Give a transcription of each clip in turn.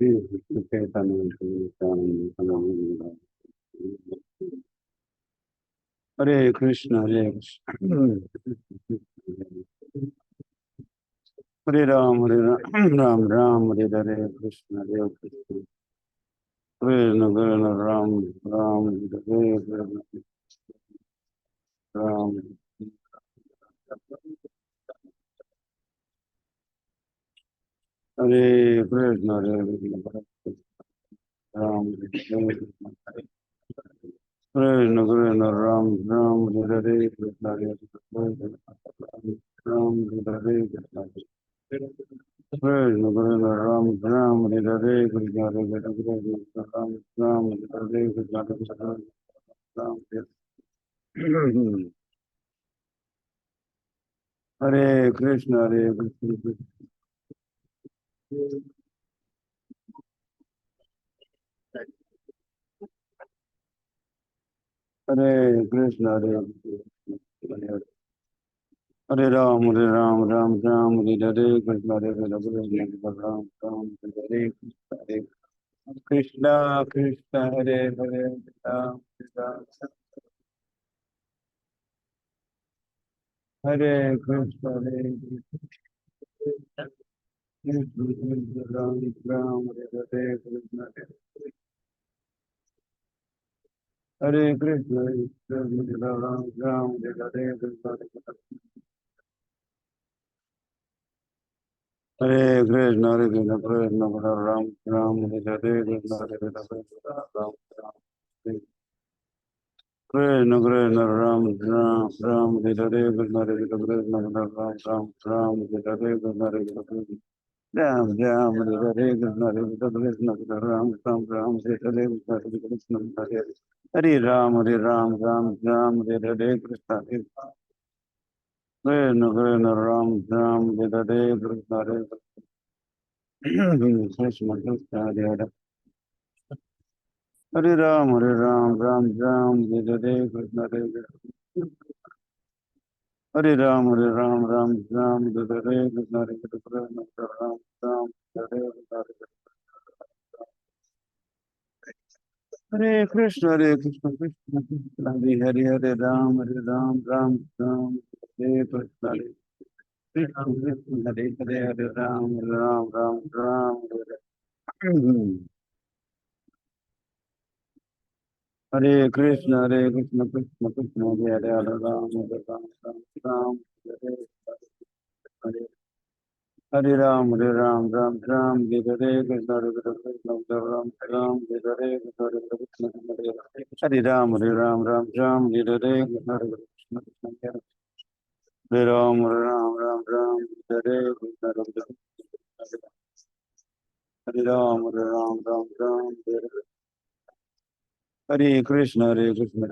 हरे कृष्ण हरे कृष्ण हरे राम राम राम हरे हरे हरे कृष्ण कृष्ण कृष्ण राम राम हरे हरे राम हरे कृष्ण हरे कृष्ण राम कृष्ण कृष्ण राम राम हरे हरे कृष्ण हरे कृष्ण राम हरे कृष्ण कृष्ण कृष्ण राम राम हरे हरे कृष्ण हरे कृष्ण राम राम हरे कृष्ण राम हरे कृष्ण हरे कृष्ण हरे कृष्ण हरे कृष्ण हरे राम राम राम हरे हरे कृष्ण हरे कृष्ण राम राम हरे हरे कृष्ण कृष्ण हरे हरे राम राम हरे कृष्ण हरे कृष्ण राम राम हरे हरे कृष्ण हरे कृष्ण कृष्ण राम राम हरे हरे कृष्ण हरे कृष्ण कृष्ण राम राम हरे हरे कृष्ण हरे कृष्ण राम राम कृष्ण कृष्ण राम राम राम हरे हरे कृष्ण हरे कृष्ण राम राम राम हरे हरे कृष्ण हरे कृष्ण राम राम हरे हरे कृष्ण हरे कृष्ण राम राम राम हरे हरे कृष्ण हरे कृष्ण हरे हरे राम राम राम हरे हरे कृष्ण हरे कृष्ण कृष्ण राम राम हरे हरे कृष्ण हरे कृष्ण कृष्ण हरे हरे हरे राम राम राम हरे हरे कृष्ण हरे हरे राम राम राम हरे कृष्ण हरे कृष्ण राम राम हरे हरे हरे कृष्ण कृष्ण हरे हरे हरे राम राम राम हरे कृष्ण हरे कृष्ण कृष्ण हरे राम राम राम राम हरे हरे कृष्ण कृष्ण हरे राम राम हरे हरे राम राम राम हरे कृष्ण हरे कृष्ण राम राम हरे कृष्ण हरे राम राम राम हरे कृष्ण हरे कृष्ण हरे राम राम हरे कृष्ण हरे राम राम हरे कृष्ण कृष्ण हरे हरे राम राम राम हरे कृष्ण हरे कृष्ण राम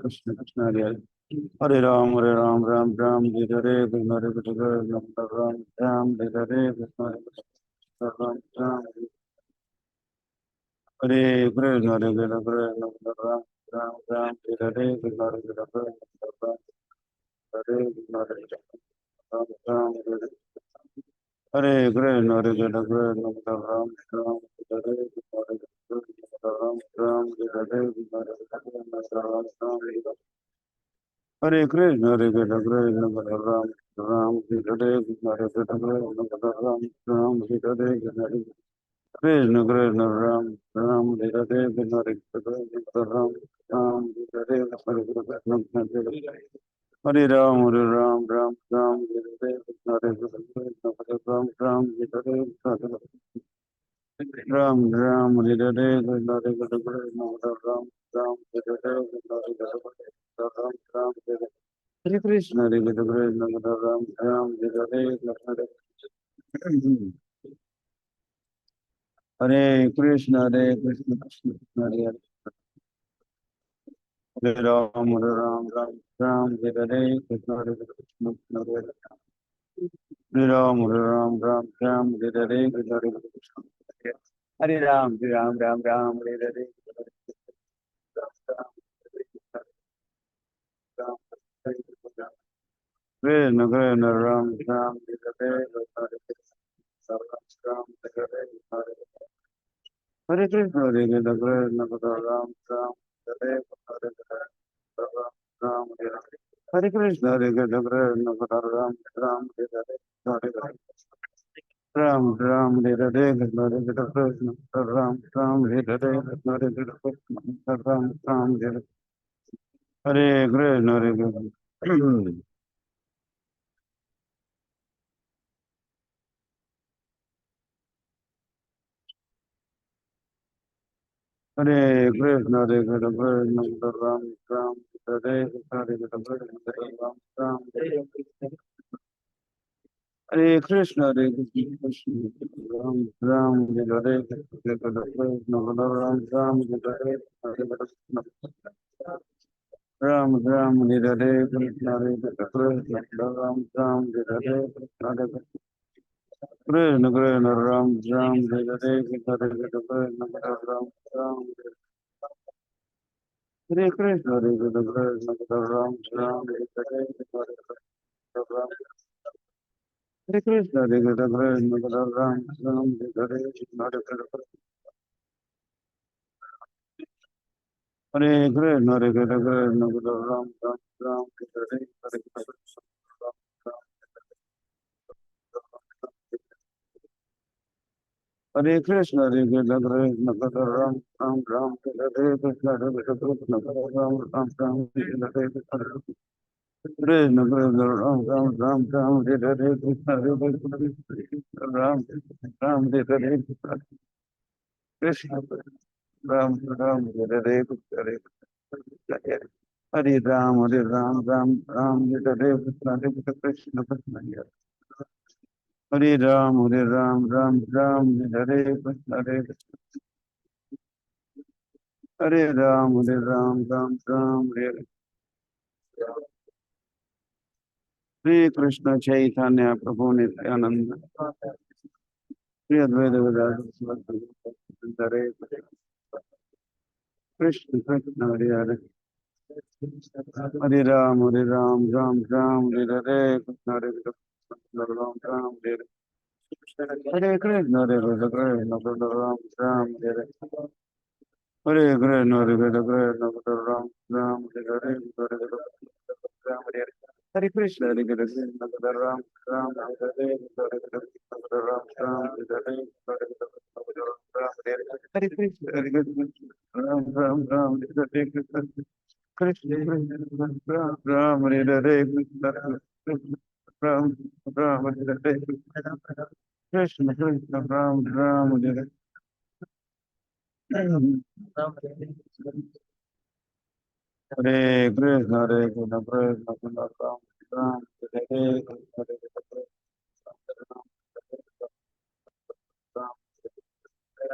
राम हरे कृष्ण राम राम हरे कृष्ण हरे कृष्ण राम राम राम हरे कृष्ण हरे कृष्ण हरे कृष्ण हरे राम राम हरे कृष्ण हरे कृष्ण राम राम हरे कृष्ण हरे कृष्ण राम राम हरे कृष्ण राम राम हरे कृष्ण कृष्ण राम राम हरे कृष्ण हरे कृष्ण राम राम हरे कृष्ण कृष्ण कृष्ण राम राम हरे कृष्ण हरे कृष्ण राम राम हरे कृष्ण हरे राम राम राम हरे कृष्ण हरे कृष्ण हरे राम राम हरे कृष्ण राम राम हरे कृष्ण हरे कृष्ण राम राम हरे कृष्ण राम राम हरे कृष्ण हरे कृष्ण राम राम हरे कृष्ण हरे कृष्ण कृष्ण कृष्ण हरे हरे राम राम राम हरे कृष्ण हरे कृष्ण हरे राम राम राम हरे कृष्ण हरे कृष्ण हरे राम राम राम हरे हरे कृष्ण कृष्ण राम राम हरे हरे राम राम हरे Hare Krishna, Hare Krishna, Krishna Krishna, Ram Ram, Hare Hare Ram Ram, Hare Krishna, Hare Krishna, Krishna Krishna, Ram Ram, Hare Hare Ram Ram, Hare Hare Krishna, Hare Krishna, Krishna Ram Ram, Hare Hare Krishna, Hare Krishna, Krishna Ram Ram, Hare Krishna, Hare Krishna. Hare Krishna, Hare Krishna, Krishna Ram Ram, Hare Hare Krishna, Ram Ram, Hare Krishna, Hare Krishna, Krishna Ram Ram, Hare Krishna, Ram Ram, Hare Ram Ram, Hare Krishna, Hare Krishna, Ram Ram, Hare Krishna, Krishna Krishna, Ram Ram, Hare Krishna, Ram Ram, Hare Krishna, Hare Krishna, Ram Ram, Hare Krishna, Hare Krishna, Hare Krishna, Krishna Ram Ram, Hare Krishna, Hare Krishna, Hare Krishna, Krishna Ram Ram Ram, Hare Krishna, Hare Krishna, Hare Krishna, Krishna Ram Ram Ram, Hare Krishna, Hare Krishna, Krishna Ram Ram Ram, Hare Krishna, Krishna Krishna Ram Ram Ram Ram, Hare Krishna, Hare Krishna, Ram Ram, Hare Krishna, Krishna Ram Ram, Hare Krishna, Hare Ram, Hare Ram, Ram Ram, Hare Krishna, Hare Krishna, Krishna Hare Ram, Hare Ram, Ram Ram, Hare Krishna, Hare Ram, Hare Ram, Ram Ram, Hare Hare Krishna Chaitanya Prabhu Nityananda, Shri Advaita Gadadhar Hare Krishna, Krishna Hare Hare, Hare Ram, Hare Ram, Ram Ram, Hare Krishna, Hare Krishna, Ram Ram, Hare Krishna, Hare Krishna, Krishna Ram Ram, Hare Krishna, Hare Krishna, Krishna Ram Ram, Hare Krishna, Hare Krishna, Ram Ram, Hare Krishna, Ram Ram, Hare Krishna, Hare Krishna, Ram Ram, Hare Krishna, Krishna Ram Ram, Hare Krishna, Ram Ram, Hare Krishna, Krishna Krishna, Ram Ram, Hare Hare Krishna, Hare Krishna, Krishna Krishna, Ram Ram, Hare Krishna, Hare Krishna, Hare Krishna, Krishna Krishna,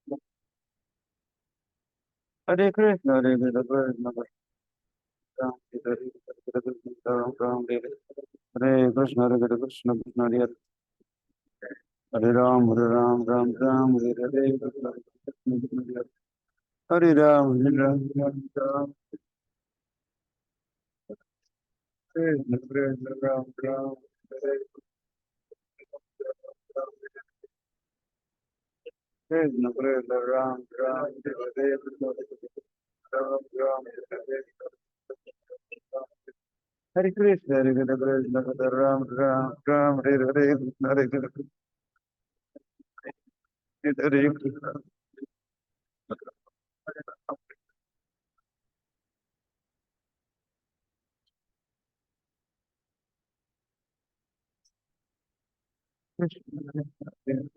Ram Ram, Hare Krishna, Hare Krishna, Krishna Ram, Ram Ram, Hare Krishna, Hare Krishna, Krishna Krishna, Hare Ram, Hare Ram, Ram Ram, Hare Krishna, Hare Ram, Hare Ram, Ram Ram, Krishna Krishna, Ram Ram, Hare Krishna Krishna, Ram Ram, Hare Krishna, Ram Ram, Hare Krishna, Hare Krishna, Krishna Krishna, Ram Ram, Ram Hare Krishna, Hare Krishna, Hare Krishna, Krishna,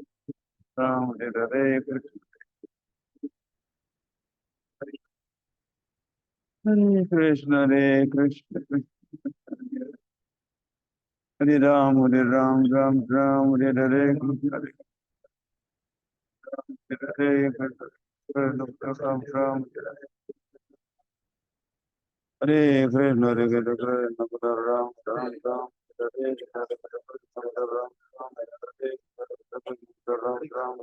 Ram Hare Krishna, Hare Krishna, Hare Krishna, Hare Ram, Hare Ram, Ram Ram, Hare Krishna, Hare Krishna, Ram Ram, Hare Krishna, Hare Krishna, Krishna Ram Ram Ram, Hare Krishna, Ram Ram,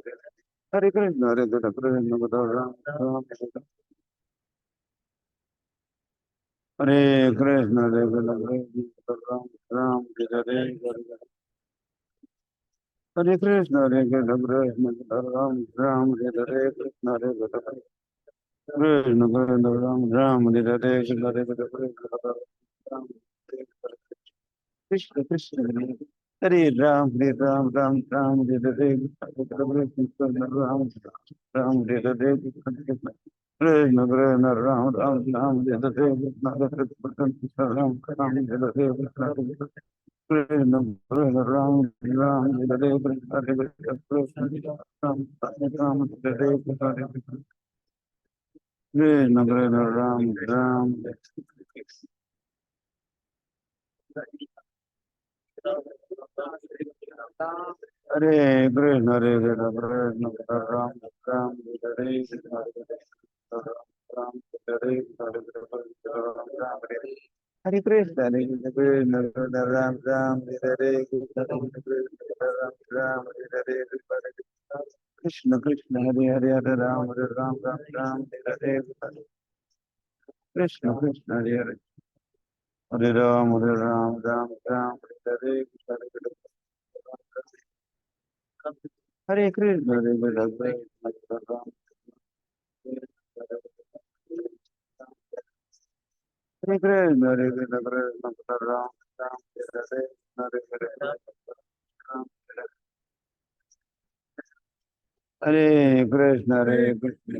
Hare Krishna, Hare Krishna, Krishna Ram Ram, Hare Krishna, Hare Krishna, Krishna Ram Ram, Hare Krishna, Hare Krishna, Hare Krishna, Krishna Ram, Ram, Hare Krishna, Hare Krishna, Krishna Krishna, Ram, Ram, Hare Krishna, Hare Krishna, Ram, Krishna Krishna, Hare Ram, Hare Ram, Ram Ram, Hare Hare Krishna, Ram, Ram, Hare Krishna, Krishna Krishna, Ram, Ram, Ram, Hare Krishna, Hare Krishna, Ram, Ram, Hare Krishna, Krishna Krishna, Ram, Ram, Hare Krishna, Hare Krishna, Ram, Ram, Hare Krishna, Krishna Krishna, Ram, Ram. Hare Krishna, Hare Krishna, Krishna Krishna, Ram, Ram, Hare Krishna, Hare Krishna, Ram, Hare Krishna, Hare Krishna, Ram, Ram, Hare Krishna, Hare Krishna, Krishna Krishna, Ram, Ram, Hare Krishna, Hare Krishna, Ram, Ram, Hare Krishna, Krishna Krishna, Hare Hare, Hare Ram, Hare Ram, Ram Ram, Hare Krishna, Krishna Krishna, Hare Hare, Hare Ram, Hare Ram, Ram Ram, Hare Krishna, Hare Krishna, Hare Krishna, Krishna Ram, Hare Krishna, Hare Krishna, Krishna Ram, Ram, Hare Krishna, Hare Krishna, Hare Krishna,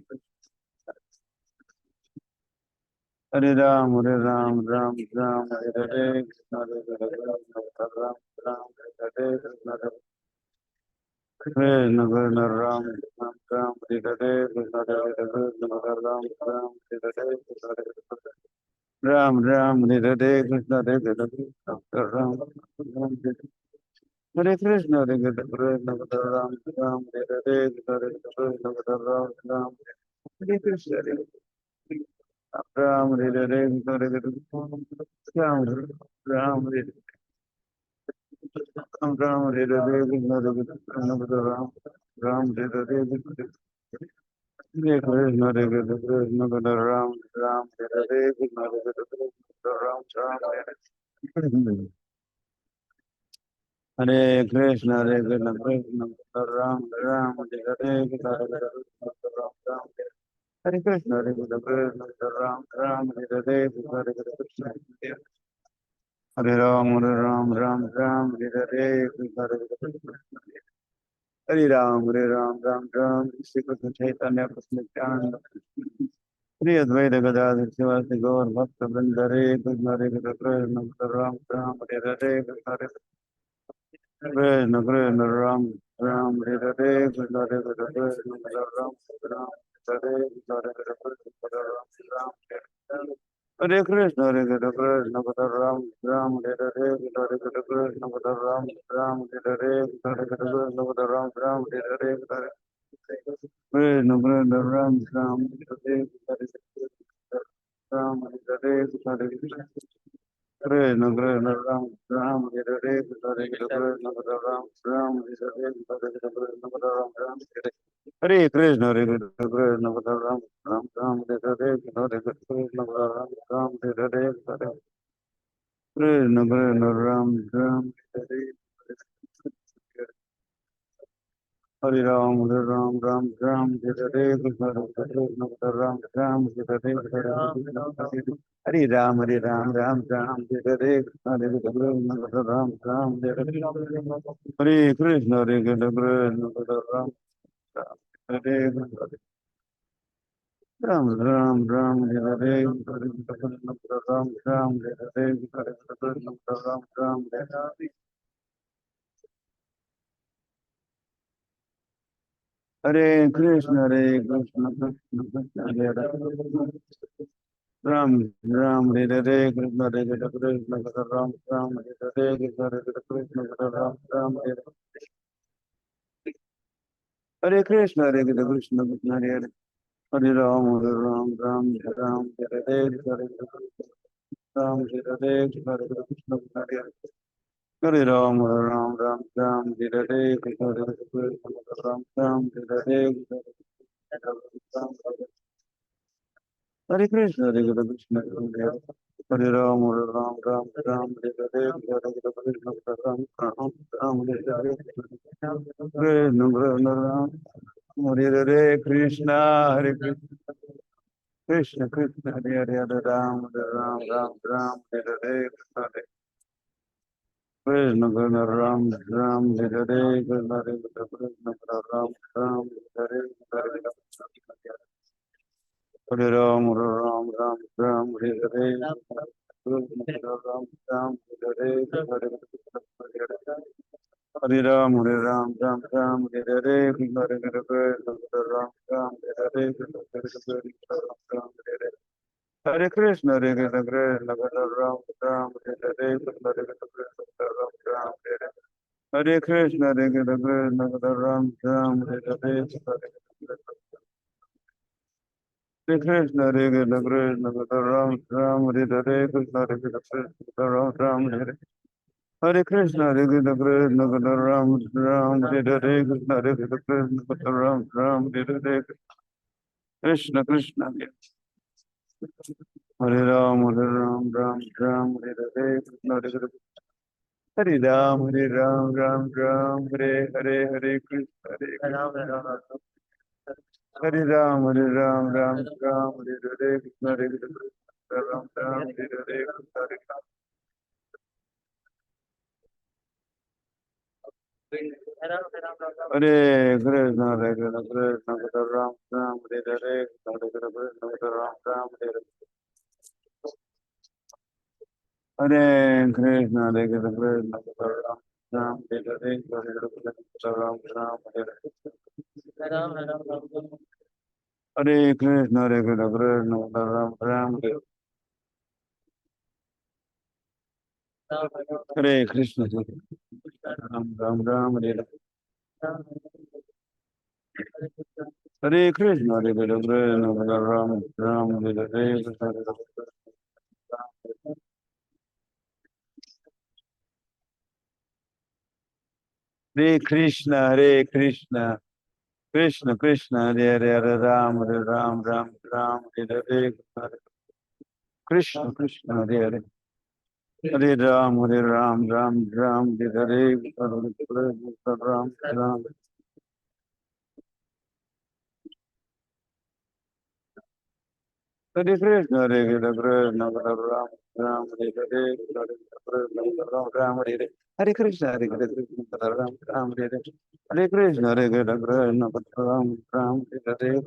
Hare Ram, Hare Ram, Ram Ram, Hare Krishna, Hare Krishna, Ram Ram, Hare Krishna, Krishna Krishna, Ram Ram, Ram Hare Krishna, Hare Krishna, Ram Ram, Hare Krishna, Ram Ram, Hare Krishna, Hare Krishna, Ram Ram, Hare Krishna, Hare Krishna, Krishna Ram Ram, Hare Krishna, Hare Krishna, Ram Ram, Hare Krishna, Hare Ram, Hare Krishna, Hare Krishna, Ram Ram, Ram Ram, Hare Krishna, Hare Krishna, Ram Ram, Hare Krishna, Hare Krishna, Hare Krishna, Krishna Krishna, Ram Ram, Hare Krishna, Hare Krishna, Ram Ram, Hare Krishna, Hare Krishna, Krishna Ram Ram, Hare Krishna, Hare Krishna, Ram Ram, Hare Krishna, Hare Krishna, Krishna Ram Ram, Hare Krishna, Hare Krishna, Hare Ram, Hare Ram, Ram Ram, Hare Krishna, Hare Krishna, Hare Ram, Hare Ram, Ram Ram, Shri Krishna Chaitanya, Krishna Nityananda, Shri Advaita Gadadhar Sivasi Gaur Bhakta Vrinda, Hare Krishna, Hare Krishna, Krishna Ram Ram, Hare Krishna, Hare Krishna, Krishna Ram Ram, Hare Krishna, Hare Krishna, Krishna Ram Ram, Hare Krishna, Hare Krishna, Ram Ram, Hare Krishna, Hare Krishna, Krishna Ram Ram, Hare Krishna, Hare Krishna, Krishna Ram Ram, Hare Krishna, Hare Krishna, Ram Ram, Hare Krishna, Krishna Krishna, Ram Ram, Hare Krishna, Ram, Hare Krishna, Hare Krishna, Krishna Krishna, Ram Ram, Hare Krishna, Hare Krishna, Ram Ram, Hare Krishna, Hare Krishna, Ram Ram, Hare Krishna, Hare Krishna, Krishna Ram Ram Ram, Hare Krishna, Hare Krishna, Ram Ram, Hare Krishna, Krishna Krishna, Ram Ram, Hare Ram, Hare Ram, Ram Ram, Hare Krishna, Hare Krishna, Ram Ram, Hare Krishna, Hare Ram, Hare Ram, Ram Ram, Hare Krishna, Hare Krishna, Ram Ram, Hare Krishna, Hare Krishna, Krishna Ram Hare Krishna, Ram Ram, Ram Hare Krishna, Ram Ram, Hare Krishna, Ram Ram, Hare Krishna, Hare Krishna, Krishna Krishna, Hare Hare, Ram Ram, Hare Krishna, Hare Krishna, Krishna Ram Ram, Hare Krishna, Hare Krishna, Ram Ram, Hare Krishna, Hare Krishna, Krishna Krishna, Hare Hare, Hare Ram, Hare Ram, Ram Ram, Hare Krishna, Hare Krishna, Ram, Hare Krishna, Hare Krishna, Hare Hare, Hare Ram, Hare Ram, Ram Ram, Hare Krishna, Hare Krishna, Ram Ram, Hare Krishna, Hare Krishna, Hare Krishna, Hare Krishna, Hare Hare, Hare Ram, Hare Ram, Ram Ram, Hare Hare, Hare Krishna, Ram Ram, Ram Hare Hare, Krishna Krishna Ram, Hare Hare, Krishna, Hare Krishna, Krishna Krishna, Hare Hare, Hare Ram, Hare Ram, Ram Ram, Hare Hare, Krishna Krishna Ram, Ram Hare Hare, Krishna Krishna, Krishna Ram, Ram Hare Hare, Hare Ram, Hare Ram, Ram Ram, Hare Hare, Krishna Ram, Ram Hare Hare, Hare Ram, Hare Ram, Ram Ram, Hare Hare, Hare Ram, Ram, Hare Hare, Hare Krishna, Hare Krishna, Krishna Ram, Ram, Hare Hare, Hare Ram, Hare Krishna, Hare Krishna, Krishna Ram, Ram, Hare Hare, Hare Krishna, Hare Krishna, Krishna Ram, Ram, Hare Hare, Krishna Hare Krishna, Ram, Ram, Hare Hare Krishna, Hare Krishna, Krishna Ram, Ram, Hare Hare, Krishna Hare Krishna, Krishna Ram, Ram, Hare Hare, Krishna Krishna, Hare Ram, Hare Ram, Ram Ram, Hare Hare, Krishna Hare Krishna, Hare Ram, Hare Ram, Ram Ram, Hare Hare, Hare Krishna, Hare Krishna, Hare Ram, Hare Ram, Ram Ram, Hare Hare, Krishna Hare Krishna, Ram Ram, Hare Hare, Krishna Hare Hare Krishna, Hare Krishna, Krishna Ram Ram, Hare Hare, Krishna Hare Krishna, Ram Ram, Hare Hare Krishna, Hare Krishna, Krishna Ram Ram, Hare Hare, Hare Krishna, Ram Ram, Hare Hare Krishna, Hare Krishna, Krishna Ram Ram, Hare Krishna, Ram Ram Ram, Hare Hare Krishna, Hare Krishna, Krishna Ram Ram, Hare Hare, Hare Krishna, Hare Krishna, Krishna Krishna, Hare Hare, Hare Ram, Ram Ram, Hare Hare, Krishna Krishna, Hare Hare, Hare Ram, Hare Ram, Ram Ram, Hare Hare, Hare Ram, Ram. Hare Krishna, Hare Krishna, Krishna Ram, Ram, Hare Hare, Ram, Ram, Hare Hare. Hare Krishna, Hare Krishna, Ram, Ram, Hare Hare. Hare Krishna, Hare Krishna, Krishna Ram, Ram, Hare Hare,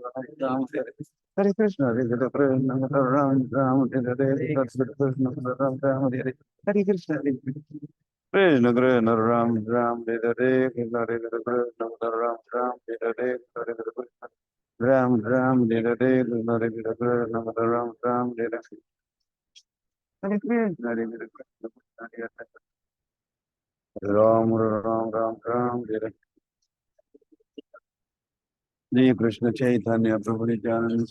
Ram, Hare Hare. Hare Krishna, Hare Krishna, Krishna Ram, Ram, Hare Hare, Krishna Ram, Ram, Hare Hare. Hare Krishna, Hare Krishna, Krishna Ram, Ram, Hare Hare, Krishna Hare Krishna, Ram, Ram, Hare Hare, Hare Krishna. Ram Ram Hare Hare Krishna Hare Krishna Ram Ram Hare Hare Krishna Hare Krishna Hare Ram Ram Ram Ram Hare Hare Krishna Chaitanya Prabhu Nityananda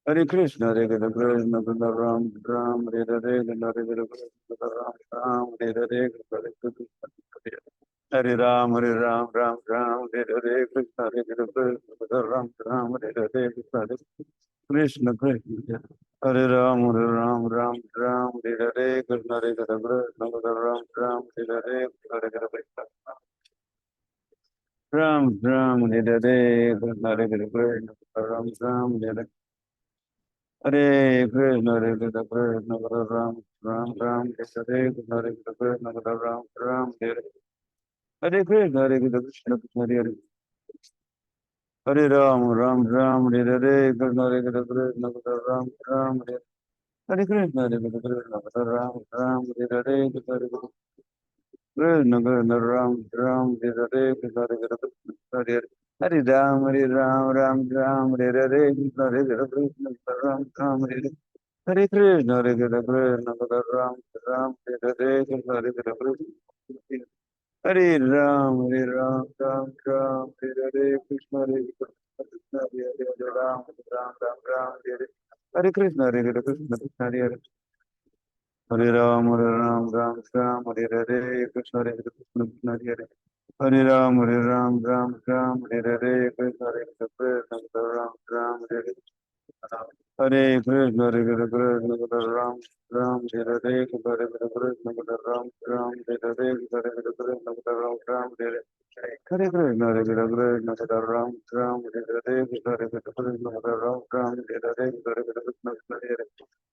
Hare Krishna Hare Krishna Krishna Ram Ram Hare Hare Krishna Hare Krishna Ram Ram Hare Hare Hare Ram Hare Ram Ram Ram Hare Hare Krishna Hare Krishna Ram Ram Hare Hare Krishna Krishna Hare Ram, Hare Ram, Ram Ram, Hare Hare, Krishna Hare Krishna, Hare Ram, Ram, Hare Hare, Hare Krishna. Ram Ram, Hare Hare, Krishna Hare Krishna, Ram Ram, Hare Hare Krishna, Hare Krishna, Krishna Hare Ram, Ram Ram, Hare Krishna, Hare Krishna, Hare Ram, Ram, Hare Hare Krishna, Hare Krishna, Krishna Krishna, Hare Hare Ram, Ram Ram, Hare Hare, Krishna Hare Krishna, Krishna Ram, Ram, Hare Krishna, Hare Krishna, Krishna Ram, Ram, Hare Hare, Krishna Krishna Ram Ram Hare Hare Krishna Hare Krishna Hare Hare Hare Ram Ram Ram Hare Hare Krishna Hare Krishna Ram Ram Hare Hare Krishna Hare Krishna Krishna Ram Ram Hare Hare Krishna Hare Krishna Hare Ram Ram Ram Hare Hare Krishna Hare Krishna Hare Ram Ram Hare Hare Krishna Hare Krishna Hare Hare Hare Ram Ram Ram Hare Hare Krishna Hare Krishna Hare Hare Hare Ram Ram Ram Hare Hare Krishna Hare Krishna Ram Ram Hare Hare Hare Krishna, Hare Krishna, Krishna Ram, Ram, Hare Hare, Hare Krishna, Ram, Ram, Hare Hare, Hare Krishna, Ram, Ram, Hare Hare Krishna, Hare Krishna, Ram, Ram, Hare Hare, Hare Krishna, Ram, Ram, Hare Hare, Hare Krishna,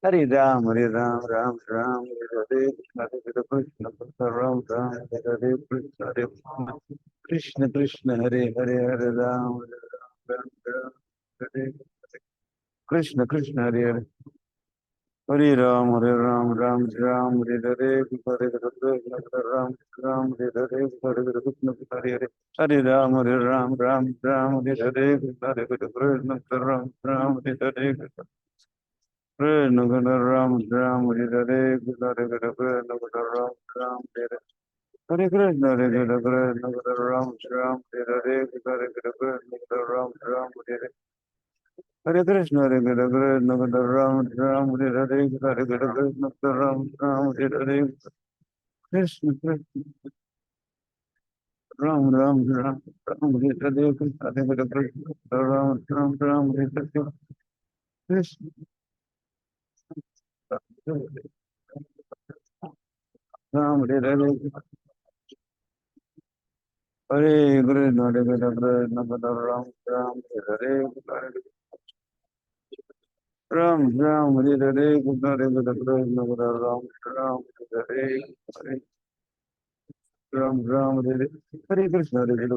Hare Ram, Hare Ram, Ram, Ram, Hare Hare, Hare Krishna, Ram, Ram, Hare Hare, Krishna, Krishna, Hare Hare, Hare Ram, Ram, Ram, Hare Krishna, Krishna, Hare Hare. Hare Ram, Hare Ram, Ram Ram, Hare Hare, Hare Krishna, Ram Ram, Hare Hare, Hare Krishna, Hare Hare. Hare Ram, Hare Ram, Ram Ram, Hare Hare, Hare Krishna, Ram Ram, Hare Hare. Krishna, Ram Ram, Hare Hare, Hare Krishna, Ram Ram, Hare Hare. Hare Krishna, Hare Krishna, Ram Ram, Hare Hare, Hare Krishna, Ram Ram, Hare Hare. Hare Krishna, Hare Krishna, Ram Ram, Hare Hare, Hare Krishna, Ram Ram, Hare Hare, Krishna Krishna, Ram Ram, Ram Ram, Hare Hare, Hare Krishna, Ram Ram, Ram Hare Hare, Krishna, Ram Hare Hare, Hare Krishna, Hare Krishna, Ram Ram, Hare Hare, Ram Ram, Hare Hare, Hare Krishna, Ram Ram, Hare Hare, Ram Ram Hare Hare Krishna Hare Krishna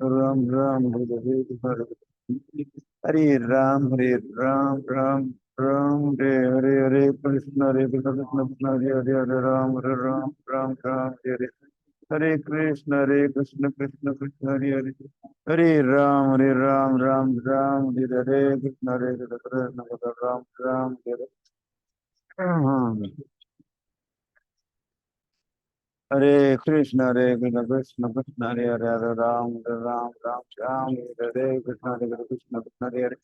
Ram Ram Hare Hare Hare Ram Hare Ram Ram Ram Hare Hare Hare Krishna Hare Krishna Krishna Hare Hare Hare Ram Hare Ram Ram Ram Hare Hare Hare Krishna Krishna Krishna Hare Hare Hare Ram Ram Ram Hare Hare Krishna Hare Krishna Ram Ram Hare Hare Hare Krishna, Hare Krishna, Krishna Krishna, Hare Hare, Hare Ram, Hare Ram, Ram Ram, Hare Krishna, Hare Krishna, Krishna Hare Hare,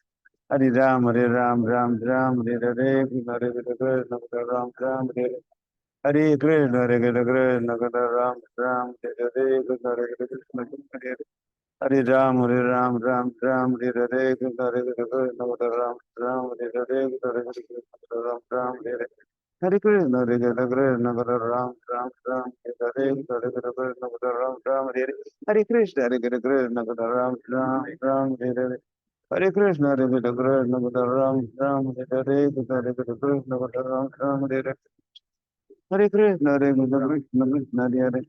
Hare Ram, Hare Ram, Ram Ram, Hare Hare, Krishna Hare Krishna, Hare Ram, Ram Hare Hare Krishna, Hare Krishna, Hare Ram, Ram Hare Hare, Krishna Hare Krishna, Krishna Hare Hare Ram, Hare Ram, Ram Ram, Hare Hare, Krishna Hare Krishna, Hare Ram, Ram Hare Hare, Krishna Hare Krishna, Hare Ram, Ram Hare Hare. Hare Krishna, Hare Krishna, Krishna Hare Ram, Ram Ram, Hare Hare, Hare Krishna, Hare Ram, Ram Hare Hare Krishna, Hare Krishna, Hare Ram, Ram Ram, Hare Hare. Hare Krishna, Hare Krishna, Hare Ram, Ram Hare Hare, Hare Krishna, Hare Ram, Ram Hare Hare. Hare Krishna, Hare Krishna, Krishna Krishna, Hare Hare.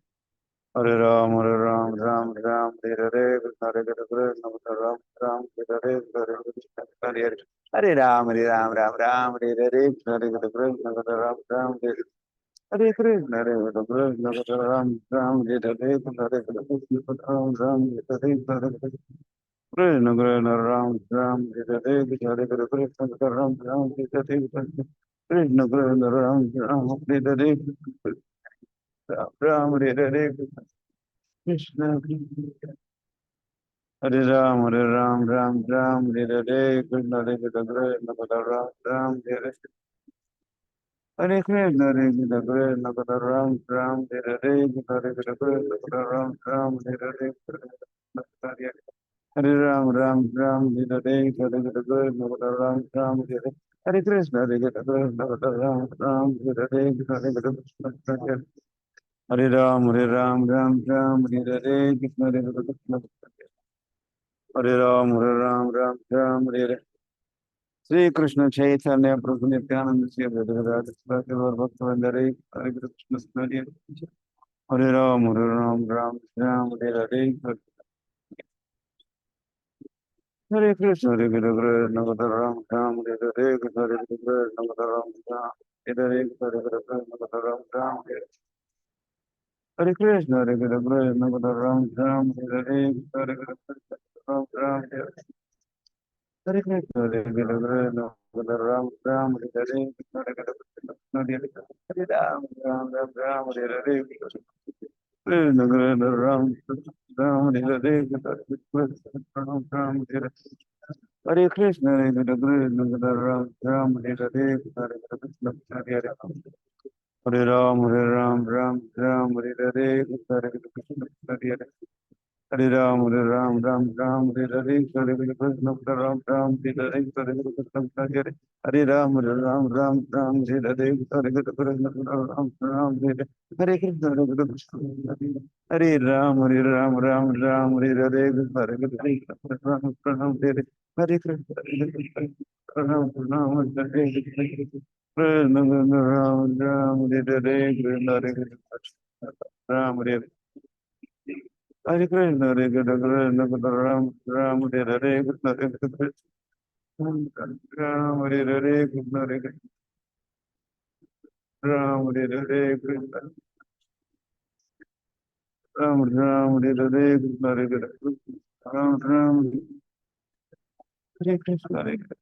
Hare Ram, Hare Ram, Ram Ram, Hare Hare, Hare Krishna, Hare Ram, Ram Hare Hare, Hare Krishna, Hare Hare. Hare Ram, Hare Ram, Ram Ram, Hare Hare, Hare Krishna, Hare Ram, Ram Hare Hare. Hare Krishna, Hare Krishna, Hare Ram, Ram Hare Hare, Hare Krishna, Ram Ram Hare Hare, Hare Krishna, Krishna Ram Ram Hare Hare, Hare Krishna, Ram Ram Hare Hare, Krishna Krishna Ram Ram Hare Hare, Ram Hare Hare, Krishna Hare Ram, Hare Ram, Ram Ram, Hare Hare, Krishna Hare Krishna, Hare Ram, Ram Hare Hare Krishna, Hare Krishna, Krishna Ram, Ram Hare Hare, Hare Krishna, Hare Ram, Ram Hare Hare, Hare Ram, Ram Ram, Hare Hare, Hare Krishna, Hare Ram, Ram Hare Hare, Hare Krishna, Hare Krishna, Hare Ram, Ram Hare Hare, Hare Krishna, Hare Ram, Hare Ram, Ram Ram, Hare Hare, Krishna Hare Krishna, Hare Ram, Hare Ram, Ram Ram, Hare Hare. Sri Krishna Chaitanya Prabhu Nityananda Sri Advaita Gadadhar Bhaktivinoda Hare Krishna Hare Hare Ram Hare Ram Ram Ram Hare Hare Hare Krishna Hare Krishna Hare Ram Ram Hare Hare Krishna Hare Krishna Hare Ram Ram Hare Hare Hare Krishna Hare Ram Ram Hare Krishna Hare Krishna Hare Ram Ram Hare Hare Hare Krishna Ram Ram Hare Krishna, Hare Krishna, Hare Ram, Ram, Hare Hare, Hare Krishna, Hare Hare Ram, Ram, Ram, Ram, Hare Hare, Krishna Krishna, Ram, Ram, Hare Hare, Hare Krishna, Ram, Ram, Hare Hare Krishna, Hare Krishna, Hare Ram, Ram, Hare Hare, Hare Krishna, Hare Hare Hare Ram, Hare Ram, Ram, Ram, Hare Hare, Hare Krishna, Hare Hare Hare Ram, Ram Ram, Hare Hare, Hare Hare Krishna, Ram Ram, Hare Hare, Hare Hare Krishna, Hare Hare Ram, Ram Ram, Ram Hare Hare, Hare Hare Krishna, Ram Ram, Hare Hare Krishna, Hare Krishna, Hare Ram, Ram Ram, Hare Hare, Hare Krishna, Ram Ram, Hare Hare Krishna, Hare Krishna, Ram Ram, Hare Krishna, Ram Ram, Hare Hare, Krishna, Hare Krishna, Ram Hare Hare Krishna, Hare Krishna, Krishna Ram, Ram, Hare Hare, Krishna Hare Krishna, Ram, Hare Hare, Krishna Hare Krishna, Ram, Hare Hare, Krishna, Ram, Ram, Hare Hare, Krishna Hare Krishna, Ram, Ram, Hare Krishna, Hare Krishna,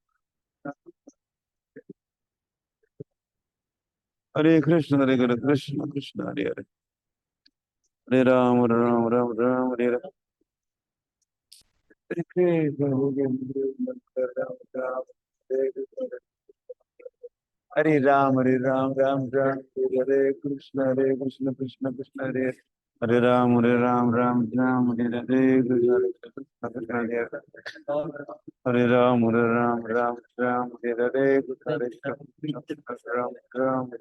Hare Krishna, Hare Krishna, Krishna Krishna, Hare Hare, Hare Ram, Hare Ram, Ram Ram, Hare Hare, Hare Krishna, Hare Krishna, Ram Ram, Hare Krishna, Hare Ram, Hare Ram, Ram Ram, Hare Krishna, Hare Krishna, Krishna Krishna, Hare Hare Ram, Hare Ram, Ram Ram, Hare Krishna, Krishna Krishna, Hare Hare Ram, Hare Ram, Ram Ram, Hare Krishna, Krishna Ram Ram,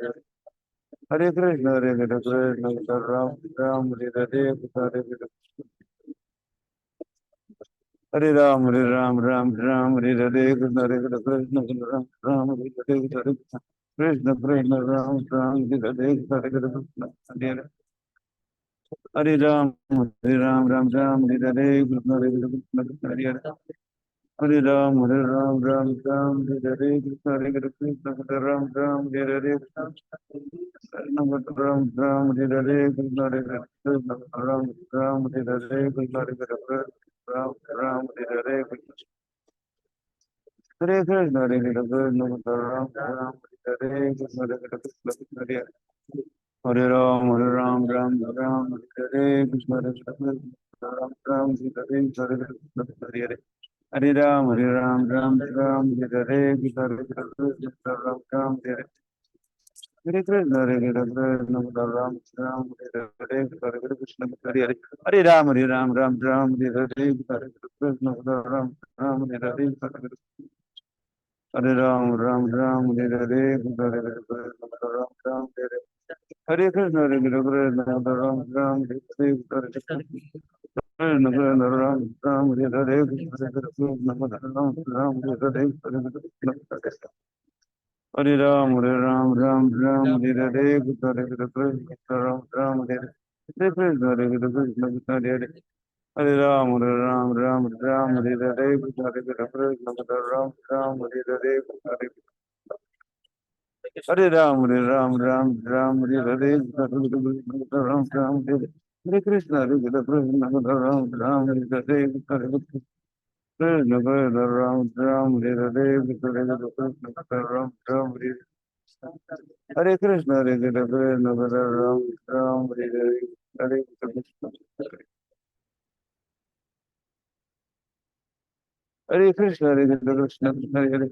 Hare Krishna, Hare Krishna, Ram Ram, Hare Krishna, Hare Ram, Hare Ram, Ram Ram, Hare Krishna, Krishna Krishna, Ram Ram, Hare Krishna, Krishna Krishna, Ram Ram, Hare Krishna, Hare Hare Ram, Hare Ram, Ram Ram, Hare Krishna, Krishna Hare Hare Ram, Hare Ram, Ram Ram, Hare Krishna, Krishna Ram Ram, Hare Krishna, Ram Ram, Hare Krishna, Krishna Ram Ram, Hare Krishna, Ram Ram, Hare Krishna, Hare Krishna, Hare Krishna, Ram Ram, Hare Krishna, Krishna Hare Hare Ram, Hare Ram, Ram Ram, Hare Krishna, Krishna Ram Ram, Hare Krishna, Hare Hare Ram, Hare Ram, Ram Ram, Hare Krishna, Krishna Ram Ram, Hare Krishna, Hare Krishna, Ram Ram, Hare Krishna, Hare Hare Ram, Hare Ram, Ram Ram, Hare Krishna, Ram Ram, Hare Krishna, Hare Ram, Ram Ram, Hare Hare, Hare Ram Ram, Hare Krishna, Hare Krishna, Ram Ram, Hare Hare, Krishna Krishna, Ram Ram, Hare Hare, Hare Krishna, Ram Ram, Hare Hare, Hare Ram, Hare Ram, Ram Ram, Hare Hare, Hare Krishna, Ram Ram, Hare Hare Krishna, Hare Krishna, Hare Hare Hare Ram, Hare Ram, Ram Ram, Hare Hare, Hare Krishna, Ram Ram, Hare Hare, Hare Ram, Hare Ram, Ram Ram, Hare Hare, Ram Ram, Hare Krishna, Hare Krishna, Ram Ram, Hare Hare, Hare Krishna, Hare Ram, Ram, Hare Hare, Hare Krishna, Ram Ram, Hare Krishna, Hare Krishna, Hare Ram, Ram, Hare Hare, Hare Krishna, Hare Krishna, Hare Krishna, Hare Hare.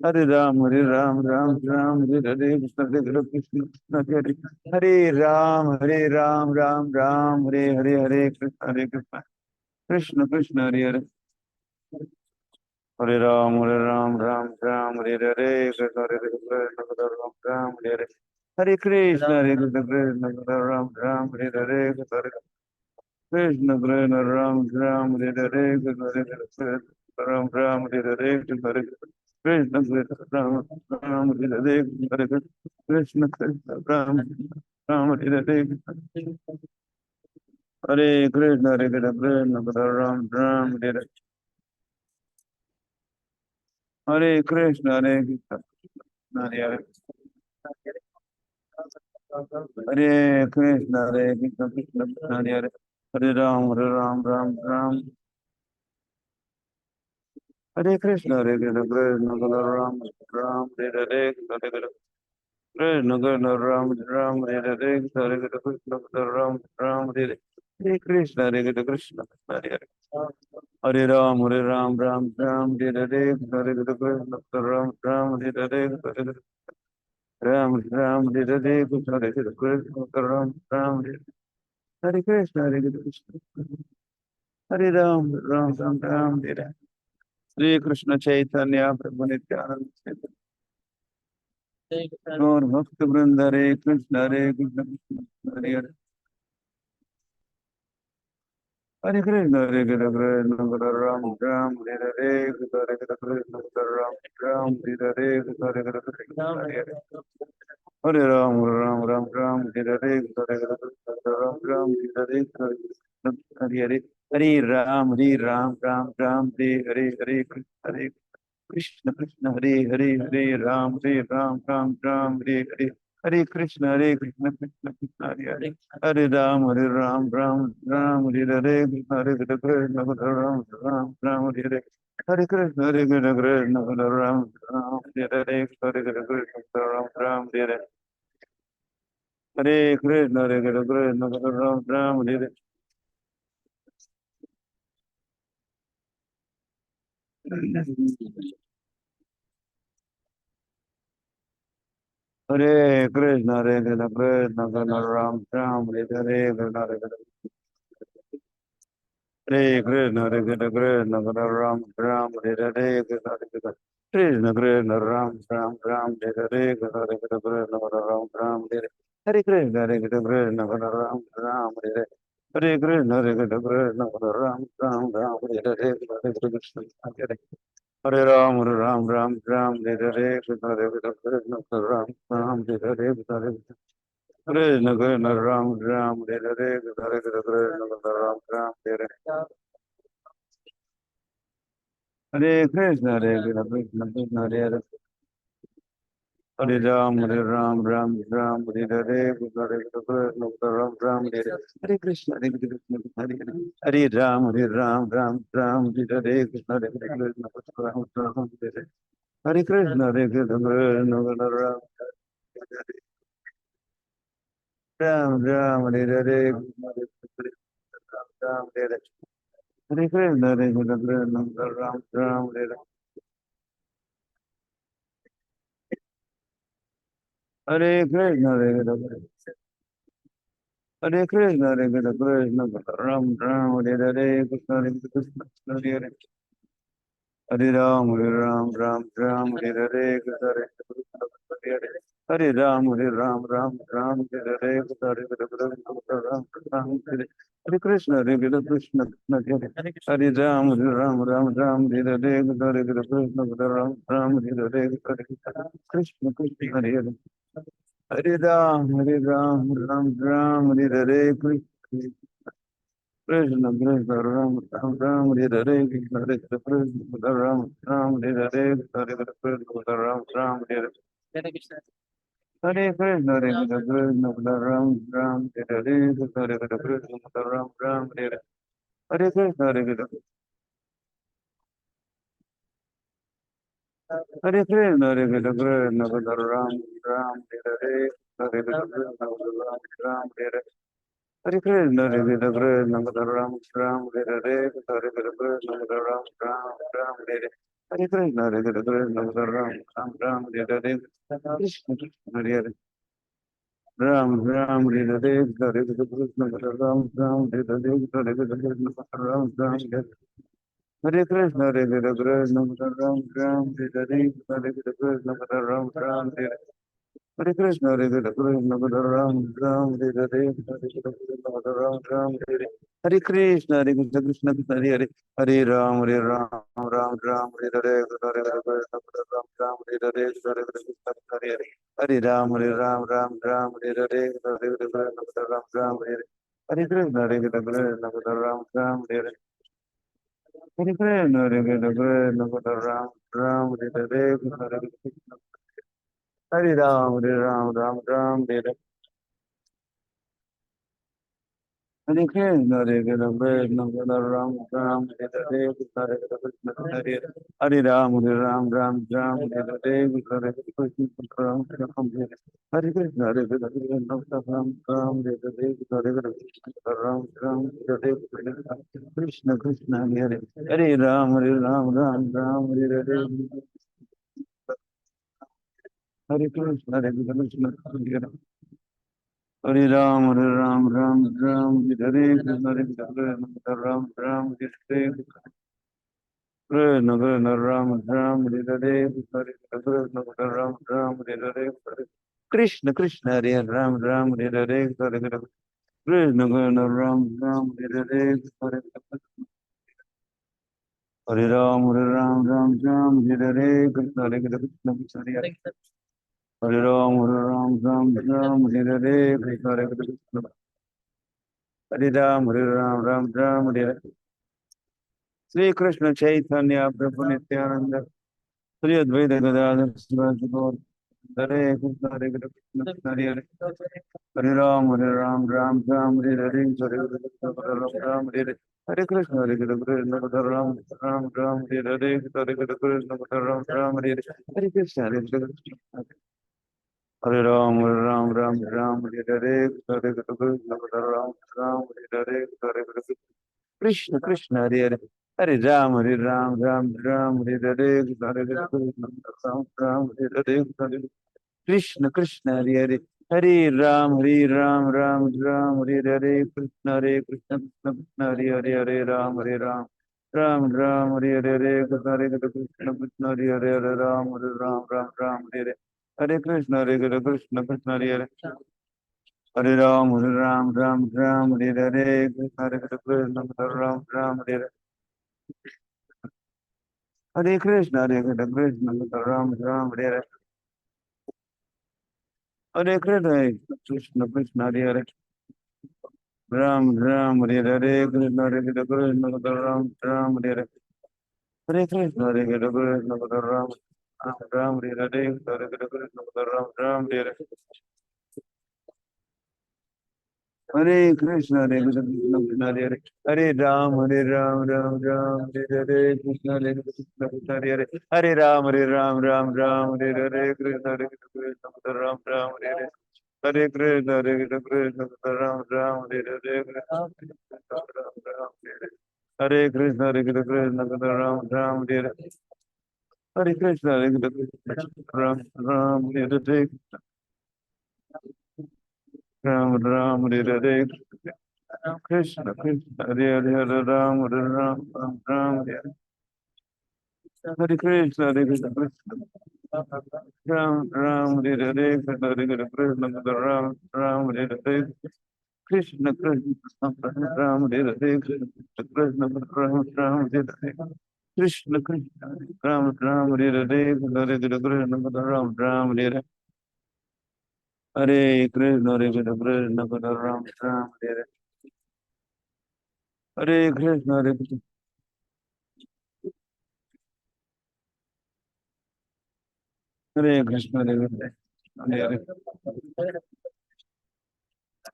Hare Ram, Hare Ram, Ram Ram, Hare Hare, Krishna Hare Krishna, Krishna Hare Hare Ram, Hare Ram, Ram Ram, Hare Hare, Hare Krishna, Hare Krishna, Krishna Krishna, Hare Hare. Hare Ram, Hare Ram, Ram Ram, Hare Hare, Krishna Hare Krishna, Ram Ram, Hare Hare. Hare Krishna, Hare Krishna, Krishna Ram Ram, Hare Hare, Krishna Krishna, Krishna Ram Ram, Hare Hare, Krishna Hare Krishna, Ram Ram, Hare Hare, Krishna Hare Krishna, Krishna Ram Ram, Hare Hare, Krishna Krishna Ram Ram, Hare Hare, Hare Krishna, Hare Krishna, Krishna Ram Ram, Hare Hare Krishna, Hare Krishna, Hare Hare Krishna, Hare Krishna, Krishna Krishna, Hare Hare, Hare Ram, Ram Ram, Hare Krishna, Hare Krishna, Krishna Ram Ram, Hare Hare, Krishna Krishna, Ram Ram, Hare Hare, Hare Krishna, Ram Ram, Hare Hare Krishna, Hare Krishna, Hare Hare. Hare Ram, Hare Ram, Ram Ram, Hare Hare, Hare Krishna, Ram Ram, Hare Hare, Ram Ram, Hare Hare, Hare Krishna, Ram Ram, Hare Krishna, Hare Krishna. हरे राम राम राम राम हरे राम। श्री कृष्ण चैतन्य प्रभु नित्यानंद और भक्त वृंद हरे कृष्ण कृष्ण हरे हरे हरे कृष्ण हरे राम राम हरे हरे हरे कृष्ण राम राम हरे हरे हरे कृष्ण हरे हरे हरे राम राम राम हरे हरे हरे कृष्ण राम राम हरे हरे हरे हरे हरे राम राम हरे हरे हरे कृष्ण कृष्ण हरे राम राम हरे कृष्ण कृष्ण हरे राम हरे कृष्ण राम हरे कृष्ण राम राम हरे कृष्ण राम हरे हरे कृष्ण राम हरे हरे कृष्ण राम हरे कृष्ण राम हरे कृष्ण राम हरे कृष्ण राम हरे कृष्ण हरे राम हरे कृष्ण कृष्ण कृष्ण राम हरे हरे हरे कृष्ण कृष्ण हरे हरे राम राम हरे कृष्ण हरे राम हरे कृष्ण राम हरे कृष्ण राम हरे राम हरे कृष्ण राम हरे कृष्ण हरे कृष्ण राम हरे कृष्ण हरे हरे राम हरे राम हरे कृष्ण हरे राम राम कृष्ण कृष्ण हरे हरे हरे राम हरे कृष्ण कृष्ण राम हरे कृष्ण राम हरे कृष्ण राम हरे कृष्ण राम हरे कृष्ण राम हरे कृष्ण कृष्ण कृष्ण हरे हरे राम हरे कृष्ण राम हरे कृष्ण राम हरे कृष्ण हरे कृष्ण कृष्ण कृष्ण हरे हरे हरे राम राम हरे कृष्ण हरे राम राम हरे कृष्ण राम हरे कृष्ण राम हरे राम हरे हरे कृष्ण राम हरे राम हरे हरे कृष्ण राम कृष्ण कृष्ण हरे Ram Hare Hare Krishna Hare Ram, Ram Ram, Hare Krishna, Hare Krishna, Ram Ram, Hare Krishna, Krishna Krishna, Ram Ram, Hare Krishna, Krishna Krishna, Ram Ram, Hare Hare, Krishna Krishna, Hare Ram Ram, Hare Hare, Krishna Krishna, Ram Ram, Hare Hare, Hare Ram, Hare Ram, Ram Ram, Hare Hare, Krishna Krishna, Krishna Hare Hare, Hare Ram, Hare Ram, Ram Ram, Hare Hare, Krishna Krishna, Hare Ram, Hare Ram, Ram Ram, Hare Hare, Sri Krishna Chaitanya Prabhu Nityananda, Sri Advaita Gadadhar Sivasadi Gaur, Hare Krishna, Hare Krishna, Krishna Hare Hare, Hare Ram, Hare Ram, Ram Ram, Hare Hare, Hare Krishna, Ram Ram, Hare Hare, Hare Krishna, Hare Krishna, Ram Ram, Ram Hare Hare, Hare Krishna, Ram Ram, Hare Hare, Hare Krishna, Hare Krishna, Hare Ram, Hare Ram, Ram Ram, Hare Hare, Hare Krishna, Ram Ram, Hare Hare, Hare Krishna, Krishna, Hare Hare, Hare Ram, Hare Ram, Ram Ram, Hare Hare, Hare Krishna, Ram Ram, Hare Hare, Hare Krishna, Krishna, Hare Hare, Hare Ram, Hare Ram, Ram Ram, Hare Hare, Krishna, Hare Krishna, Krishna Krishna, Hare Hare, Hare Ram, Hare Ram, Ram Ram, Hare Hare, Hare Krishna, Hare Krishna, Krishna Hare Hare, Hare Ram, Hare Ram, Ram Ram, Hare Hare, Hare Krishna, Hare Krishna, Krishna Hare Hare, Hare Ram, Hare Ram, Ram Ram, Hare Hare, Krishna, Hare Krishna, Hare Ram, Ram Hare Hare, Hare Krishna, Hare Krishna, Hare Ram, Ram Hare Hare, Hare Krishna, Krishna Krishna, Hare Hare, Ram Ram, Hare Hare, Krishna, Hare Krishna, Hare Ram, Ram Hare Hare, Hare Krishna, Hare Krishna, Hare Ram, Ram Hare Hare, Hare Krishna, Hare Ram, Ram Hare Hare, Hare Krishna, Hare Krishna, Krishna Hare Hare, Hare Ram, Hare Ram, Ram Ram, Hare Hare, Krishna Hare Krishna, Krishna Hare Hare, Hare Ram, Hare Ram, Ram Ram, Hare Hare, Krishna Hare Krishna, Hare Ram, Ram Hare Hare, Hare Krishna, Hare Krishna, Ram Ram, Hare Hare, Krishna Ram Ram, Hare Krishna, Hare Krishna, Ram Ram, Hare Hare Krishna, Hare Krishna, Ram Ram, Hare Hare, Ram Ram, Hare Hare, Krishna Krishna, Hare Hare, Hare Ram, Hare Ram, Ram Ram, Hare Krishna, Hare Krishna, Ram Ram, Hare Hare, Krishna Hare Krishna, Ram Ram, Hare Hare, Krishna Krishna, Ram Hare Hare, Krishna Krishna, Ram Ram, Hare Hare, Krishna Krishna, Ram Ram, Hare Hare, Hare Krishna, Ram Ram, Hare Hare Krishna, Hare Krishna, Ram Ram, Hare Hare Krishna, Hare Krishna, Hare Krishna, Hare Krishna, Hare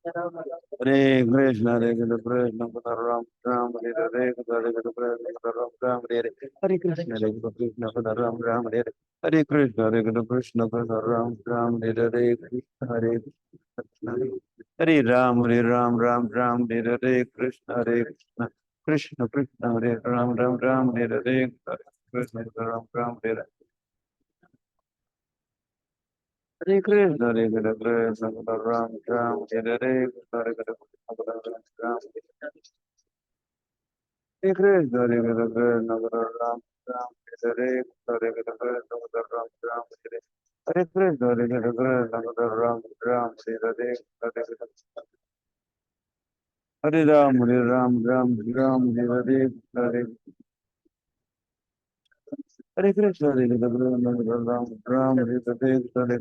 Hare Krishna, Hare Krishna, Ram Ram, Hare Hare, Hare Krishna, Ram Ram, Hare Hare, Hare Krishna, Hare Krishna, Ram Ram, Hare Hare, Hare Krishna, Hare Krishna, Ram Ram, Hare Hare, Krishna, Hare Krishna, Hare Ram, Hare Ram, Ram Ram, Hare Hare, Krishna, Hare Krishna, Krishna Krishna, Hare Ram, Ram Ram, Hare Hare, Hare Krishna, Ram Ram, Hare Hare, Hare Krishna, Hare Krishna, Ram Ram, Hare Hare, Hare Krishna, Ram Ram, Hare Krishna, Hare Krishna, Ram Ram, Hare Hare, Hare Krishna, Ram Ram, Hare Krishna, Hare Krishna, Ram Ram, Hare Hare, Hare Krishna, Hare Ram, Hare Ram, Ram Ram, Hare Hare, Hare Hare Krishna, Hare Krishna, Ram Ram, Hare Hare, Hare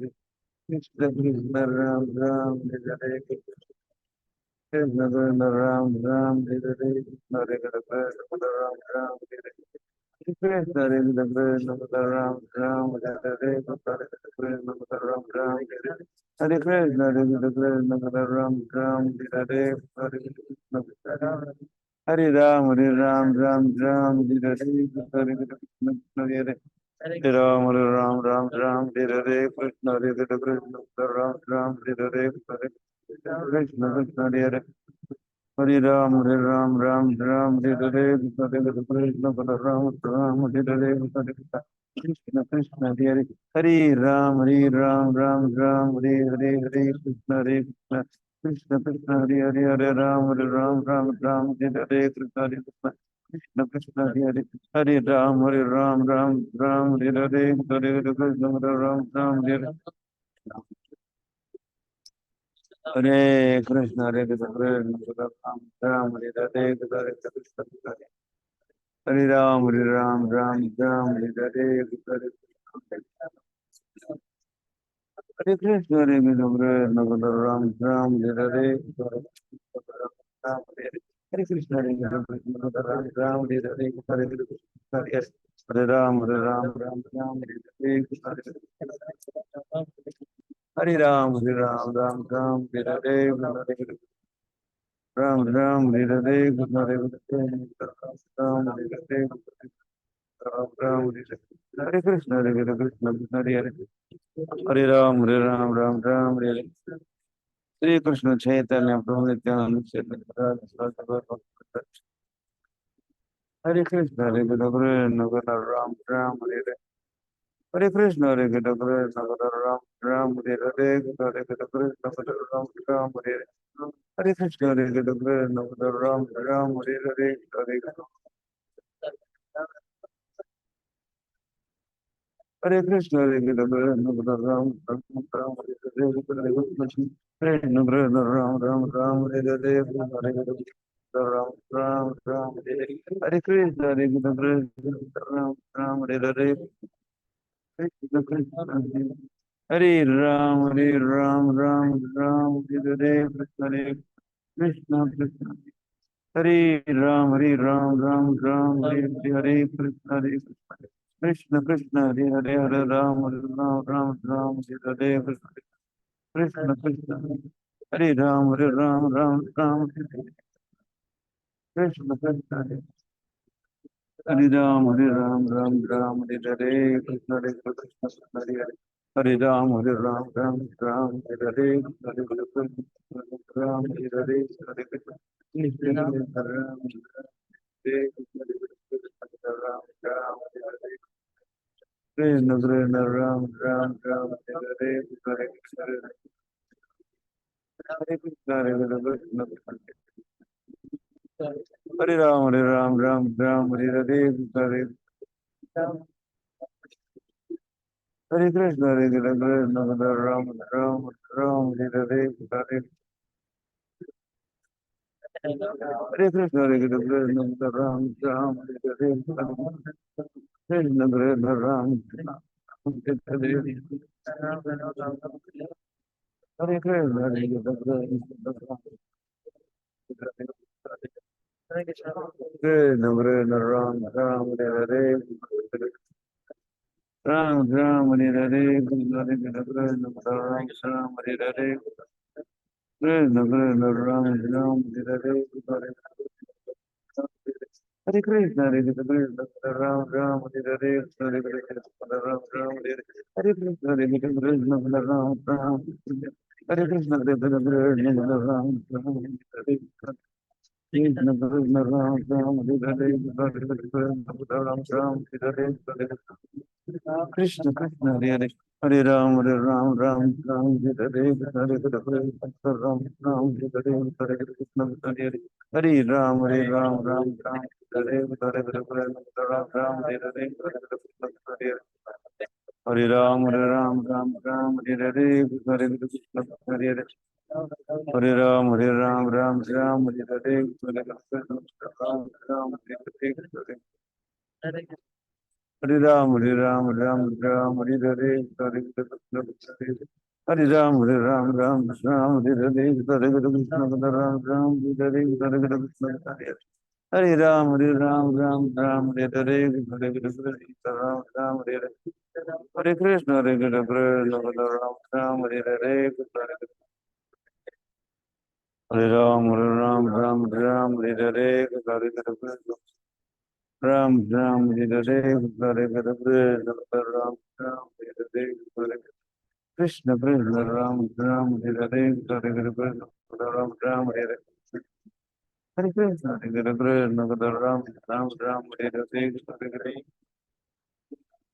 Krishna, Krishna Ram Ram, Hare Hare, Krishna Krishna Ram Ram, Hare Hare, Hare Krishna, Ram Ram, Hare Hare, Krishna, Hare Krishna, Ram Ram, Hare Hare, Hare Krishna, Ram Ram, Hare Krishna, Hare Krishna, Ram Ram, Hare Hare, Hare Krishna, Hare Ram, Hare Ram, Ram Ram, Hare Hare, Hare Krishna, Hare Hare, Hare Ram, Hare Ram, Ram Ram, Hare Hare, Krishna, Hare Krishna, Ram Ram, Hare Hare, Hare Krishna, Krishna, Hare Hare, Hare Ram, Hare Ram, Ram Ram, Hare Hare, Hare Krishna, Hare Ram, Ram, Hare Hare, Hare Krishna, Krishna, Hare Hare, Hare Ram, Hare Ram, Ram Ram, Hare Hare, Hare Krishna, Hare Krishna, Krishna Krishna Hare Hare Hare Ram Ram Ram Hare Hare Krishna Hare Krishna Krishna Krishna Hare Hare Hare Ram Ram Hare Hare Hare Krishna Hare Ram Hare Hare Krishna Hare Krishna Ram Hare Hare Hare Krishna Hare Ram Ram Hare Hare Hare Hare Krishna Hare Krishna Ram Ram Hare Hare Hare Krishna Hare Krishna Ram Ram Hare Hare Hare Hare Ram Hare Hare Ram Hare Hare Ram Hare Hare Krishna Hare Krishna Ram Hare Hare Ram Hare Krishna Hare Krishna Krishna Hare Hare Hare Ram Hare Hare Shri Krishna Chaitanya Prabhu Nityananda Hare Krishna Hare Krishna Ram Hare Hare Krishna Hare Krishna Ram Hare Hare Hare Krishna Ram Hare Hare Krishna Hare Krishna Ram Hare Hare Hare Krishna Hare Krishna Ram Ram Hare Hare Ram Hare Krishna Hare Krishna Ram Hare Hare Krishna Krishna Hare Ram Hare Hare Krishna Krishna Hare Ram Hare Krishna Krishna Krishna Hare Ram Hare Krishna Krishna Hare Ram Krishna Krishna Hare Ram Hare Krishna Hare Krishna Hare Ram Hare Ram Hare Krishna Krishna Krishna Ram Hare Hare Ram Hare Hare Hare Krishna Hare Krishna Ram Hare Hare Hare Krishna Hare Krishna Ram Hare Krishna Krishna Ram Hare Hare Krishna Hare Krishna Ram Hare Ram Hare Krishna Ram Hare Krishna Krishna Ram Hare Hare Krishna Hare Krishna Ram Hare Hare Krishna Hare Krishna Hare Krishna Ram Hare Krishna Hare Krishna Ram Hare Krishna Krishna Ram Hare Krishna Krishna Hare Hare Ram Hare Hare Ram Hare Krishna Hare Ram Hare Ram Hare Krishna Hare Hare Ram Hare Hare Krishna, Hare Krishna, Ram, Hare Hare, Hare Ram, Hare Hare, Hare Krishna, Hare Hare, Hare Krishna, Hare Krishna, Krishna, Ram, Hare Hare, Hare Krishna, Ram, Hare Hare, Hare Krishna, Hare Krishna, Ram, Hare Hare,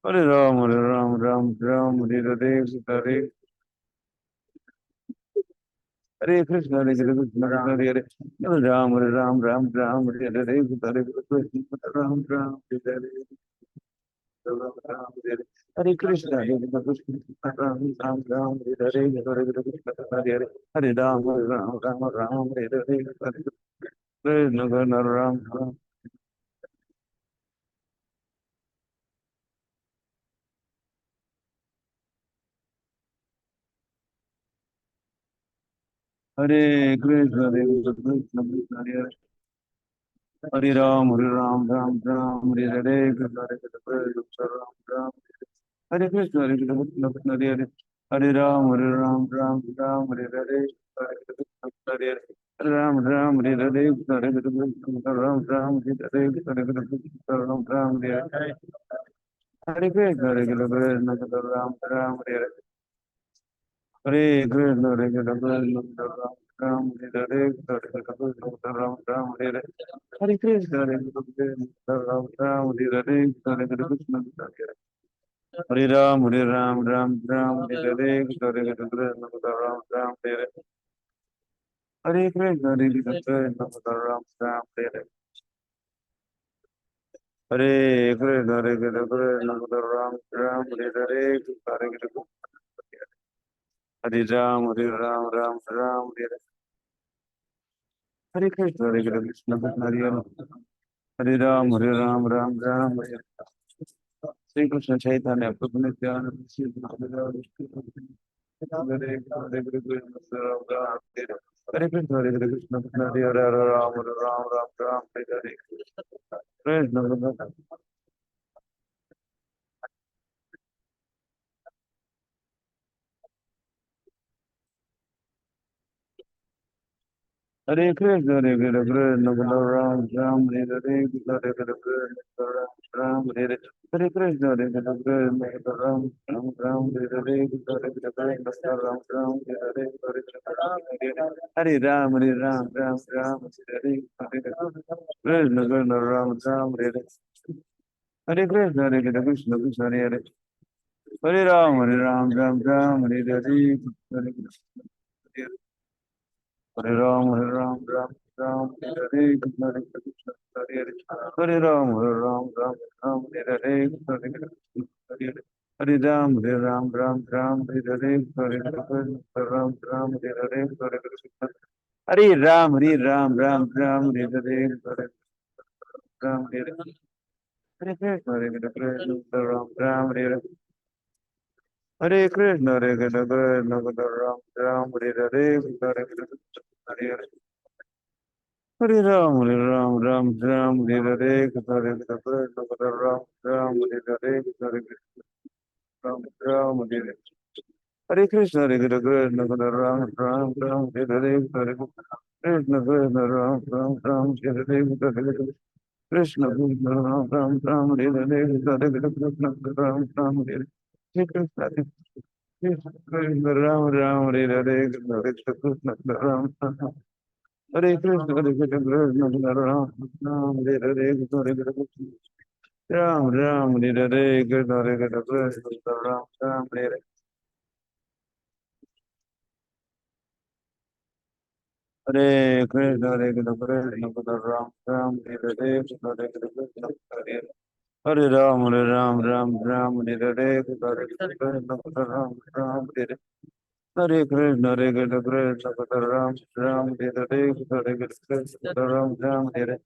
Hare Ram, Hare Hare, Hare Krishna, Hare Krishna, Krishna Hare Hare, Hare Ram, Hare Ram, Ram Ram, Hare Hare, Hare Krishna, Ram Ram, Hare Hare, Ram Ram, Hare Hare. Hare Krishna, Hare Krishna, Krishna Ram Ram, Ram Hare Hare, Hare Krishna, Hare Hare, Hare Ram, Hare Ram, Ram Ram, Hare Hare, Hare Krishna, Krishna Ram Ram. Hare Krishna, Hare Krishna, Krishna Krishna, Hare Hare. Hare Ram, Hare Ram, Ram Ram, Hare Hare, Krishna Hare Krishna, Ram Ram, Hare Krishna, Hare Krishna, Krishna Krishna, Hare Hare, Hare Ram, Hare Ram, Ram Ram, Hare Hare, Hare Krishna, Hare Hare, Hare Ram, Ram, Hare Hare, Krishna Hare Krishna, Ram Ram, Hare Hare, Hare Krishna, Ram Ram, Hare Hare, Hare Krishna, Hare Krishna, Krishna Ram Ram, Hare Hare, Hare Krishna, Hare Krishna, Krishna Ram Ram, Hare Hare, Hare Krishna, Ram Ram, Hare Hare, Hare Krishna, Hare Krishna, Ram Ram, Hare Hare, Hare Krishna, Hare Ram, Hare Ram, Ram Ram, Hare Hare, Hare Krishna, Ram Ram, Hare Hare Krishna, Hare Krishna, Ram Ram, Hare Hare Krishna, Hare Krishna, Ram Ram, Hare Hare, Hare Krishna, Hare Ram, Hare Ram, Ram Ram, Hare Krishna, Hare Krishna, Krishna Hare Hare Ram, Hare Ram, Ram Ram, Hare Sri Krishna Chaitanya Prabhu Nityananda Sri Hare Hare Hare Krishna, Hare Krishna, Krishna Hare Hare, Ram, Hare Ram, Ram Ram, Hare Hare Krishna. Hare Krishna, Hare Krishna, Krishna Krishna, Ram Ram, Hare Hare, Hare Krishna, Ram Hare Hare Krishna, Hare Krishna, Krishna Ram Ram, Hare Hare, Hare Krishna, Ram Ram, Hare Hare, Hare Krishna, Hare Ram, Hare Ram, Ram Ram, Hare Hare, Hare Krishna, Krishna Ram Ram, Hare Hare, Hare Krishna, Hare Krishna, Krishna Krishna, Hare Hare, Hare Ram, Hare Ram, Ram Ram, Hare Hare, Hare Krishna. Hare Ram, Hare Ram, Ram Ram, Hare Hare, Krishna Krishna, Hare Hare, Hare Ram, Hare Ram, Ram Ram, Hare Hare, Krishna Krishna, Hare Hare, Hare Ram, Hare Ram, Ram Ram, Hare Hare, Hare Krishna, Ram Ram, Hare Hare, Hare Krishna, Hare Ram, Hare Ram, Ram Ram, Hare Hare, Hare Ram, Hare Hare Krishna, Hare Krishna, Ram Ram, Hare Hare, Hare Krishna, Hare Krishna, Ram Ram, Hare Hare, Hare Krishna, Hare Hare. Hare Ram, Hare Ram, Ram Ram, Hare Hare, Hare Krishna, Ram Ram, Hare Hare, Hare Krishna, Ram Ram, Hare Hare. Hare Krishna, Hare Krishna, Ram Ram, Ram Hare Hare, Hare Krishna, Krishna Ram Ram, Ram Hare Hare, Hare Krishna, Krishna Ram Ram, Ram Hare Hare, Hare Krishna, Ram Ram Hare Hare. Hare Krishna, Krishna Ram Ram, Hare Hare, Hare Krishna, Ram Ram. Hare Krishna, Hare Krishna, Krishna Ram Ram, Hare Hare, Hare Krishna, Ram Ram, Hare Hare, Krishna Hare Krishna, Krishna Ram Ram, Hare Hare Krishna, Hare Krishna, Krishna Ram Ram, Hare Hare, Krishna Hare Krishna, Hare Hare Ram, Hare Ram, Ram Ram, Hare Hare, Krishna Hare Krishna, Ram Ram, Hare Hare Krishna, Hare Krishna, Krishna Ram Ram, Hare Hare,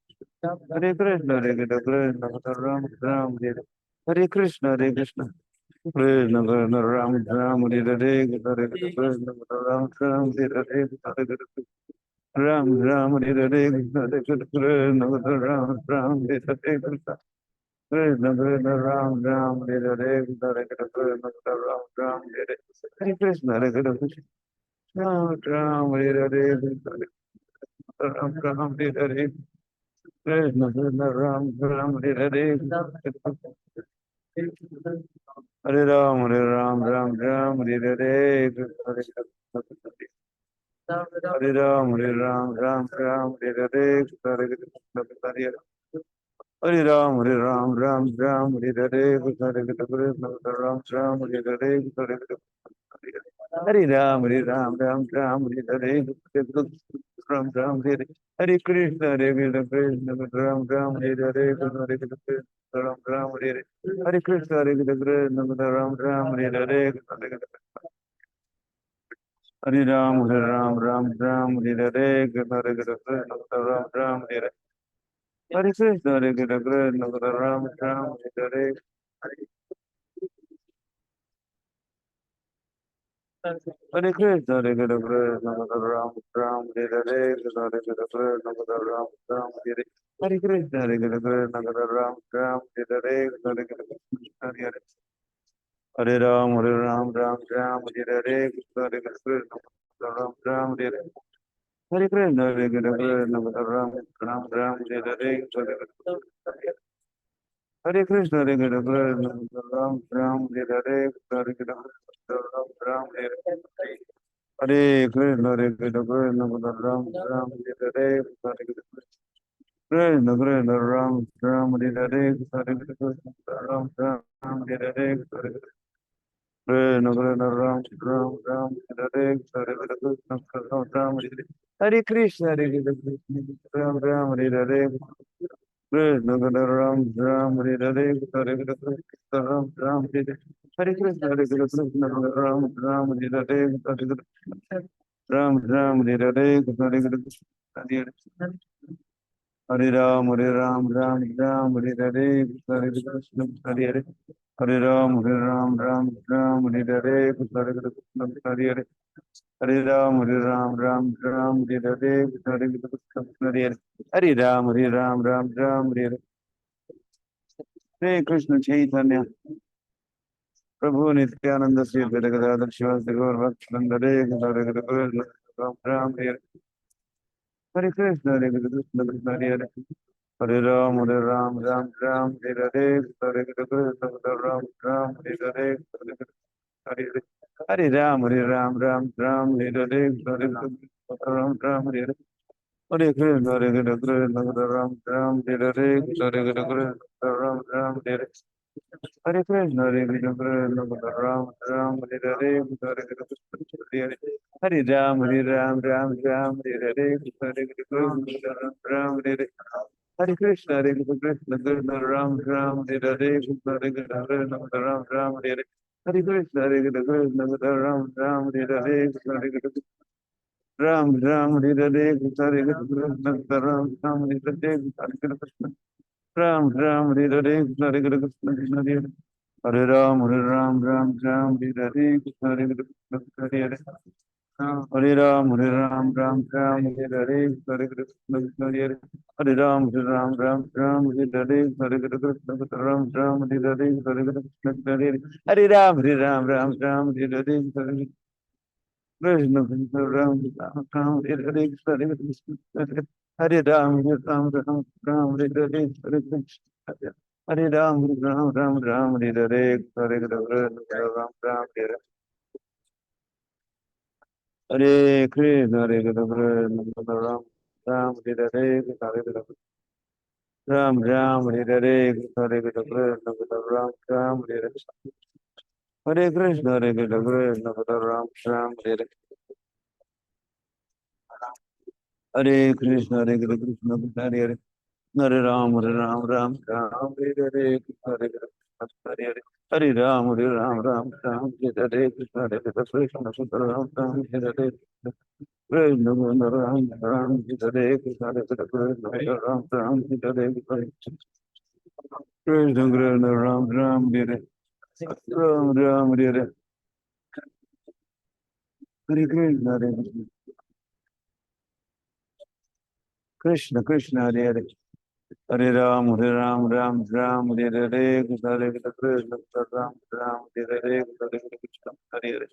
Hare Krishna, Ram Ram, Hare Hare Krishna, Hare Krishna, Krishna Ram Ram, Hare Krishna, Hare Krishna, Krishna Krishna Ram Ram, Hare Hare, Hare Krishna, Ram Ram, Hare Hare, Hare Krishna, Ram Ram, Hare Hare, Hare Krishna, Ram Ram, Hare Hare, Krishna Krishna Ram Ram, Hare Hare, Hare Krishna, Ram Ram, Hare Krishna, Hare Krishna, Ram Ram, Hare Hare, Ram Ram, Hare Hare, Krishna Krishna Ram Ram, Hare Hare, Hare Ram, Hare Ram, Ram Ram, Hare Hare, Hare Krishna, Hare Ram, Hare Ram, Ram Ram, Hare Hare, Hare Krishna, Hare Hare Ram, Hare Ram, Ram Ram, Hare Hare, Hare Krishna, Ram Ram, Hare Hare, Hare Krishna, Hare Ram, Ram Ram, Hare Hare, Ram Ram, Hare Hare Krishna, Hare Krishna, Krishna Ram Ram, Hare Hare, Hare Krishna, Ram Ram, Hare Hare Krishna, Hare Krishna, Ram Ram, Hare Hare, Hare Ram, Hare Ram, Ram Ram, Hare Hare, Hare Krishna, Ram Ram, Hare Hare Krishna, Hare Krishna, Ram Ram, Hare Hare Krishna, Hare Krishna, Ram Ram, Hare Hare, Hare Krishna, Ram Ram, Hare Krishna, Hare Krishna, Ram Ram, Hare Hare, Hare Krishna, Hare Ram, Hare Ram, Ram Ram, Hare Hare, Hare Krishna, Ram Ram, Hare Hare Krishna, Hare Krishna, Ram Ram, Hare Hare, Hare Krishna, Hare Krishna, Ram Ram, Hare Hare, Hare Krishna, Ram Ram, Hare Krishna, Hare Krishna, Ram Ram, Hare Hare, Hare Krishna, Krishna Ram Ram, Hare Hare, Hare Krishna, Ram Ram, Hare Hare, Hare Krishna, Krishna Ram Ram, Ram Hare Hare, Hare Krishna, Ram Ram, Hare Krishna, Hare Krishna, Ram Ram, Hare Hare, Krishna, Krishna Ram Ram, Hare Hare, Hare Krishna, Ram Ram, Hare Krishna, Hare Krishna, Ram Ram, Hare Hare, Hare Krishna, Ram Ram, Hare Hare, Hare Krishna, Hare Ram, Hare Ram, Ram Ram, Hare Hare, Hare Krishna, Hare Hare, Hare Ram, Hare Ram, Ram Ram, Hare Hare, Hare Krishna, Hare Hare, Hare Ram, Hare Ram, Ram Ram, Hare Hare, Hare Krishna, Hare Hare, Hare Ram, Hare Ram, Ram Ram, Hare Hare, Hare Krishna Chaitanya, Prabhu Nityananda, Sri Gadadhar Shivasri Gaur Bhaktivinoda Hare Hare, Hare Ram, Ram, Hare Krishna, Hare Krishna, Hare Hare, Hare Ram, Hare Ram, Ram Ram, Hare Hare, Hare Krishna, Hare Ram, Ram, Hare Hare, Hare Hare Ram, Hare Ram, Ram Ram, Hare Hare, Hare Krishna, Ram Ram, Hare Hare, Hare Krishna, Hare Krishna, Hare Ram, Ram, Hare Hare, Hare Krishna, Ram Ram, Hare Hare Krishna, Hare Krishna, Hare Ram, Ram, Hare Hare, Hare Krishna, Hare Hare Ram, Hare Ram, Ram Ram, Hare Hare, Hare Krishna, Ram Ram, Hare Hare Krishna, Hare Krishna, Krishna Ram Ram, Hare Hare, Hare Krishna, Ram Ram, Hare Hare Krishna, Hare Krishna, Ram Ram, Hare Hare, Hare Krishna, Ram Ram, Hare Hare, Hare Krishna, Ram Ram, Hare Hare, Hare Krishna, Ram Ram, Hare Hare, Hare Krishna, Hare Hare Ram, Hare Ram, Ram Ram, Hare Hare, Hare Krishna, Hare Hare Hare Ram, Hare Ram, Ram Ram, Hare Hare, Hare Krishna, Hare Hare Hare Ram, Hare Ram, Ram Ram, Hare Hare, Hare Krishna, Ram Ram, Hare Hare, Hare Krishna, Hare Hare Hare Ram, Hare Ram, Ram Ram, Hare Hare, Hare Krishna, Krishna Ram, Ram Ram, Hare Hare, Hare Krishna, Hare Ram, Hare Ram, Ram Ram, Hare Hare, Hare Krishna, Hare Ram, Hare Ram, Ram Ram, Hare Hare, Hare Krishna, Ram Ram, Hare Hare Krishna, Hare Krishna, Ram Ram, Hare Hare, Hare Krishna, Ram Ram, Hare Hare, Hare Krishna, Ram Ram, Hare Hare Krishna, Hare Krishna, Ram Ram, Hare Hare Krishna, Hare Krishna, Hare Hare Hare Ram, Hare Ram, Ram Ram, Hare Hare, Hare Krishna, Hare Hare Hare Ram, Hare Ram, Ram Ram, Hare Hare Krishna, Hare Krishna, Ram Ram, Hare Hare Krishna, Ram Ram, Hare Krishna, Hare Krishna, Ram Ram, Hare Hare Krishna, Krishna, Ram Ram, Hare Ram Ram, Hare Hare Krishna, Hare Krishna, Krishna, Hare Hare Hare Ram, Hare Ram, Ram Ram, Hare Hare Krishna, Hare Krishna, Ram Ram, Hare Hare Krishna, Hare Hare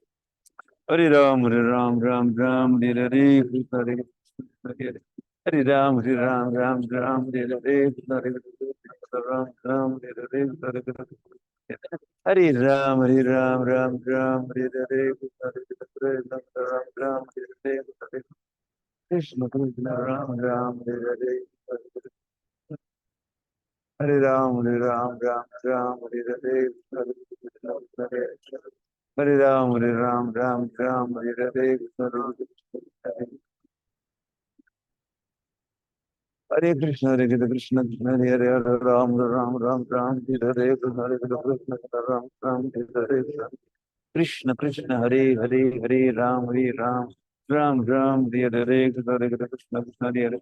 Hare Ram, Hare Ram, Ram Ram, Hare Hare Krishna, Hare Krishna, Hare Hare Hare Ram, Hare Ram, Ram Ram, Hare Hare Krishna, Hare Krishna, Ram Ram, Hare Hare, Hare Krishna, Hare Ram, Hare Ram, Ram Ram, Hare Hare Krishna, Hare Krishna, Ram Ram, Hare Hare, Hare Krishna, Krishna, Ram Ram, Hare Hare, Hare Ram, Hare Ram, Ram Ram, Hare Hare, Hare Krishna, Hare Krishna, Hare Ram, Ram Ram, Hare Hare, Hare Krishna, Hare Krishna, Krishna Krishna, Hare Hare, Hare Ram, Ram Ram, Ram Hare Hare, Hare Krishna, Hare Ram, Ram Hare Hare, Krishna Krishna, Hare Hare, Hare Ram, Ram Ram, Hare Hare, Hare Krishna, Krishna Hare Hare.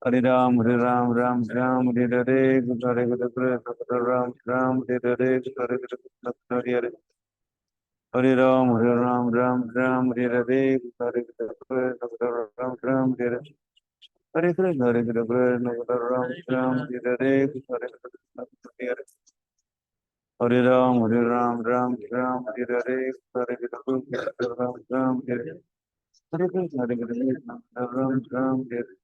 Hare Ram, Hare Ram, Ram Ram, Hare Hare, Hare Krishna, Ram, Ram Hare Hare, Hare Krishna, Hare Hare. Hare Ram, Hare Ram, Ram Ram, Hare Hare, Hare Krishna, Ram Ram, Hare Hare. Hare Krishna, Hare Krishna, Ram Ram, Hare Hare, Hare Krishna, Hare Hare. Hare Ram, Hare Ram, Ram Ram, Hare Hare, Hare Krishna, Ram Ram, Hare Hare. Hare Krishna, Hare Krishna, Ram Ram, Hare Hare.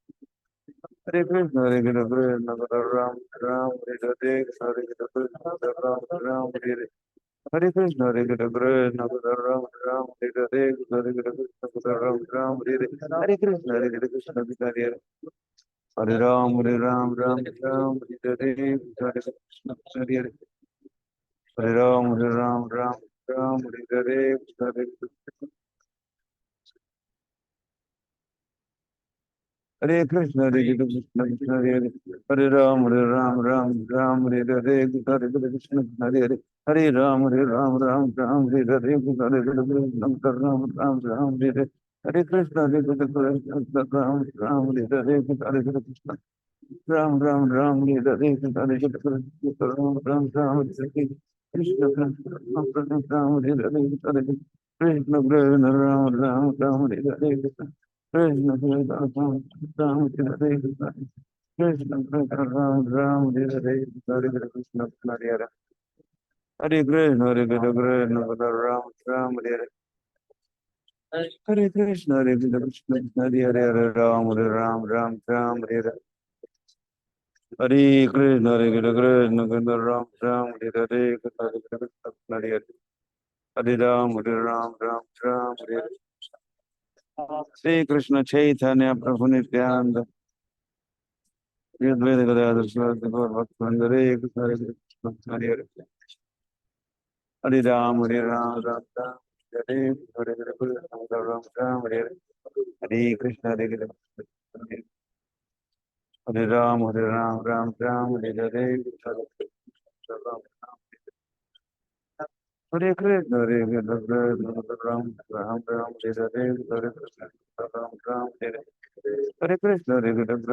Hare Krishna, Hare Krishna, Ram Ram, Hare Hare, Hare Krishna, Ram Ram, Hare Hare. Hare Krishna, Hare Krishna, Ram Ram, Hare Hare, Hare Krishna, Ram Ram, Hare Hare. Hare Krishna, Hare Krishna, Hare Hare. Hare Ram, Hare Ram, Ram Ram, Hare Hare, Hare Krishna, Hare Hare. Hare Ram, Hare Ram, Ram Ram, Hare Hare, Hare Krishna. Hare Krishna, Hare Krishna, Krishna Hare Hare. Hare Ram, Hare Ram, Ram Ram, Hare Hare, Hare Krishna, Hare Hare. Hare Ram, Hare Ram, Ram Ram, Hare Hare, Hare Krishna, Ram Ram, Ram Hare Hare. Hare Krishna, Hare Krishna, Ram Ram, Hare Hare, Hare Krishna. Ram Ram, Ram Hare Hare, Hare Krishna, Ram Ram, Ram Hare Hare. Krishna Krishna, Ram Ram, Hare Hare, Hare Krishna, Krishna Ram Ram, Ram Hare Hare. Krishna Krishna, Ram Ram, Hare Hare. Krishna Krishna, Ram Ram, Hare Hare. Hare Krishna, Hare Hare. Hare Krishna, Hare Krishna, Ram Ram, Hare Hare. Hare Krishna, Hare Krishna, Hare Hare, Ram, Hare Ram, Ram Ram, Hare Hare. Hare Krishna, Hare Krishna, Krishna Ram, Ram, Hare Hare, Hare Krishna, Hare Hare. Hare Ram, Hare Ram, Ram Ram, Hare Hare. Shri Krishna Chaitanya Prabhu Nityananda, Shri Advaita Gadadhar Sivasati Gaur Bhaktivinoda Hare Krishna, Hare Krishna, Hare Hare. Hare Ram, Hare Ram, Ram Ram, Hare Hare, Hare Krishna, Ram Ram, Hare Hare. Hare Krishna, Hare Krishna, Hare Ram, Hare Ram, Ram Ram, Hare Hare, Hare Krishna, Ram Ram. Hare Krishna, Hare Krishna, Ram Ram, Hare Hare, Hare Krishna, Ram Ram, Hare Krishna, Hare Krishna,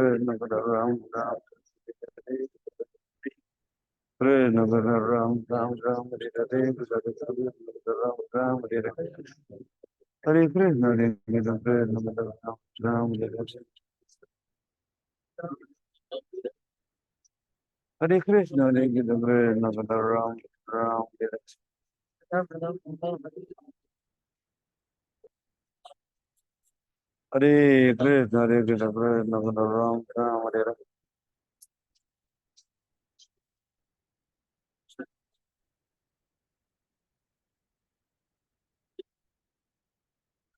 Ram Ram, Krishna Krishna, Ram Ram, Hare Hare, Hare Krishna, Ram Ram, Hare Hare. Hare Krishna, Hare Krishna, Ram Ram, Hare Hare. Hare Krishna, Hare Krishna, Ram Ram, Hare Hare. Hare Krishna, Hare Krishna, Ram Ram, Hare Hare.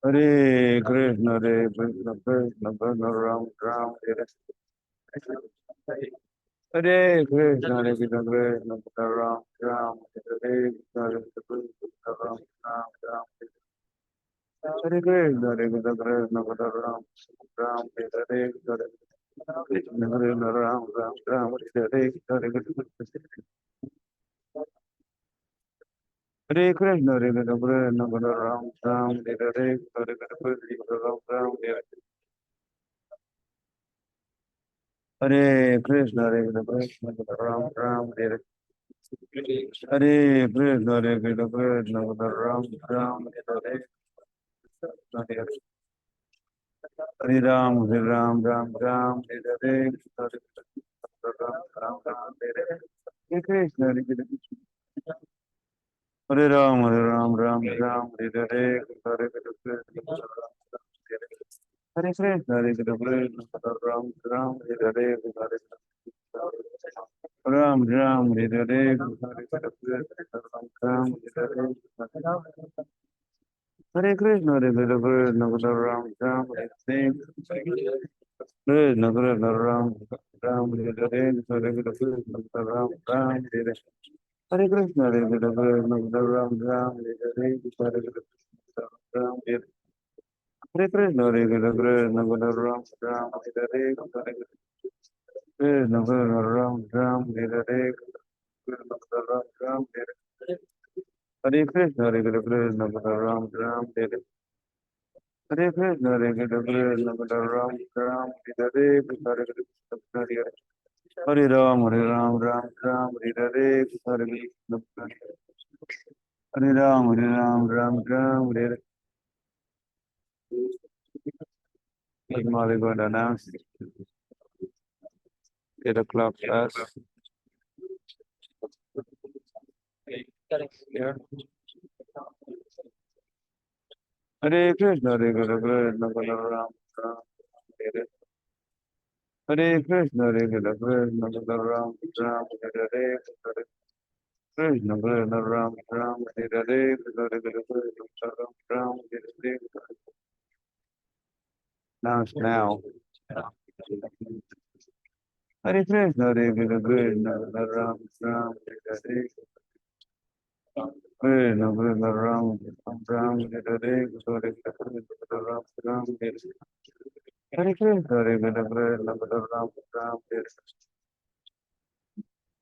Hare Krishna, Hare Krishna, Krishna Ram Ram, Hare Hare. Hare Krishna, Hare Krishna, Krishna Ram Ram, Hare Hare, Krishna Ram Ram, Hare Krishna, Hare Krishna, Krishna Ram Ram, Hare Hare, Krishna Krishna, Ram Ram, Hare Hare, Hare Krishna. Hare Krishna, Hare Krishna, Krishna Ram Ram, Hare Hare, Hare Krishna, Ram Ram, Hare Krishna, Hare Krishna, Krishna Ram Ram, Hare Hare Krishna, Hare Krishna, Krishna Ram Ram, Hare Hare. Hare Ram, Hare Ram, Ram Ram, Hare Hare, Hare Ram, Ram Ram, Hare Hare. Hare Krishna, Hare Krishna. Hare Ram, Hare Ram, Ram Ram, Hare Hare, Hare Krishna, Hare Krishna, Hare Krishna, Ram Ram, Hare Hare, Hare Ram Ram, Hare Hare, Hare Krishna, Ram Ram, Hare Hare. Hare Krishna, Hare Krishna, Krishna Ram Ram, Hare Hare. Krishna Krishna, Ram Ram, Hare Hare, Hare Krishna, Ram Ram, Hare Hare. Hare Krishna, Hare Krishna, Krishna Ram Ram, Hare Krishna, Hare Krishna, Ram Ram, Hare Krishna, Hare Krishna, Krishna Ram Ram, Hare Krishna, Krishna Ram Ram, Hare Krishna, Ram Ram, Hare Krishna, Hare Krishna, Krishna Ram Ram, Hare Krishna, Hare Krishna, Krishna Ram Ram, Hare Krishna, Hare Krishna, Hare Ram, Hare Ram, Ram Ram, Hare Krishna, Hare Krishna, Hare Ram, Hare Ram, Ram Ram, Hare. Molly going to announce 8 o'clock class. Yeah. Hare Krishna, Hare Krishna, Krishna Ram Ram, Hare. Hare Krishna, Hare Krishna, Krishna Ram Ram, Hare Krishna, Krishna Ram Ram, Hare Krishna, Krishna Ram Ram, Hare. Now. Hare Krishna, Hare Krishna, Krishna Ram Ram, Hare Krishna, Krishna Ram Ram, Hare Krishna, Ram Ram, Hare Krishna, Hare Krishna, Krishna Ram Ram, Hare Krishna, Hare Krishna, Krishna Ram Ram, Hare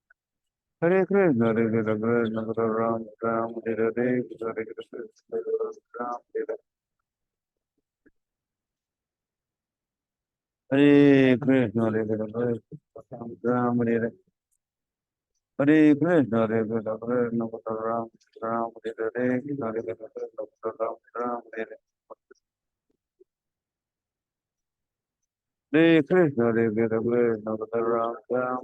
Krishna, Hare Krishna, Ram Hare Krishna, Hare Krishna, Ram Hare Hare Krishna, Hare Krishna, Krishna Ram Ram, Hare Krishna, Hare Krishna, Ram Ram, Hare Krishna, Hare Krishna, Krishna Ram Ram,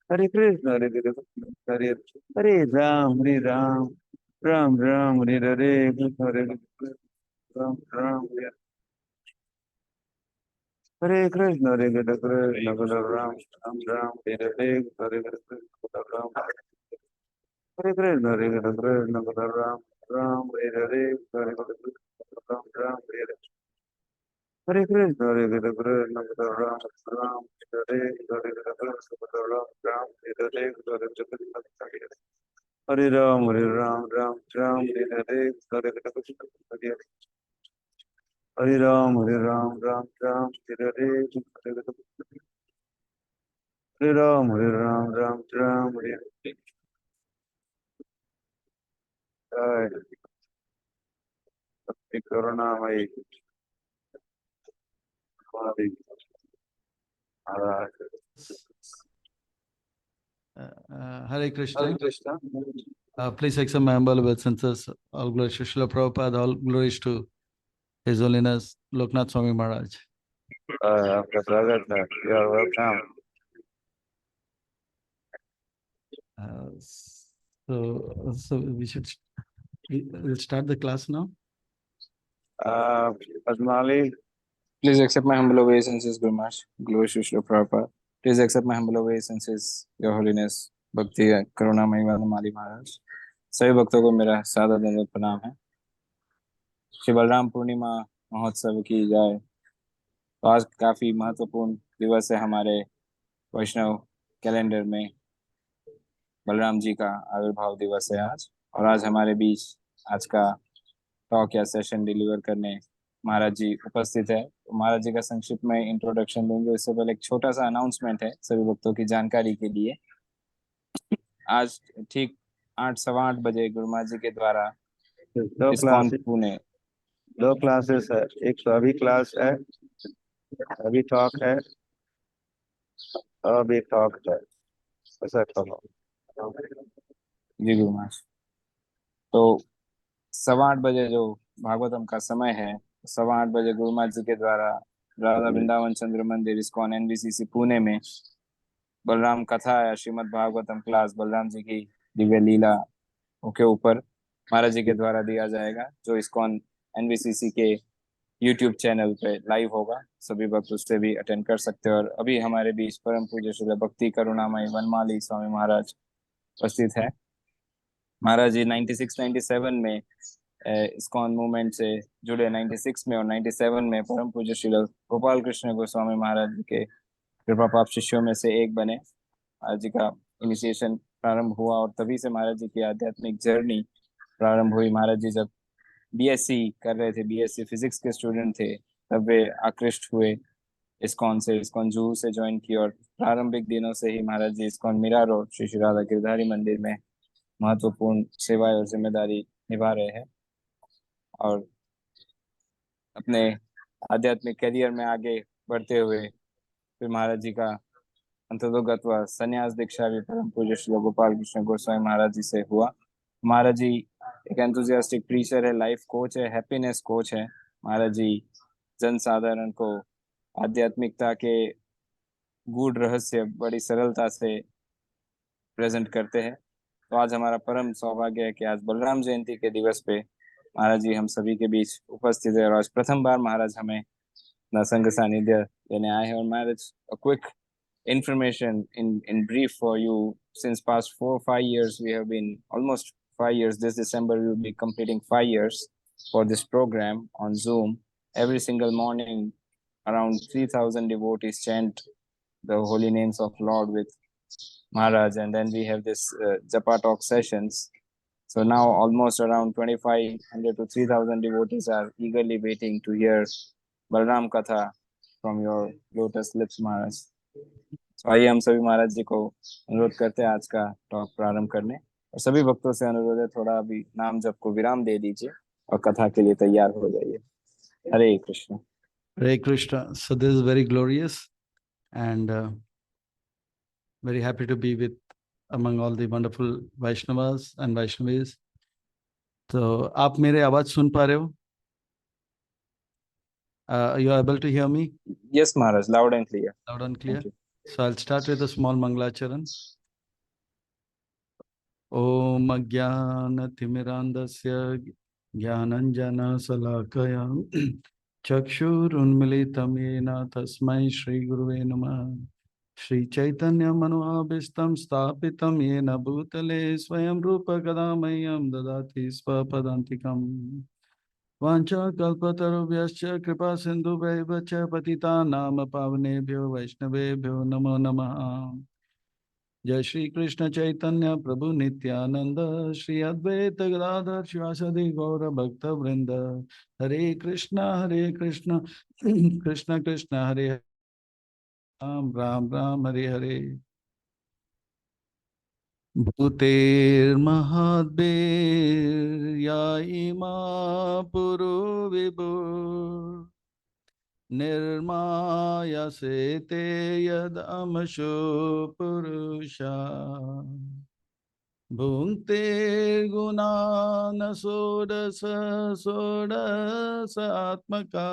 Hare Krishna, Hare Krishna, Hare Hare Ram, Hare Ram, Ram Ram, Hare Krishna, Hare Krishna, Ram Ram, Hare Krishna, Hare Krishna, Krishna Ram Ram, Hare Krishna, Hare Krishna, Ram Hare Krishna, Hare Krishna, Krishna Ram Ram, Hare Krishna, Hare Krishna, Ram Ram, Hare Krishna, Hare Krishna, Krishna Ram Ram, Hare Krishna, Hare Krishna, Ram Ram, Hare Krishna, Hare Krishna, Hare Ram, Hare Ram, Ram Ram, Hare Krishna, Hare Krishna, Hare Ram, Hare Ram, Ram Ram, Hare Krishna, Hare Ram, Hare Ram, Ram Ram, Hare Krishna, Karunamai, Mari, Maharaj. Hare Krishna. Hare Krishna. Please accept my humble obeisances. All glories to Srila Prabhupada, all glories to His Holiness Loknath Swami Maharaj. आपका स्वागत है. You are welcome. So we'll start the class now. Padmali. Please accept my humble obeisances, Guru Maharaj. Glory to Srila Prabhupada. Please accept my humble obeisances, Your Holiness Bhakti Karunamai Vanamali Maharaj. सभी भक्तों को मेरा सादर दंडवत प्रणाम है. श्री बलराम पूर्णिमा महोत्सव की जय. आज काफी महत्वपूर्ण दिवस है हमारे वैष्णव कैलेंडर में. बलराम जी का आविर्भाव दिवस है आज, और आज हमारे बीच आज का टॉक या सेशन डिलीवर करने महाराज जी उपस्थित है. तो महाराज जी का संक्षिप्त में इंट्रोडक्शन दूंगे. इससे पहले एक छोटा सा अनाउंसमेंट है सभी भक्तों की जानकारी के लिए. आज ठीक 8:15 बजे गुरु महाराज जी के द्वारा इस्कॉन पुणे 2 क्लासेस है. एक तो अभी क्लास है, अभी टॉक है, अभी टॉक है. ऐसा करो जी गुरु महाराज. तो 8:15 बजे जो भागवतम का समय है, 8:15 बजे गुरु महाराज जी के द्वारा राधा वृंदावन चंद्र मंदिर इस्कॉन एनवीसीसी पुणे में बलराम कथा या श्रीमद् भागवतम क्लास बलराम जी की दिव्य लीला के ऊपर महाराज जी के द्वारा दिया जाएगा, जो इस्कॉन एनवीसीसी के यूट्यूब चैनल पे लाइव होगा. सभी भक्त उससे भी अटेंड कर सकते हैं. और अभी हमारे बीच परम पूज्य श्री भक्ति करुणामयी वनमाली स्वामी महाराज उपस्थित है. महाराज जी 96-97 में इस्कॉन मूवमेंट से जुड़े. 96 में और 97 में परम पूज्य श्री गोपाल कृष्ण गोस्वामी महाराज के कृपा पाप शिष्यों में से एक बने. महाराज जी का इनिशिएशन प्रारंभ हुआ और तभी से महाराज जी की आध्यात्मिक जर्नी प्रारंभ हुई। महाराज जी जब बीएससी कर रहे थे, बीएससी फिजिक्स के स्टूडेंट थे, तब वे आकृष्ट हुए इस्कॉन से, इस्कॉन जूहू से ज्वाइन की और प्रारंभिक दिनों से ही महाराज जी इस्कॉन मीरा रोड श्री श्री राधा गिरधारी मंदिर में महत्वपूर्ण सेवाएं और जिम्मेदारी निभा रहे हैं और अपने आध्यात्मिक करियर में आगे बढ़ते हुए फिर महाराज जी का अंतर्गत व संन्यास दीक्षा भी परम पूज्य श्री गोपाल कृष्ण गोस्वामी महाराज जी से हुआ। महाराज जी एक एंथुजियास्टिक प्रीचर है, लाइफ कोच है, हैप्पीनेस कोच है। महाराज जी जन साधारण को आध्यात्मिकता के गूढ़ रहस्य बड़ी सरलता से प्रेजेंट करते हैं। तो आज हमारा परम सौभाग्य है कि आज बलराम जयंती के दिवस पे महाराज जी हम सभी के बीच उपस्थित है और आज प्रथम बार महाराज हमें अपना संघ सानिध्य देने आए हैं। और महाराज quick information in brief for you. Since past 4-5 years we have been almost 5 years, this December we will be completing 5 years for this program on Zoom. Every single morning around 3,000 devotees chant the holy names of Lord with Maharaj, and then we have this Japa talk sessions. So now almost around 2,500 to 3,000 devotees are eagerly waiting to hear Balram Katha from your lotus lips, Maharaj. तो आइए हम सभी महाराज जी को अनुरोध करते हैं आज का टॉक प्रारंभ करने, और सभी भक्तों से अनुरोध है थोड़ा अभी नाम जप को विराम दे दीजिए और कथा के लिए तैयार हो जाइए। हरे Krishna. Hare Krishna. So this is very glorious and very happy to be with among all the wonderful Vaishnavas and Vaishnavis. तो आप मेरे आवाज सुन पा रहे हो? You are able to hear me? Yes, Maharaj, loud and clear. Loud and clear. Thank you. So I'll start with a small Mangalacharan. Om Ajnanatimirandasya Jnananjana Salakaya Chakshurunmilitam Yena Tasmai Shri Guruve Namah. Shri Chaitanya Manoabhistam Sthapitam Yena Bhutale Swayam Rupa Kadamayam Dadati Svapadantikam. Vancha kalpatarubhyascha kripa sindhubhaiva cha patitanam pavanebhyo vaishnavebhyo namo namah. Jai Shri Krishna Chaitanya Prabhu Nityananda Shri Advaita Gadadhar Shivasadi Gaura Bhakta Vrinda. Hare Krishna Krishna Krishna Hare Ram Ram Hare Hare. Bhuter Mahadbir Yaima Puru Vibhur Nirmaya Sete Yad Amasho Purusha Bhunte Gunana Sodasa Sodasa Atmaka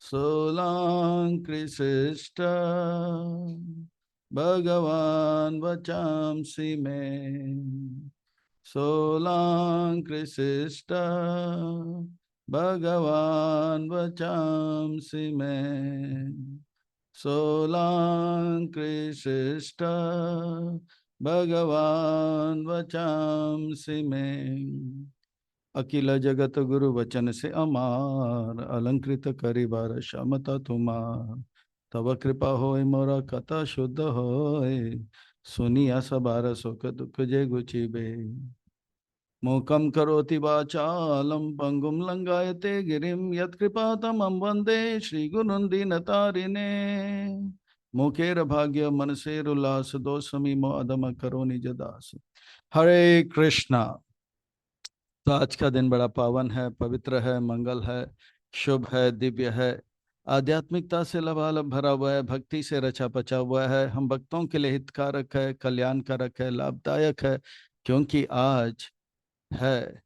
Solankrisishta Bhagavan Vachamsi Me Solankrisishta Bhagavan Vachamsi Me Solankrisishta Bhagavan Vachamsi Me अखिल जगत गुरु वचन से अमार अलंकृत करिबार क्षमता तुम्हार तब कृपा होय मोरा कथा शुद्ध होय सुनिया सबार सुख दुख जे गुचिबे मूकं करोति वाचालं पंगुं लंघयते गिरिं यत्कृपातमं वन्दे श्रीगुरुं दीनतारिणे मुखेर भाग्य मनसेर उल्लास दोषमी मो अदम करो निज दास। हरे कृष्णा। तो आज का दिन बड़ा पावन है, पवित्र है, मंगल है, शुभ है, दिव्य है, आध्यात्मिकता से लबालब भरा हुआ है, भक्ति से रचा पचा हुआ है, हम भक्तों के लिए हितकारक है, कल्याणकारक है, लाभदायक है, क्योंकि आज है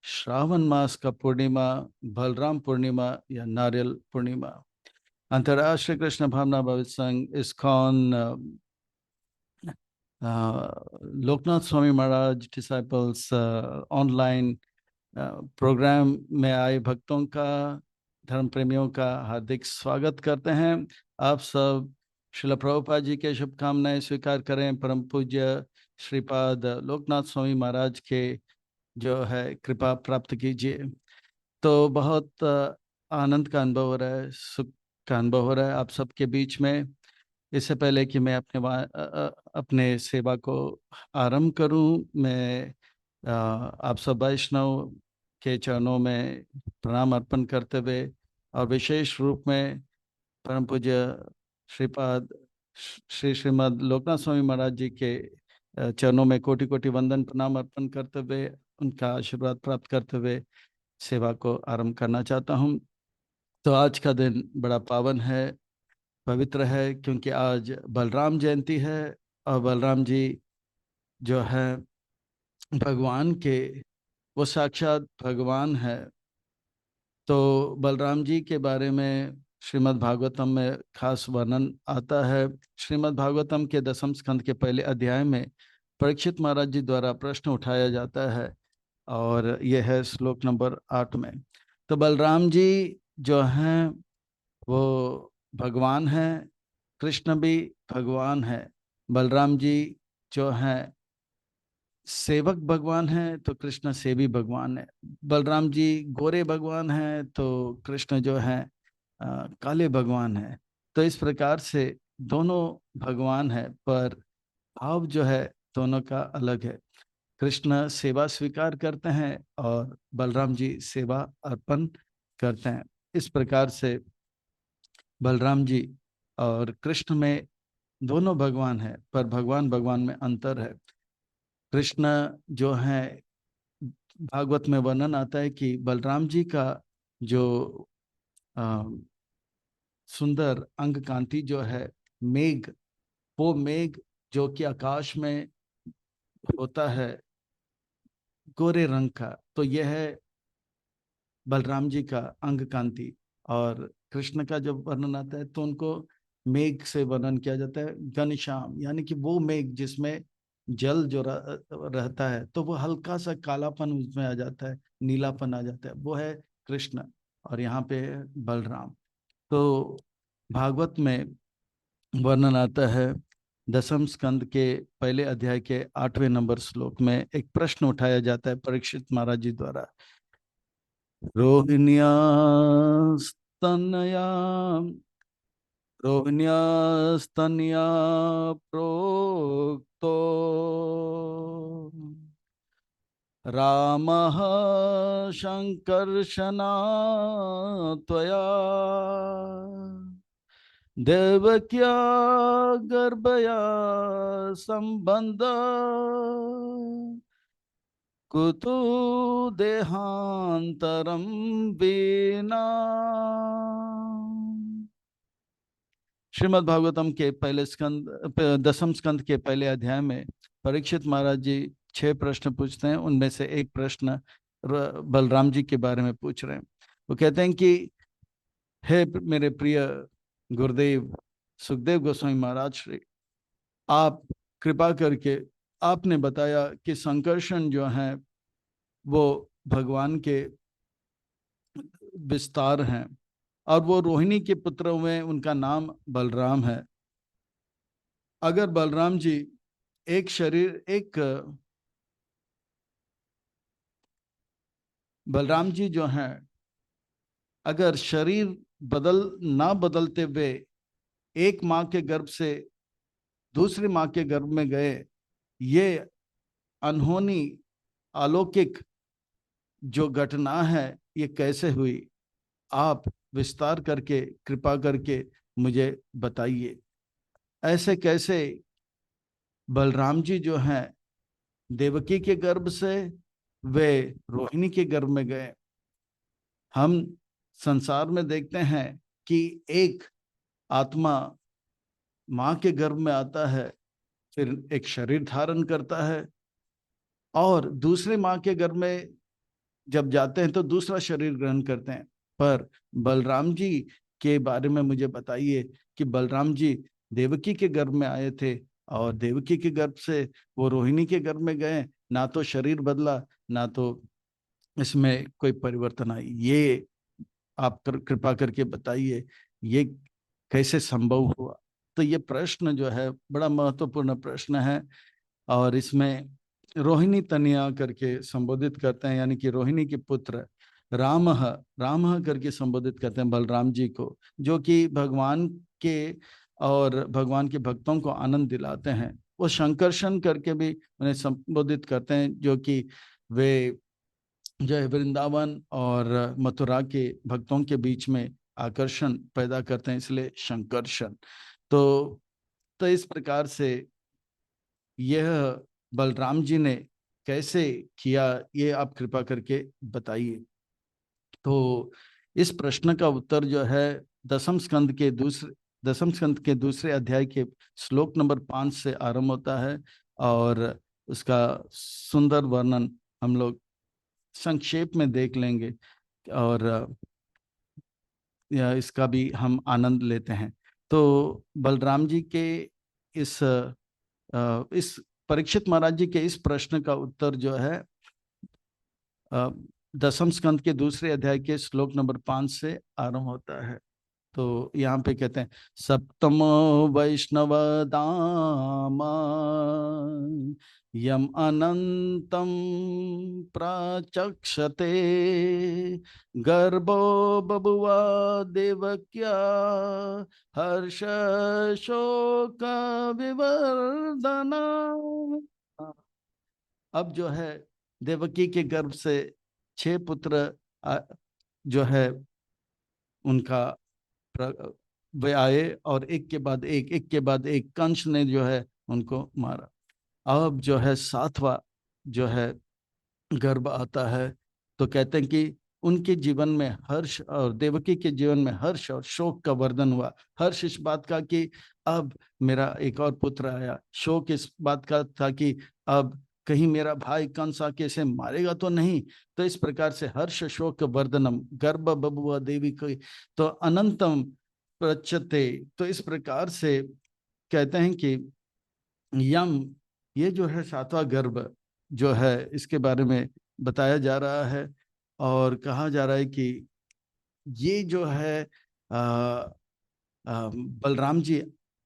श्रावण मास का पूर्णिमा, बलराम पूर्णिमा या नारियल पूर्णिमा। अंतर्राष्ट्रीय कृष्ण भावना भविष्य संघ ISKCON Loknath Swami Maharaj disciples online programme में आए भक्तों का, धर्म प्रेमियों का हार्दिक स्वागत करते हैं। आप सब श्रील प्रभुपाद जी के शुभकामनाएं स्वीकार करें। परम पूज्य श्रीपाद लोकनाथ स्वामी महाराज के जो है कृपा प्राप्त कीजिए। तो बहुत आनंद का अनुभव हो रहा है, सुख का अनुभव हो रहा है आप सबके बीच में। इससे पहले कि मैं अपने सेवा को आरंभ करूं, मैं आप सब वैष्णव के चरणों में प्रणाम अर्पण करते हुए और विशेष रूप में परम पूज्य श्रीपाद श्रीमद् लोकनाथ स्वामी महाराज जी के चरणों में कोटि कोटि वंदन प्रणाम अर्पण करते हुए उनका आशीर्वाद प्राप्त करते हुए सेवा को आरंभ करना चाहता हूं। तो आज का दिन बड़ा पावन है, पवित्र है, क्योंकि आज बलराम जयंती है और बलराम जी जो है भगवान के, वो साक्षात भगवान है। तो बलराम जी के बारे में श्रीमद् भागवतम में खास वर्णन आता है। श्रीमद् भागवतम के 10वें स्कंद के पहले अध्याय में परीक्षित महाराज जी द्वारा प्रश्न उठाया जाता है और यह है श्लोक नंबर 8 में। तो बलराम जी जो हैं वो भगवान हैं, कृष्ण भी भगवान है। बलराम जी जो हैं सेवक भगवान है तो कृष्ण सेवी भगवान है। बलराम जी गोरे भगवान है तो कृष्ण जो है काले भगवान है। तो इस प्रकार से दोनों भगवान है, पर भाव जो है दोनों का अलग है। कृष्ण सेवा स्वीकार करते हैं और बलराम जी सेवा अर्पण करते हैं। इस प्रकार से बलराम जी और कृष्ण में दोनों भगवान है, पर भगवान भगवान में अंतर है। कृष्ण जो है, भागवत में वर्णन आता है कि बलराम जी का जो सुंदर अंग कांति जो है मेघ, वो मेघ जो कि आकाश में होता है गोरे रंग का, तो यह है बलराम जी का अंग कांति। और कृष्ण का जब वर्णन आता है तो उनको मेघ से वर्णन किया जाता है घनश्याम, यानी कि वो मेघ जिसमें जल जो रहता है तो वो हल्का सा कालापन उसमें आ जाता है, नीलापन आ जाता है, वो है कृष्ण। और यहाँ पे बलराम। तो भागवत में वर्णन आता है 10वें स्कंद के पहले अध्याय के 8वें नंबर श्लोक में एक प्रश्न उठाया जाता है परीक्षित महाराज जी द्वारा। रोहिण्यास्तनया रोहिण्यास्तनया प्रोक्तो रामः शङ्कर्षणा त्वया देवक्या गर्भया सम्बन्ध कुतु देहांतरम विना। श्रीमद् भागवतम के पहले स्कंद 10वें स्कंद के पहले अध्याय में परीक्षित महाराज जी 6 प्रश्न पूछते हैं। उनमें से एक प्रश्न बलराम जी के बारे में पूछ रहे हैं। वो कहते हैं कि हे मेरे प्रिय गुरुदेव सुखदेव गोस्वामी महाराज श्री, आप कृपा करके आपने बताया कि संकर्षण जो है वो भगवान के विस्तार हैं और वो रोहिणी के पुत्र हुए, उनका नाम बलराम है। अगर बलराम जी बलराम जी जो हैं अगर शरीर बदलते हुए एक माँ के गर्भ से दूसरी माँ के गर्भ में गए, ये अनहोनी अलौकिक जो घटना है ये कैसे हुई? आप विस्तार करके कृपा करके मुझे बताइए। ऐसे कैसे बलराम जी जो हैं देवकी के गर्भ से वे रोहिणी के गर्भ में गए? हम संसार में देखते हैं कि एक आत्मा माँ के गर्भ में आता है, फिर एक शरीर धारण करता है और दूसरे माँ के गर्भ में जब जाते हैं तो दूसरा शरीर ग्रहण करते हैं। पर बलराम जी के बारे में मुझे बताइए कि बलराम जी देवकी के गर्भ में आए थे और देवकी के गर्भ से वो रोहिणी के गर्भ में गए, ना तो शरीर बदला ना तो इसमें कोई परिवर्तन आई। ये आप कृपा करके बताइए ये कैसे संभव हुआ? तो ये प्रश्न जो है बड़ा महत्वपूर्ण प्रश्न है और इसमें रोहिणी तनया करके संबोधित करते हैं, यानी कि रोहिणी के पुत्र राम करके संबोधित करते हैं बलराम जी को, जो कि भगवान के और भगवान के भक्तों को आनंद दिलाते हैं। वो शंकर्षण करके भी उन्हें संबोधित करते हैं, जो कि वे जो है वृंदावन और मथुरा के भक्तों के बीच में आकर्षण पैदा करते हैं, इसलिए शंकर्षण। तो इस प्रकार से यह बलराम जी ने कैसे किया, ये आप कृपा करके बताइए। तो इस प्रश्न का उत्तर जो है दसम स्कंद के दूसरे अध्याय के श्लोक नंबर 5 से आरंभ होता है, और उसका सुंदर वर्णन हम लोग संक्षेप में देख लेंगे, और या इसका भी हम आनंद लेते हैं। तो बलराम जी के इस परीक्षित महाराज जी के इस प्रश्न का उत्तर जो है दसम स्कंद के दूसरे अध्याय के श्लोक नंबर 5 से आरंभ होता है। तो यहाँ पे कहते हैं, सप्तम वैष्णव दाम यम अनंतम प्रचक्षते गर्भो बभुवा देवक्या हर्ष शोक विवर्धना। अब जो है देवकी के गर्भ से 6 पुत्र जो है उनका वे आए, और एक के बाद एक कंस ने जो है उनको मारा। अब जो है 7वां जो है गर्भ आता है, तो कहते हैं कि उनके जीवन में हर्ष, और देवकी के जीवन में हर्ष और शोक का वर्धन हुआ। हर्ष इस बात का कि अब मेरा एक और पुत्र आया, शोक इस बात का था कि अब कहीं मेरा भाई कंस आके इसे मारेगा तो नहीं। तो इस प्रकार से हर्ष शोक वर्धनम गर्भ बभुआ देवी को तो अनंतम प्रचते। तो इस प्रकार से कहते हैं कि यम, ये जो है 7वां गर्भ जो है, इसके बारे में बताया जा रहा है, और कहा जा रहा है कि ये जो है बलराम जी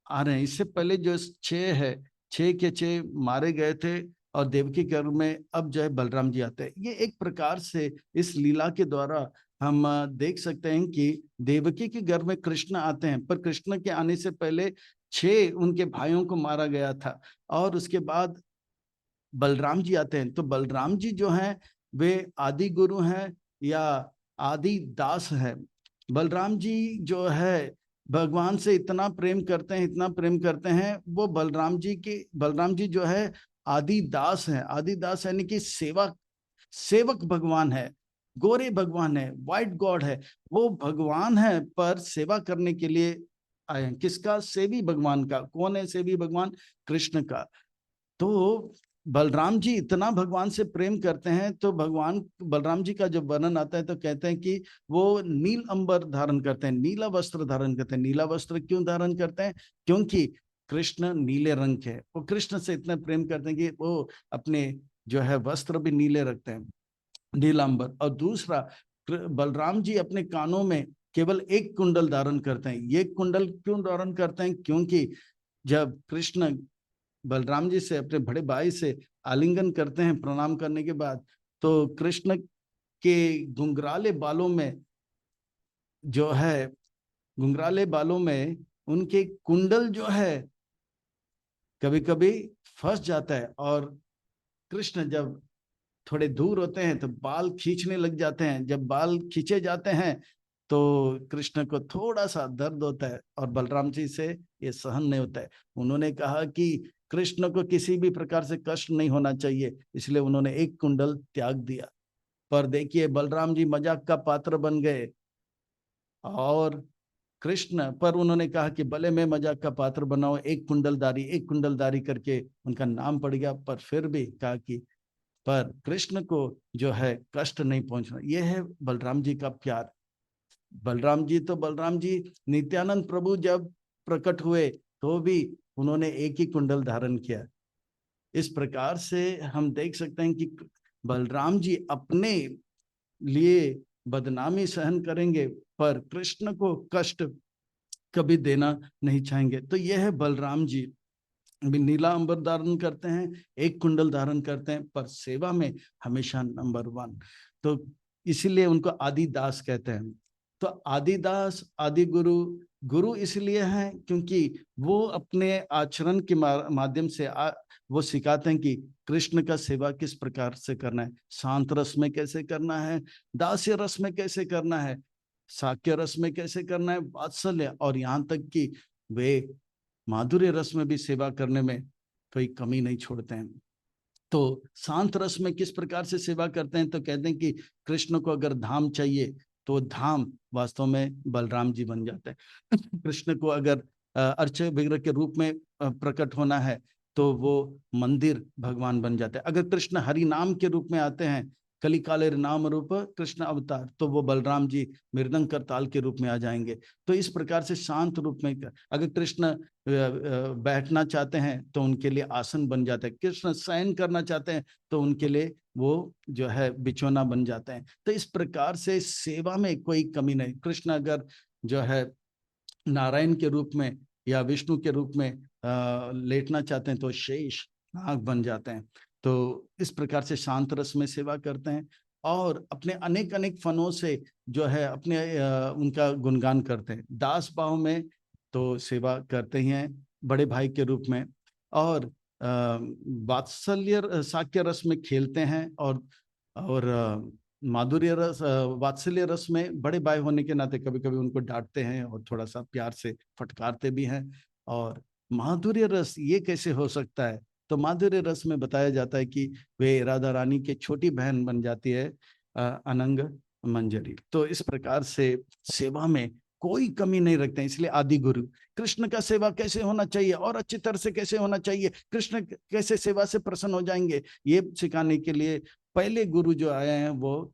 आ रहे हैं। इससे पहले जो 6 है, 6 के 6 मारे गए थे, और देवकी गर्भ में अब जो है बलराम जी आते हैं। ये एक प्रकार से इस लीला के द्वारा हम देख सकते हैं कि देवकी के गर्भ में कृष्ण आते हैं, पर कृष्ण के आने से पहले 6 उनके भाइयों को मारा गया था, और उसके बाद बलराम जी आते हैं। तो बलराम जी जो हैं वे आदि गुरु हैं या आदि दास हैं। बलराम जी जो है भगवान से इतना प्रेम करते हैं, इतना प्रेम करते हैं, वो बलराम जी जो है आदि दास हैं। आदि दास यानी कि सेवक भगवान है, गोरे भगवान है, व्हाइट गॉड है। वो भगवान है पर सेवा करने के लिए आए हैं। किसका? सेवी भगवान का। कौन है सेवी भगवान? कृष्ण का। तो बलराम जी इतना भगवान से प्रेम करते हैं, तो भगवान बलराम जी का जब वर्णन आता है तो कहते हैं कि वो नील अंबर धारण करते हैं, नीला वस्त्र धारण करते हैं। नीला वस्त्र क्यों धारण करते हैं? क्योंकि कृष्ण नीले रंग के, वो कृष्ण से इतना प्रेम करते हैं कि वो अपने जो है वस्त्र भी नीले रखते हैं, नीलांबर। और दूसरा, बलराम जी अपने कानों में केवल एक कुंडल धारण करते हैं। ये कुंडल क्यों धारण करते हैं? क्योंकि जब कृष्ण बलराम जी से, अपने बड़े भाई से आलिंगन करते हैं प्रणाम करने के बाद, तो कृष्ण के घुंघराले बालों में जो है, घुंघराले बालों में उनके कुंडल जो है कभी कभी फंस जाता है, और कृष्ण जब थोड़े दूर होते हैं तो बाल खींचने लग जाते हैं। जब बाल खींचे जाते हैं तो कृष्ण को थोड़ा सा दर्द होता है, और बलराम जी से ये सहन नहीं होता है। उन्होंने कहा कि कृष्ण को किसी भी प्रकार से कष्ट नहीं होना चाहिए, इसलिए उन्होंने एक कुंडल त्याग दिया। पर देखिए बलराम जी मजाक का पात्र बन गए, और कृष्ण पर उन्होंने कहा कि भले मैं मजाक का पात्र बनाऊं, एक कुंडलदारी करके उनका नाम पड़ गया। पर फिर भी कहा कि पर कृष्ण को जो है कष्ट नहीं पहुंचना। यह है बलराम जी का प्यार। बलराम जी नित्यानंद प्रभु जब प्रकट हुए तो भी उन्होंने एक ही कुंडल धारण किया। इस प्रकार से हम देख सकते हैं कि बलराम जी अपने लिए बदनामी सहन करेंगे, पर कृष्ण को कष्ट कभी देना नहीं चाहेंगे। तो यह है बलराम जी, भी नीला अंबर धारण करते हैं, एक कुंडल धारण करते हैं, पर सेवा में हमेशा नंबर 1। तो इसीलिए उनको आदि दास कहते हैं। तो आदि दास, आदि गुरु गुरु इसलिए हैं क्योंकि वो अपने आचरण के माध्यम से वो सिखाते हैं कि कृष्ण का सेवा किस प्रकार से करना है, शांत रस में कैसे करना है, दास्य रस में कैसे करना है, साक्य रस में कैसे करना है, वात्सल्य, और यहाँ तक कि वे माधुर्य रस में भी सेवा करने में कोई कमी नहीं छोड़ते हैं। तो शांत रस में किस प्रकार से सेवा करते हैं, तो कहते हैं कि कृष्ण को अगर धाम चाहिए तो धाम वास्तव में बलराम जी बन जाते हैं। कृष्ण को अगर अर्चक विग्रह के रूप में प्रकट होना है तो वो मंदिर भगवान बन जाते हैं। अगर कृष्ण हरि नाम के रूप में आते हैं, कली काले नाम रूप कृष्ण अवतार, तो वो बलराम जी मृदंग करताल के रूप में आ जाएंगे। तो इस प्रकार से शांत रूप में अगर कृष्ण बैठना चाहते हैं तो उनके लिए आसन बन जाता है, कृष्ण शयन करना चाहते हैं तो उनके लिए वो जो है बिछौना बन जाते हैं। तो इस प्रकार से सेवा में कोई कमी नहीं। कृष्ण अगर जो है नारायण के रूप में या विष्णु के रूप में लेटना चाहते हैं तो शेष नाग बन जाते हैं। तो इस प्रकार से शांत रस में सेवा करते हैं और अपने अनेक अनेक फनों से जो है अपने उनका गुणगान करते हैं। दास भाव में तो सेवा करते ही हैं बड़े भाई के रूप में, और वात्सल्य साक्य रस में खेलते हैं, और माधुर्य रस वात्सल्य रस में बड़े भाई होने के नाते कभी कभी उनको डांटते हैं और थोड़ा सा प्यार से फटकारते भी हैं। और माधुर्य रस ये कैसे हो सकता है, तो माधुर्य रस में बताया जाता है कि वे राधा रानी के छोटी बहन बन जाती है अनंग मंजरी। तो इस प्रकार से सेवा में कोई कमी नहीं रखते हैं। इसलिए आदि गुरु कृष्ण का सेवा कैसे होना चाहिए और अच्छी तरह से कैसे होना चाहिए, कृष्ण कैसे सेवा से प्रसन्न हो जाएंगे, ये सिखाने के लिए पहले गुरु जो आए हैं वो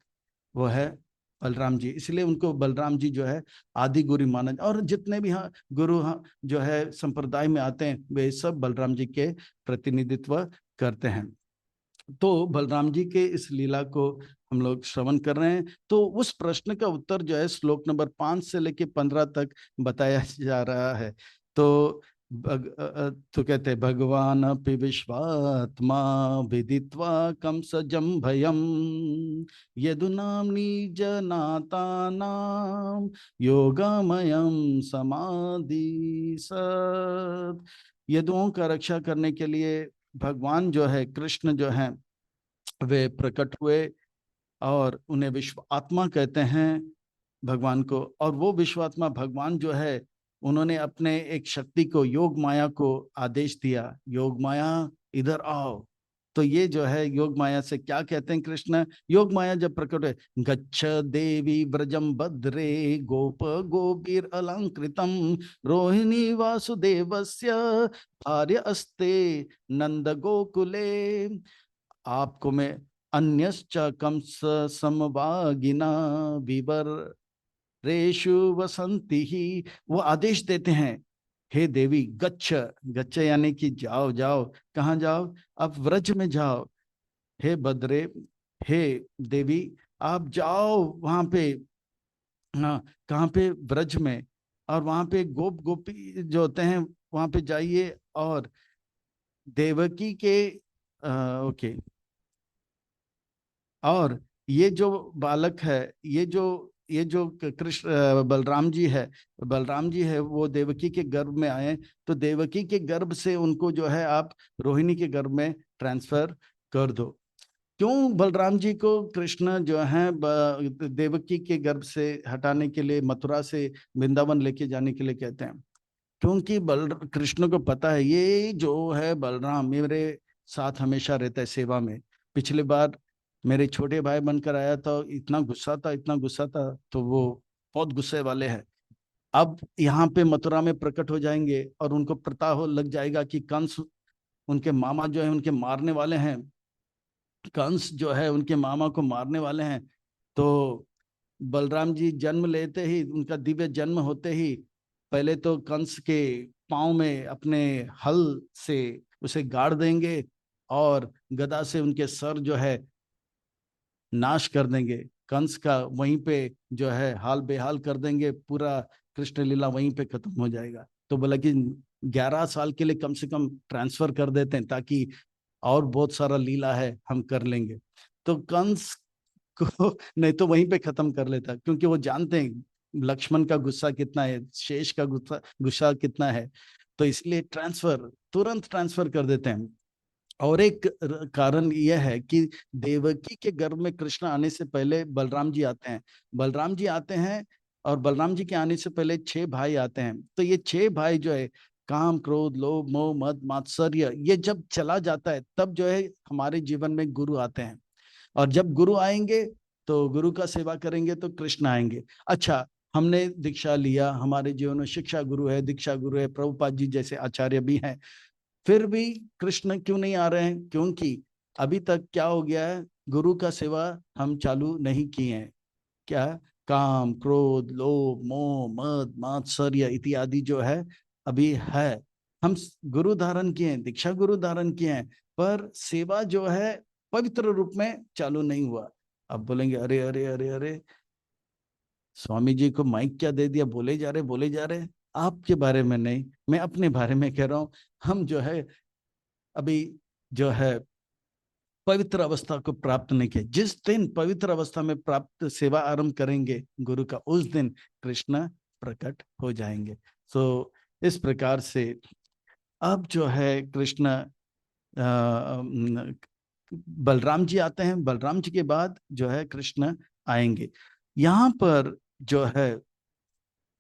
है बलराम जी। इसलिए उनको बलराम जी जो है आदि गुरु माना। और जितने भी गुरु जो है संप्रदाय में आते हैं वे सब बलराम जी के प्रतिनिधित्व करते हैं। तो बलराम जी के इस लीला को हम लोग श्रवण कर रहे हैं। तो उस प्रश्न का उत्तर जो है श्लोक नंबर 5 से लेके 15 तक बताया जा रहा है। तो तो कहते हैं भगवान अपि विश्वात्मा विदित्वा कंसजं भयम यदुनाम्नि जनातानां योगामयं समाधिसत्। यदुओं का रक्षा करने के लिए भगवान जो है कृष्ण जो है वे प्रकट हुए, और उन्हें विश्व आत्मा कहते हैं भगवान को। और वो विश्वात्मा भगवान जो है उन्होंने अपने एक शक्ति को योग माया को आदेश दिया, योग माया इधर आओ। तो ये जो है योग माया से क्या कहते हैं कृष्ण, योग माया जब प्रकट है, गच्छ देवी व्रजम भद्रे गोप गोपीर अलंकृतम रोहिणी वासुदेवस्य भार्य अस्ते नंद गोकुले। आपको मैं अन्यश्च कंस समवागिना विवर रेशु वसंती ही, वो आदेश देते हैं, हे देवी गच्छ, गच्छ यानी कि जाओ जाओ। कहाँ जाओ, अब व्रज में जाओ। हे भद्रे, हे देवी आप जाओ वहां पे, हाँ कहाँ पे, व्रज में। और वहां पे गोप गोपी जो होते हैं वहां पे जाइए, और देवकी के ओके, और ये जो बालक है, ये जो कृष्ण बलराम जी है, बलराम जी है वो देवकी के गर्भ में आए, तो देवकी के गर्भ से उनको जो है आप रोहिणी के गर्भ में ट्रांसफर कर दो। क्यों बलराम जी को कृष्ण जो है देवकी के गर्भ से हटाने के लिए मथुरा से वृंदावन लेके जाने के लिए कहते हैं? क्योंकि बल कृष्ण को पता है ये जो है बलराम मेरे साथ हमेशा रहता है सेवा में। पिछली बार मेरे छोटे भाई बनकर आया था, इतना गुस्सा था, इतना गुस्सा था, तो वो बहुत गुस्से वाले हैं। अब यहाँ पे मथुरा में प्रकट हो जाएंगे और उनको पता हो लग जाएगा कि कंस उनके मामा जो है उनके मारने वाले हैं, कंस जो है उनके मामा को मारने वाले हैं। तो बलराम जी जन्म लेते ही, उनका दिव्य जन्म होते ही, पहले तो कंस के पांव में अपने हल से उसे गाड़ देंगे, और गदा से उनके सर जो है नाश कर देंगे, कंस का वहीं पे जो है हाल बेहाल कर देंगे, पूरा कृष्ण लीला वहीं पे खत्म हो जाएगा। तो बोला कि 11 साल के लिए कम से कम ट्रांसफर कर देते हैं, ताकि और बहुत सारा लीला है हम कर लेंगे। तो कंस को नहीं तो वहीं पे खत्म कर लेता, क्योंकि वो जानते हैं लक्ष्मण का गुस्सा कितना है, शेष का गुस्सा गुस्सा कितना है, तो इसलिए तुरंत ट्रांसफर कर देते हैं। और एक कारण यह है कि देवकी के गर्भ में कृष्ण आने से पहले बलराम जी आते हैं। बलराम जी आते हैं और बलराम जी के आने से पहले 6 भाई आते हैं। तो ये 6 भाई जो है, काम, क्रोध, लोभ, मोह, मद, मात्सर्य, ये जब चला जाता है तब जो है हमारे जीवन में गुरु आते हैं। और जब गुरु आएंगे तो गुरु का सेवा करेंगे तो कृष्ण आएंगे। अच्छा, हमने दीक्षा लिया, हमारे जीवन में शिक्षा गुरु है, दीक्षा गुरु है, प्रभुपाद जी जैसे आचार्य भी हैं, फिर भी कृष्ण क्यों नहीं आ रहे हैं? क्योंकि अभी तक क्या हो गया है, गुरु का सेवा हम चालू नहीं किए हैं। क्या? काम, क्रोध, लोभ, मोह, मद, मात्सर्य इत्यादि जो है अभी है। हम गुरु धारण किए हैं, दीक्षा गुरु धारण किए हैं, पर सेवा जो है पवित्र रूप में चालू नहीं हुआ। अब बोलेंगे अरे अरे अरे अरे, स्वामी जी को माइक क्या दे दिया, बोले जा रहे बोले जा रहे। आपके बारे में नहीं, मैं अपने बारे में कह रहा हूं। हम जो है अभी जो है पवित्र अवस्था को प्राप्त नहीं किया। जिस दिन पवित्र अवस्था में प्राप्त सेवा आरंभ करेंगे गुरु का, उस दिन कृष्ण प्रकट हो जाएंगे। तो इस प्रकार से अब जो है कृष्ण बलराम जी आते हैं, बलराम जी के बाद जो है कृष्ण आएंगे। यहाँ पर जो है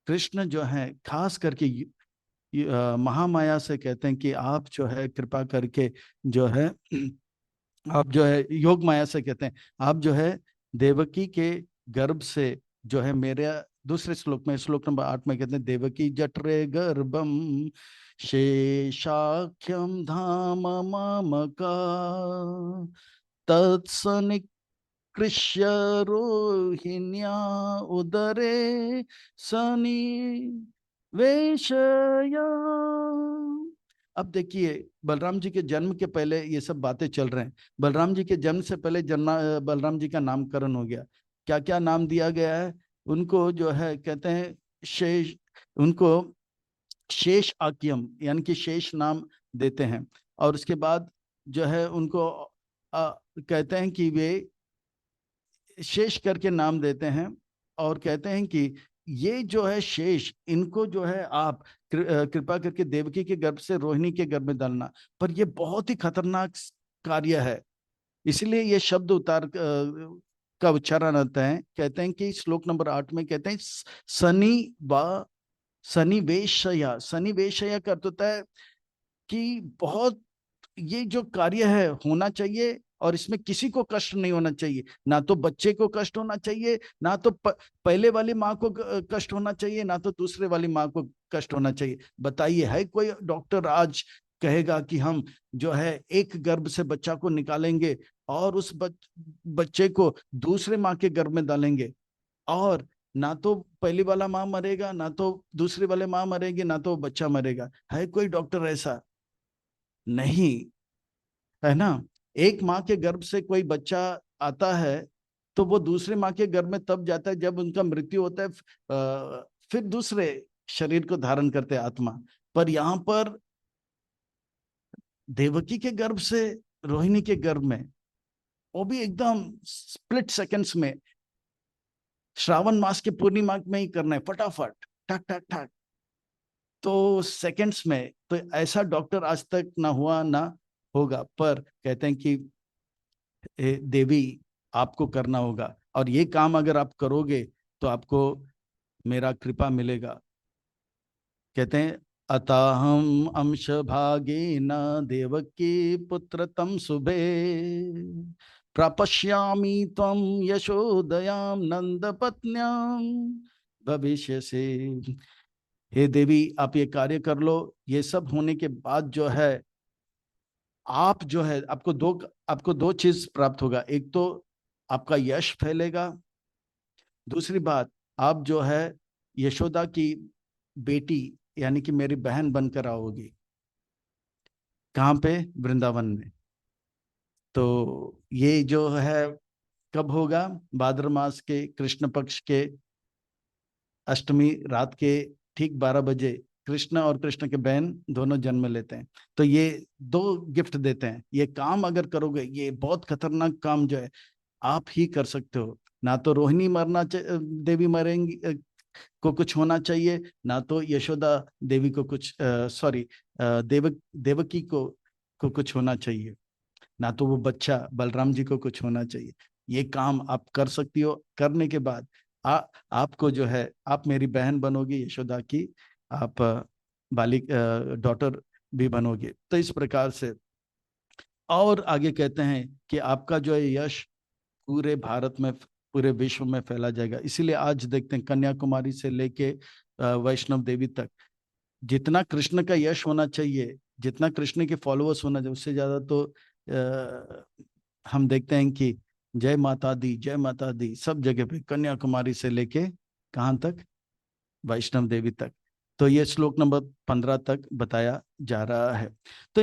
कृष्ण जो है खास करके महामाया से कहते हैं कि आप जो है कृपा करके जो है आप जो है, योग माया से कहते हैं, आप जो है देवकी के गर्भ से जो है मेरे दूसरे श्लोक में, श्लोक नंबर 8 में कहते हैं, देवकी जठरे गर्भम शेषाख्यम धाम मामका तत्सनिकृष्य रोहिण्या उदरे सनि वेशया। अब देखिए, बलराम जी के जन्म के पहले ये सब बातें चल रहे हैं। बलराम जी के जन्म से पहले बलराम जी का नामकरण हो गया। क्या क्या नाम दिया गया है उनको? जो है कहते हैं शेष, उनको शेष आक्यम यानी कि शेष नाम देते हैं। और उसके बाद जो है उनको कहते हैं कि वे शेष करके नाम देते हैं। और कहते हैं कि ये जो है शेष, इनको जो है आप कृपा करके देवकी के गर्भ से रोहिणी के गर्भ में डालना। पर ये बहुत ही खतरनाक कार्य है, इसलिए ये शब्द उतार का उच्चारण आता है। कहते हैं कि श्लोक नंबर 8 में कहते हैं सनिवेशया। सनिवेशया का अर्थ होता है कि बहुत, ये जो कार्य है होना चाहिए और इसमें किसी को कष्ट नहीं होना चाहिए। ना तो बच्चे को कष्ट होना चाहिए, ना तो पहले वाली माँ को कष्ट होना चाहिए, ना तो दूसरे वाली माँ को कष्ट होना चाहिए। बताइए, है कोई डॉक्टर आज कहेगा कि हम जो है एक गर्भ से बच्चा को निकालेंगे और उस बच्चे को दूसरे माँ के गर्भ में डालेंगे, और ना तो पहली वाला माँ मरेगा, ना तो दूसरे वाले माँ मरेगी, ना तो बच्चा मरेगा? है कोई डॉक्टर ऐसा? नहीं, है ना। एक माँ के गर्भ से कोई बच्चा आता है तो वो दूसरे माँ के गर्भ में तब जाता है जब उनका मृत्यु होता है, फिर दूसरे शरीर को धारण करते हैं आत्मा। पर यहाँ पर देवकी के गर्भ से रोहिणी के गर्भ में, वो भी एकदम स्प्लिट सेकंड्स में, श्रावण मास के पूर्णिमा में ही करना है, फटाफट ठक ठक ठक, तो सेकंड्स में। तो ऐसा डॉक्टर आज तक ना हुआ ना होगा। पर कहते हैं कि देवी आपको करना होगा, और ये काम अगर आप करोगे तो आपको मेरा कृपा मिलेगा। कहते हैं अतहम अंश भागे न देवकी पुत्र तम शुभे प्रापश्यामि त्वं यशोदयाम नंद पत्न्याम भविष्य से। हे देवी, आप ये कार्य कर लो। ये सब होने के बाद जो है आप जो है, आपको दो चीज प्राप्त होगा। एक तो आपका यश फैलेगा, दूसरी बात आप जो है यशोदा की बेटी यानी कि मेरी बहन बनकर आओगी। कहाँ पे? वृंदावन में। तो ये जो है कब होगा? भाद्र मास के कृष्ण पक्ष के अष्टमी रात के ठीक 12 बजे कृष्ण और कृष्ण के बहन दोनों जन्म लेते हैं। तो ये दो गिफ्ट देते हैं। ये काम अगर करोगे, ये बहुत खतरनाक काम जो है आप ही कर सकते हो। ना तो रोहिणी देवी मरेंगी, को कुछ होना चाहिए, ना तो यशोदा देवी को कुछ देवकी को कुछ होना चाहिए, ना तो वो बच्चा बलराम जी को कुछ होना चाहिए। ये काम आप कर सकती हो, करने के बाद आपको जो है, आप मेरी बहन बनोगी यशोदा की, आप बालिक डॉटर भी बनोगे। तो इस प्रकार से, और आगे कहते हैं कि आपका जो है यश पूरे भारत में, पूरे विश्व में फैला जाएगा। इसीलिए आज देखते हैं कन्याकुमारी से लेके वैष्णव देवी तक, जितना कृष्ण का यश होना चाहिए, जितना कृष्ण के फॉलोअर्स होना चाहिए, उससे ज्यादा तो हम देखते हैं कि जय माता दी सब जगह पे, कन्याकुमारी से लेके कहाँ तक, वैष्णव देवी तक। तो ये श्लोक नंबर 15 तक बताया जा रहा है। तो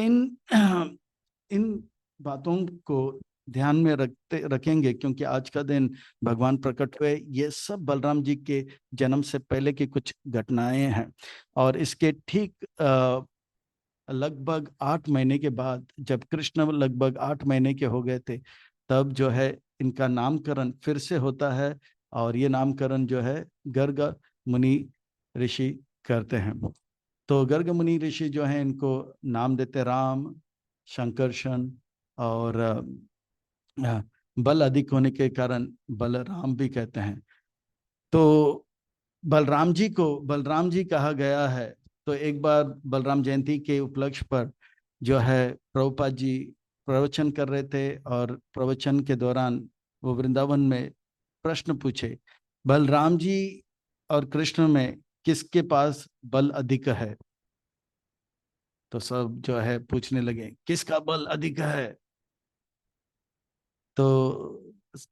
इन बातों को ध्यान में रखेंगे, क्योंकि आज का दिन भगवान प्रकट हुए, ये सब बलराम जी के जन्म से पहले की कुछ घटनाएं हैं। और इसके ठीक लगभग 8 महीने के बाद, जब कृष्ण लगभग 8 महीने के हो गए थे, तब जो है इनका नामकरण फिर से होता है। और ये नामकरण जो है गर्ग मुनि ऋषि करते हैं। तो गर्ग मुनि ऋषि जो है इनको नाम देते राम, शंकरशन, और बल अधिक होने के कारण बलराम भी कहते हैं। तो बलराम जी को बलराम जी कहा गया है। तो एक बार बलराम जयंती के उपलक्ष्य पर जो है प्रभुपाद जी प्रवचन कर रहे थे, और प्रवचन के दौरान वो वृंदावन में प्रश्न पूछे, बलराम जी और कृष्ण में किसके पास बल अधिक है? तो सब जो है पूछने लगे किसका बल अधिक है। तो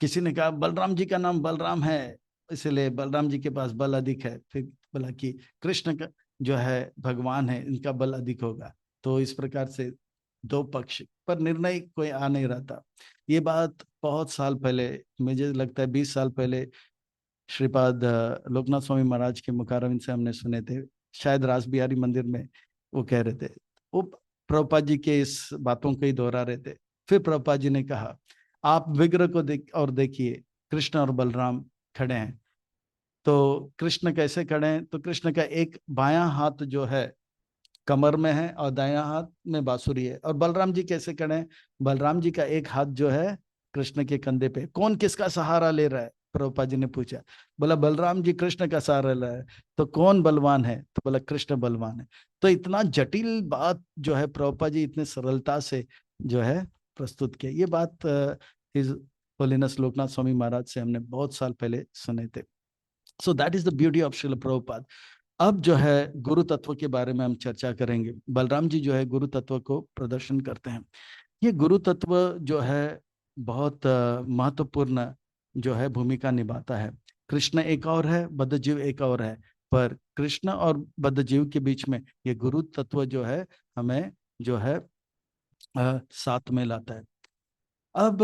किसी ने कहा बलराम जी का नाम बलराम है, इसलिए बलराम जी के पास बल अधिक है। फिर बोला कि कृष्ण का जो है भगवान है, इनका बल अधिक होगा। तो इस प्रकार से दो पक्ष पर निर्णय कोई आ नहीं रहा था। ये बात बहुत साल पहले, मुझे लगता है 20 साल पहले, श्रीपाद लोकनाथ स्वामी महाराज के मुखारविंद से हमने सुने थे, शायद रास बिहारी मंदिर में वो कह रहे थे। वो प्रभुपाद जी के इस बातों को ही दोहरा रहे थे। फिर प्रभुपाद जी ने कहा, आप विग्रह को देखिए, कृष्ण और बलराम खड़े हैं। तो कृष्ण कैसे खड़े हैं? तो कृष्ण का एक बायां हाथ जो है कमर में है, और दायां हाथ में बांसुरी है। और बलराम जी कैसे खड़े हैं? बलराम जी का एक हाथ जो है कृष्ण के कंधे पे। कौन किसका सहारा ले रहा है? प्रभुपाद जी ने पूछा। बोला बलराम जी कृष्ण का सहारा ले रहा है। तो कौन बलवान है? तो बोला कृष्ण बलवान है। तो इतना जटिल बात जो है प्रभुपाद जी इतने सरलता से जो है प्रस्तुत किया। ये बात हिज होलीनेस लोकनाथ स्वामी महाराज से हमने बहुत साल पहले सुने थे। So that is the beauty of Srila Prabhupada. अब जो है गुरु तत्व के बारे में हम चर्चा करेंगे। बलराम जी जो है गुरु तत्व को प्रदर्शन करते हैं। ये गुरु तत्व जो है बहुत महत्वपूर्ण जो है भूमिका निभाता है। कृष्ण एक और है, बद्ध जीव एक और है, पर कृष्ण और बद्ध जीव के बीच में ये गुरु तत्व जो है हमें जो है साथ में लाता है। अब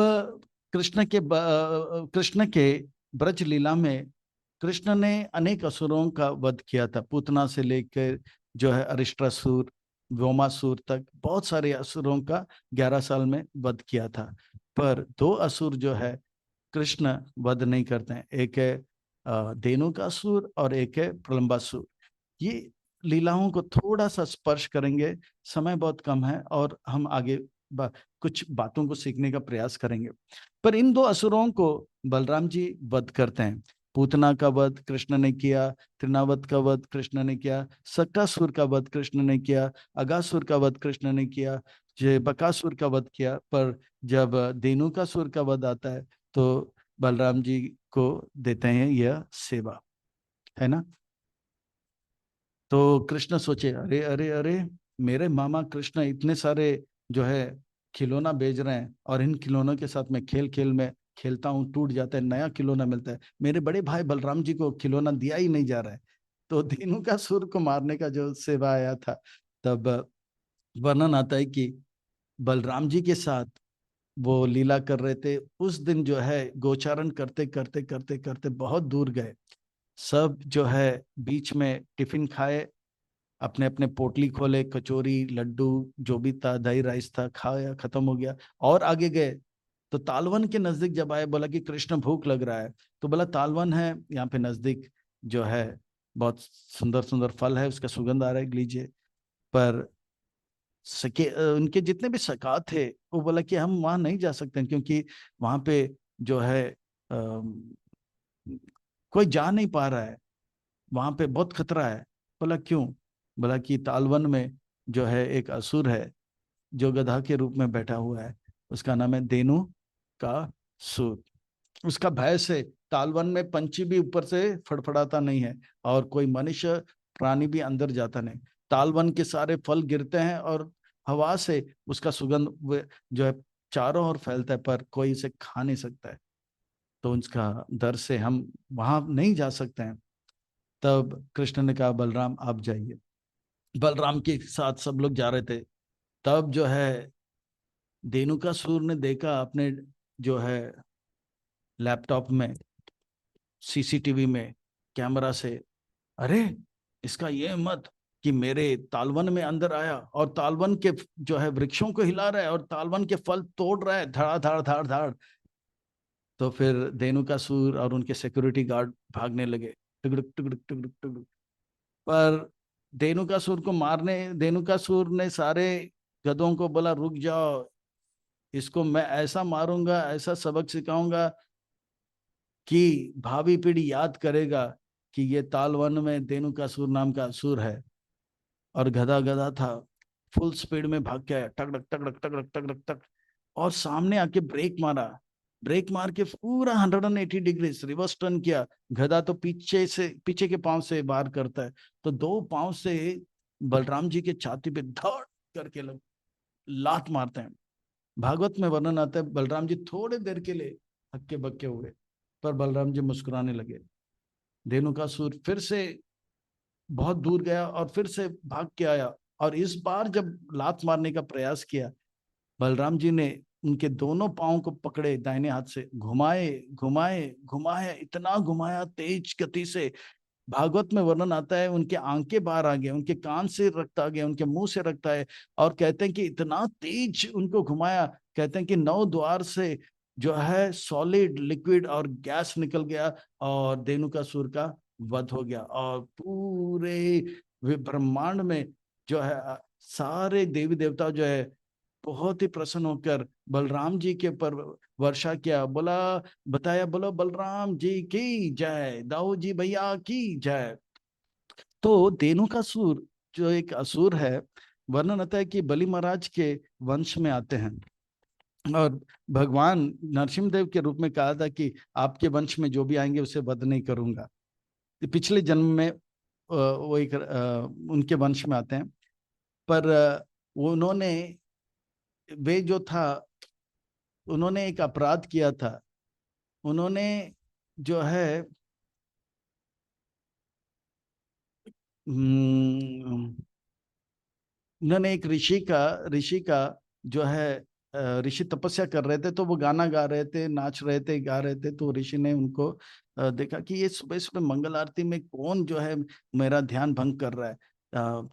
कृष्ण के ब्रज लीला में कृष्ण ने अनेक असुरों का वध किया था। पूतना से लेकर जो है अरिष्टासुर, व्योमासुर तक बहुत सारे असुरों का 11 साल में वध किया था। पर दो असुर जो है कृष्ण वध नहीं करते हैं। एक है धेनुकासुर और एक है प्रलंबासुर। ये लीलाओं को थोड़ा सा स्पर्श करेंगे, समय बहुत कम है, और हम आगे कुछ बातों को सीखने का प्रयास करेंगे। पर इन दो असुरों को बलराम जी वध करते हैं। पूतना का वध कृष्ण ने किया, त्रिनावत का वध कृष्ण ने किया, सक्टासुर का वध कृष्ण ने किया, अगासुर का वध कृष्ण ने किया, बकासुर का वध किया। पर जब धेनुकासुर का वध आता है तो बलराम जी को देते हैं यह सेवा, है ना। तो कृष्ण सोचे, अरे अरे अरे, मेरे मामा कृष्ण इतने सारे जो है खिलौना बेच रहे हैं, और इन खिलौनों के साथ मैं खेल खेल में खेलता हूँ, टूट जाता है, नया खिलौना मिलता है। मेरे बड़े भाई बलराम जी को खिलौना दिया ही नहीं जा रहा है। तो धेनुकासुर को मारने का जो सेवा आया था, तब वर्णन आता है कि बलराम जी के साथ वो लीला कर रहे थे। उस दिन जो है गोचारण करते करते करते करते बहुत दूर गए। सब जो है बीच में टिफिन खाए, अपने अपने पोटली खोले, कचौरी लड्डू जो भी था, दही राइस था, खाया, खत्म हो गया। और आगे गए तो तालवन के नजदीक जब आए, बोला कि कृष्ण भूख लग रहा है। तो बोला तालवन है यहाँ पे नजदीक, जो है बहुत सुंदर सुंदर फल है, उसका सुगंध आ रहा है, लीजिए। पर सके उनके जितने भी सखा थे, वो बोला कि हम वहां नहीं जा सकते क्योंकि वहां पे जो है कोई जा नहीं पा रहा है, वहां पे बहुत खतरा है। बोला क्यों? बोला कि तालवन में जो है एक असुर है जो गधा के रूप में बैठा हुआ है, उसका नाम है देनु का सूर। उसका भय से तालवन में पंछी भी ऊपर से फड़फड़ाता नहीं है और कोई मनुष्य प्राणी भी अंदर जाता नहीं। तालवन के सारे फल गिरते हैं और हवा से उसका सुगंध जो है चारों ओर फैलता है, पर कोई इसे खा नहीं सकता है। तो उसका डर से हम वहां नहीं जा सकते हैं। तब कृष्ण ने कहा बलराम आप जाइए। बलराम के साथ सब लोग जा रहे थे। तब जो है धेनुकासुर ने देखा अपने जो है लैपटॉप में, सीसीटीवी में, कैमरा से, अरे इसका ये मत कि मेरे तालवन में अंदर आया और तालवन के जो है वृक्षों को हिला रहा है और तालवन के फल तोड़ रहा है, धड़ा धाड़ धाड़ धाड़। तो फिर धेनुकासुर और उनके सिक्योरिटी गार्ड भागने लगे, टुगड़ुक टुगड़ुक टुगड़ुक टुगड़ुक। पर धेनुकासुर ने सारे गधों को बोला रुक जाओ, इसको मैं ऐसा मारूंगा, ऐसा सबक सिखाऊंगा कि भावी पीढ़ी याद करेगा कि ये तालवन में धेनुकासुर नाम का असुर है। और गधा गधा था, फुल स्पीड में भाग के आया, टकड़क टकड़क टकड़क टकड़क टक, और सामने आके ब्रेक मारा। ब्रेक मार के पूरा 180 डिग्री रिवर्स टर्न किया। गधा तो पीछे से, पीछे के पांव से वार करता है, तो दो पांव से बलराम जी के छाती पे धड़ करके लात मारते हैं। भागवत में वर्णन आता है बलराम जी थोड़े देर के लिए हक्के बक्के हुए, पर बलराम जी मुस्कुराने लगे। धेनुकासुर फिर से बहुत दूर गया और फिर से भाग के आया, और इस बार जब लात मारने का प्रयास किया, बलराम जी ने उनके दोनों पांव को पकड़े, दाहिने हाथ से घुमाए घुमाए घुमाए, इतना घुमाया तेज गति से, भागवत में वर्णन आता है उनके आंखें बाहर आ गए, उनके कान से रक्त आ गया, उनके मुंह से रक्त आए। और कहते हैं कि इतना तेज उनको घुमाया, कहते हैं कि 9 द्वार से जो है सॉलिड, लिक्विड और गैस निकल गया और धेनुकासुर का वध हो गया। और पूरे ब्रह्मांड में जो है सारे देवी देवता जो है बहुत ही प्रसन्न होकर बलराम जी के ऊपर वर्षा किया, बोला बताया, बोलो बलराम जी की जय, दाऊ जी भैया की जय। तो धेनुकासुर जो एक असुर है, वर्णन आता है कि बलि महाराज के वंश में आते हैं और भगवान नरसिंहदेव के रूप में कहा था कि आपके वंश में जो भी आएंगे उसे वध नहीं करूंगा। पिछले जन्म में वो एक उनके वंश में आते हैं, पर उन्होंने, वे जो था, उन्होंने एक अपराध किया था। उन्होंने जो है उन्होंने एक ऋषि का जो है ऋषि तपस्या कर रहे थे, तो वो गाना गा रहे थे, नाच रहे थे, गा रहे थे। तो ऋषि ने उनको देखा कि ये सुबह सुबह मंगल आरती में कौन जो है मेरा ध्यान भंग कर रहा है।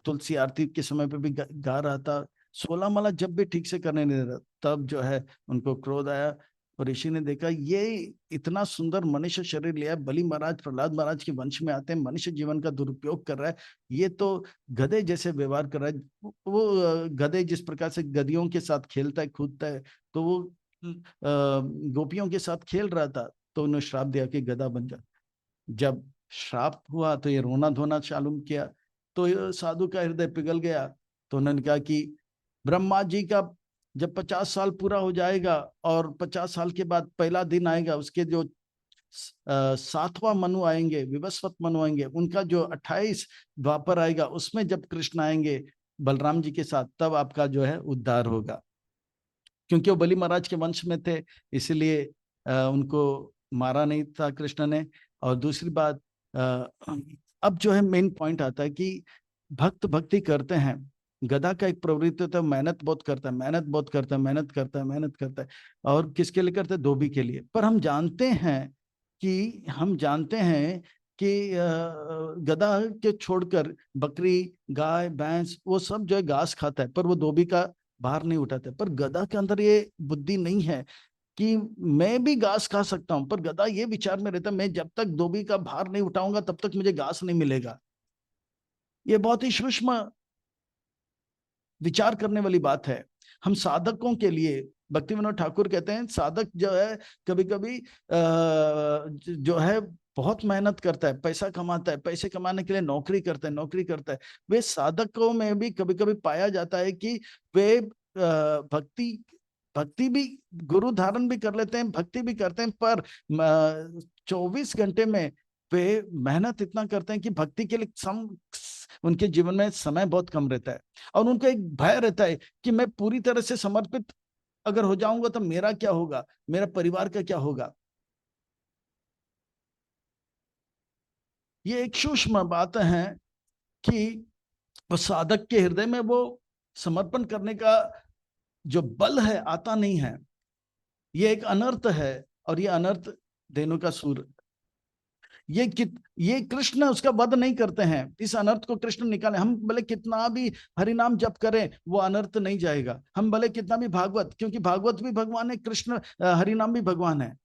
तुलसी आरती के समय पे भी गा रहा था, 16 माला जब भी ठीक से करने नहीं दे रहा। तब जो है उनको क्रोध आया और ऋषि ने देखा ये इतना सुंदर मनुष्य शरीर लिया है, बलि महाराज प्रहलाद महाराज के वंश में आते हैं, मनुष्य जीवन का दुरुपयोग कर रहा है, ये तो गधे जैसे व्यवहार कर रहा है। वो गधे जिस प्रकार से गधियों के साथ खेलता है कूदता है, तो वो गोपियों के साथ खेल रहा था। तो उन्होंने श्राप दिया कि गधा बन जा। जब श्राप हुआ तो ये रोना धोना चालू किया, तो ये साधु का हृदय पिघल गया। तो उन्होंने कहा कि ब्रह्मा जी का जब 50 साल पूरा हो जाएगा और 50 साल के बाद पहला दिन आएगा, उसके जो 7वां मनु आएंगे, विवस्वत मनु आएंगे, उनका जो 28 द्वापर आएगा, उसमें जब कृष्ण आएंगे बलराम जी के साथ, तब आपका जो है उद्धार होगा। क्योंकि वो बलि महाराज के वंश में थे, इसलिए उनको मारा नहीं था कृष्ण ने। और दूसरी बात, अब जो है मेन पॉइंट आता है कि भक्त भक्ति करते हैं। गधा का एक प्रवृत्ति होता है, मेहनत बहुत करता है, मेहनत बहुत करता है, मेहनत करता है, मेहनत करता है। और किसके लिए करते हैं? धोबी के लिए। पर हम जानते हैं कि गधा के छोड़कर बकरी, गाय, भैंस वो सब जो है घास खाता है, पर वो धोबी का भार नहीं उठाते। पर गधा के अंदर ये बुद्धि नहीं है कि मैं भी घास खा सकता हूं, पर गधा ये विचार में रहता, मैं जब तक धोबी का भार नहीं उठाऊंगा तब तक मुझे घास नहीं मिलेगा। ये बहुत ही सूक्ष्म विचार करने वाली बात है। हम साधकों के लिए, भक्ति विनोद ठाकुर कहते हैं, साधक जो है कभी कभी जो है बहुत मेहनत करता है, पैसा कमाता है, पैसे कमाने के लिए नौकरी करता है, नौकरी करता है। वे साधकों में भी कभी कभी पाया जाता है कि वे भक्ति भक्ति भी, गुरु धारण भी कर लेते हैं, भक्ति भी करते हैं, पर 24 घंटे में वे मेहनत इतना करते हैं कि भक्ति के लिए उनके जीवन में समय बहुत कम रहता है। और उनको एक भय रहता है कि मैं पूरी तरह से समर्पित अगर हो जाऊंगा तो मेरा क्या होगा, मेरा परिवार का क्या होगा। ये एक सूक्ष्म बात है कि वो साधक के हृदय में वो समर्पण करने का जो बल है आता नहीं है। ये एक अनर्थ है, और ये अनर्थ धेनुकासुर, ये कृष्ण उसका वध नहीं करते हैं, इस अनर्थ को कृष्ण निकाले। हम भले कितना भी हरिनाम जप करें वो अनर्थ नहीं जाएगा, हम भले कितना भी भागवत, क्योंकि भागवत भी भगवान है, कृष्ण हरिनाम भी भगवान है,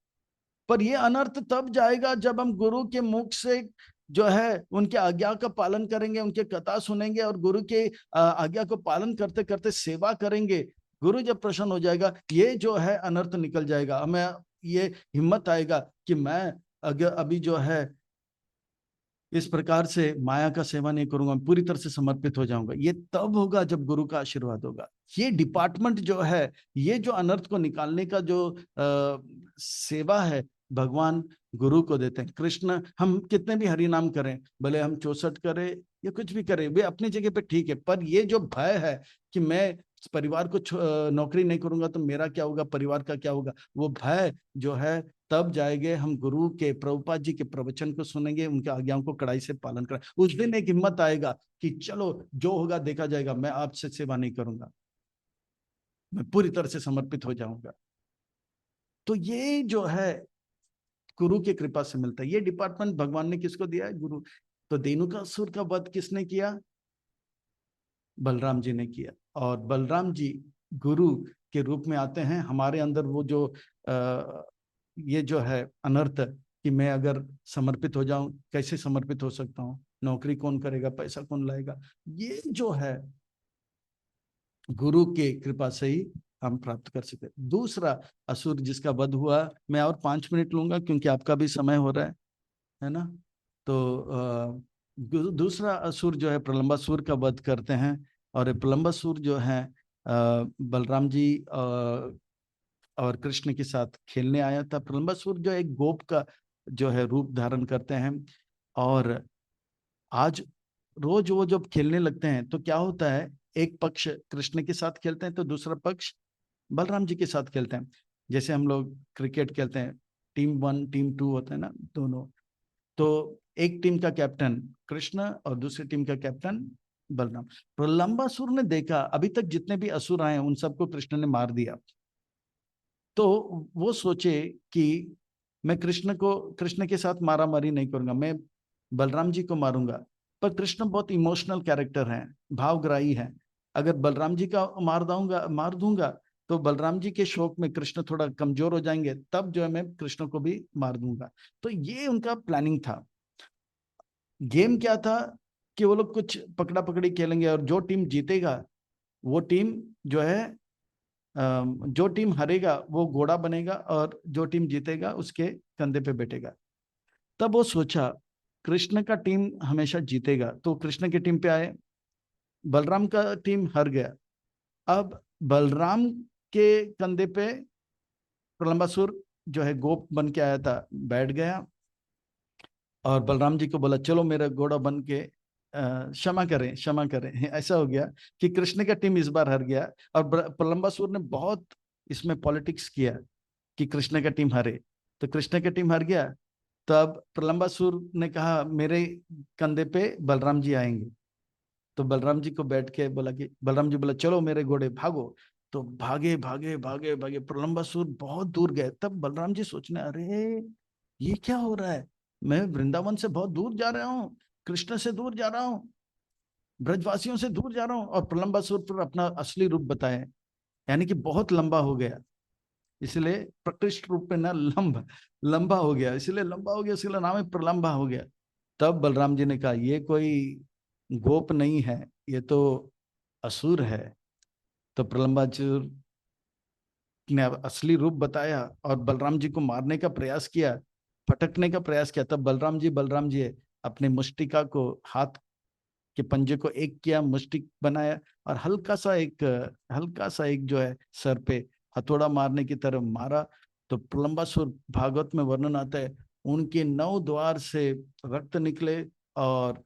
पर ये अनर्थ तब जाएगा जब हम गुरु के मुख से जो है उनके आज्ञा का पालन करेंगे, उनके कथा सुनेंगे और गुरु के आज्ञा को पालन करते करते सेवा करेंगे। गुरु जब प्रसन्न हो जाएगा, ये जो है अनर्थ निकल जाएगा। हमें ये हिम्मत आएगा कि मैं अगर अभी जो है इस प्रकार से माया का सेवा नहीं करूंगा, पूरी तरह से समर्पित हो जाऊंगा। ये तब होगा जब गुरु का आशीर्वाद होगा। ये डिपार्टमेंट जो है, ये जो अनर्थ को निकालने का जो सेवा है, भगवान गुरु को देते हैं। कृष्ण, हम कितने भी हरि नाम करें, भले हम 64 करें या कुछ भी करें, वे अपनी जगह पे ठीक है, पर ये जो भय है कि मैं परिवार को नौकरी नहीं करूंगा तो मेरा क्या होगा, परिवार का क्या होगा, वो भय जो है तब जाएंगे हम गुरु के, प्रभुपाद जी के प्रवचन को सुनेंगे, उनके आज्ञाओं को कड़ाई से पालन करें। उस दिन एक हिम्मत आएगा कि चलो जो होगा देखा जाएगा, मैं आपसे सेवा नहीं करूंगा, मैं पूरी तरह से समर्पित हो जाऊंगा। तो ये जो है गुरु की कृपा से मिलता है। ये डिपार्टमेंट भगवान ने किसको दिया है? गुरु। तो धेनुकासुर का वध किसने किया? बलराम जी ने किया। और बलराम जी गुरु के रूप में आते हैं हमारे अंदर। वो जो ये जो है अनर्थ कि मैं अगर समर्पित हो जाऊं, कैसे समर्पित हो सकता हूं, नौकरी कौन करेगा, पैसा कौन लाएगा, ये जो है गुरु के कृपा से ही हम प्राप्त कर सकते। दूसरा असुर जिसका वध हुआ, मैं और 5 मिनट लूंगा क्योंकि आपका भी समय हो रहा है ना। तो दूसरा असुर जो है प्रलंबासुर का वध करते हैं। और प्रलंबासुर जो है बलराम जी और कृष्ण के साथ खेलने आया था। प्रलंबासुर जो एक गोप का जो है रूप धारण करते हैं। और आज रोज वो जब खेलने लगते हैं तो क्या होता है, एक पक्ष कृष्ण के साथ खेलते हैं तो दूसरा पक्ष बलराम जी के साथ खेलते हैं। जैसे हम लोग क्रिकेट खेलते हैं, टीम 1 टीम 2 होता है ना, दोनों। तो एक टीम का कैप्टन कृष्ण और दूसरी टीम का कैप्टन बलराम। प्रलंबासुर ने देखा अभी तक जितने भी असुर आए उन सबको कृष्ण ने मार दिया। तो वो सोचे कि मैं कृष्ण के साथ मारामारी नहीं करूंगा, मैं बलराम जी को मारूंगा। पर कृष्ण बहुत इमोशनल कैरेक्टर हैं, भावग्राही हैं। अगर बलराम जी का मार दूंगा तो बलराम जी के शोक में कृष्ण थोड़ा कमजोर हो जाएंगे, तब जो है मैं कृष्ण को भी मार दूंगा। तो ये उनका प्लानिंग था। गेम क्या था कि वो लोग कुछ पकड़ा पकड़ी खेलेंगे और जो टीम जीतेगा वो टीम जो है जो टीम हारेगा वो घोड़ा बनेगा और जो टीम जीतेगा उसके कंधे पे बैठेगा। तब वो सोचा कृष्ण का टीम हमेशा जीतेगा, तो कृष्ण की टीम पे आए। बलराम का टीम हार गया। अब बलराम के कंधे पे प्रलंबासुर जो है गोप बन के आया था बैठ गया और बलराम जी को बोला चलो मेरा घोड़ा बन के क्षमा करें क्षमा करें। ऐसा हो गया कि कृष्ण का टीम इस बार हार गया और प्रलंबासुर ने बहुत इसमें पॉलिटिक्स किया कि कृष्ण का टीम हारे। तो कृष्ण का टीम हार गया। तब प्रलंबासुर ने कहा मेरे कंधे पे बलराम जी आएंगे। तो बलराम जी को बैठ के बोला कि बलराम जी बोला चलो मेरे घोड़े भागो। तो भागे भागे भागे भागे प्रलंबासुर बहुत दूर गए। तब बलराम जी सोचने अरे ये क्या हो रहा है, मैं वृंदावन से बहुत दूर जा रहा हूँ, कृष्ण से दूर जा रहा हूँ, ब्रजवासियों से दूर जा रहा हूँ, और प्रलंबासुर पर अपना असली रूप बताए, यानी कि बहुत लंबा हो गया। इसलिए प्रकृष्ट रूप में ना लंबा हो गया, इसलिए लंबा हो गया, इसलिए नाम है प्रलंबा हो गया। तब बलराम जी ने कहा ये कोई गोप नहीं है, ये तो असुर है। तो प्रलंबासुर ने असली रूप बताया और बलराम जी को मारने का प्रयास किया, फटकने का प्रयास किया। तब बलराम जी अपने मुष्टिका को, हाथ के पंजे को एक किया, मुष्टि बनाया और हल्का सा एक जो है सर पे हथौड़ा मारने की तरह मारा। तो प्रलंबासुर, भागवत में वर्णन आता है, उनके 9 द्वार से रक्त निकले और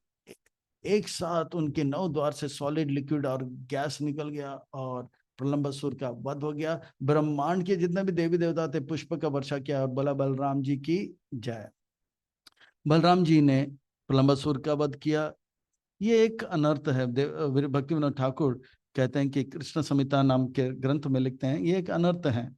एक साथ उनके 9 द्वार से सॉलिड लिक्विड और गैस निकल गया और प्रलंबासुर का वध हो गया। ब्रह्मांड के जितने भी देवी देवता थे पुष्प का वर्षा किया और बोला बलराम जी की जय। बलराम जी ने प्रलंबासुर का वध किया। ये एक अनर्थ है। भक्ति विनोद ठाकुर कहते हैं कि कृष्ण संहिता नाम के ग्रंथ में लिखते हैं ये एक अनर्थ है।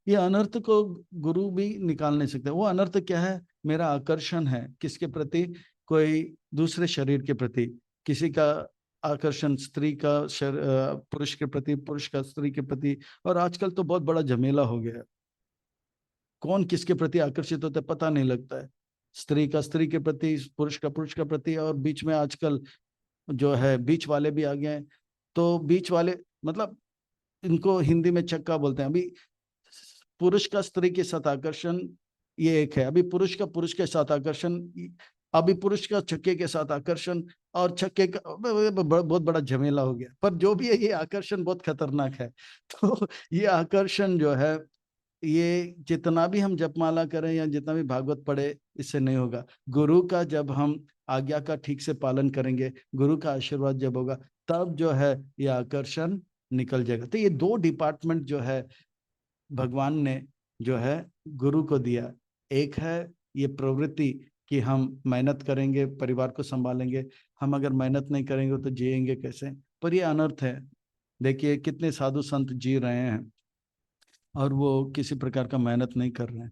ये अनर्थ को गुरु भी निकाल नहीं सकते। वो अनर्थ क्या है? मेरा आकर्षण है किसके प्रति? कोई दूसरे शरीर के प्रति। किसी का आकर्षण स्त्री का पुरुष के प्रति, पुरुष का स्त्री के प्रति। और आजकल तो बहुत बड़ा झमेला हो गया है, कौन किसके प्रति आकर्षित होता है पता नहीं लगता है। स्त्री का स्त्री के प्रति, पुरुष का पुरुष का प्रति, और बीच में आजकल जो है बीच वाले भी आ गए हैं। तो बीच वाले मतलब इनको हिंदी में चक्का बोलते हैं। अभी पुरुष का स्त्री के साथ आकर्षण ये एक है, अभी पुरुष का पुरुष के साथ आकर्षण, अभी पुरुष का छक्के के साथ आकर्षण, और छक्के का बहुत बड़ा झमेला हो गया। पर जो भी है ये आकर्षण बहुत खतरनाक है। तो ये आकर्षण जो है, ये जितना भी हम जपमाला करें या जितना भी भागवत पढ़े, इससे नहीं होगा। गुरु का जब हम आज्ञा का ठीक से पालन करेंगे, गुरु का आशीर्वाद जब होगा, तब जो है ये आकर्षण निकल जाएगा। तो ये 2 डिपार्टमेंट जो है भगवान ने जो है गुरु को दिया। एक है ये प्रवृत्ति कि हम मेहनत करेंगे, परिवार को संभालेंगे। हम अगर मेहनत नहीं करेंगे तो जिएंगे कैसे? पर ये अनर्थ है। देखिए कितने साधु संत जी रहे हैं और वो किसी प्रकार का मेहनत नहीं कर रहे हैं।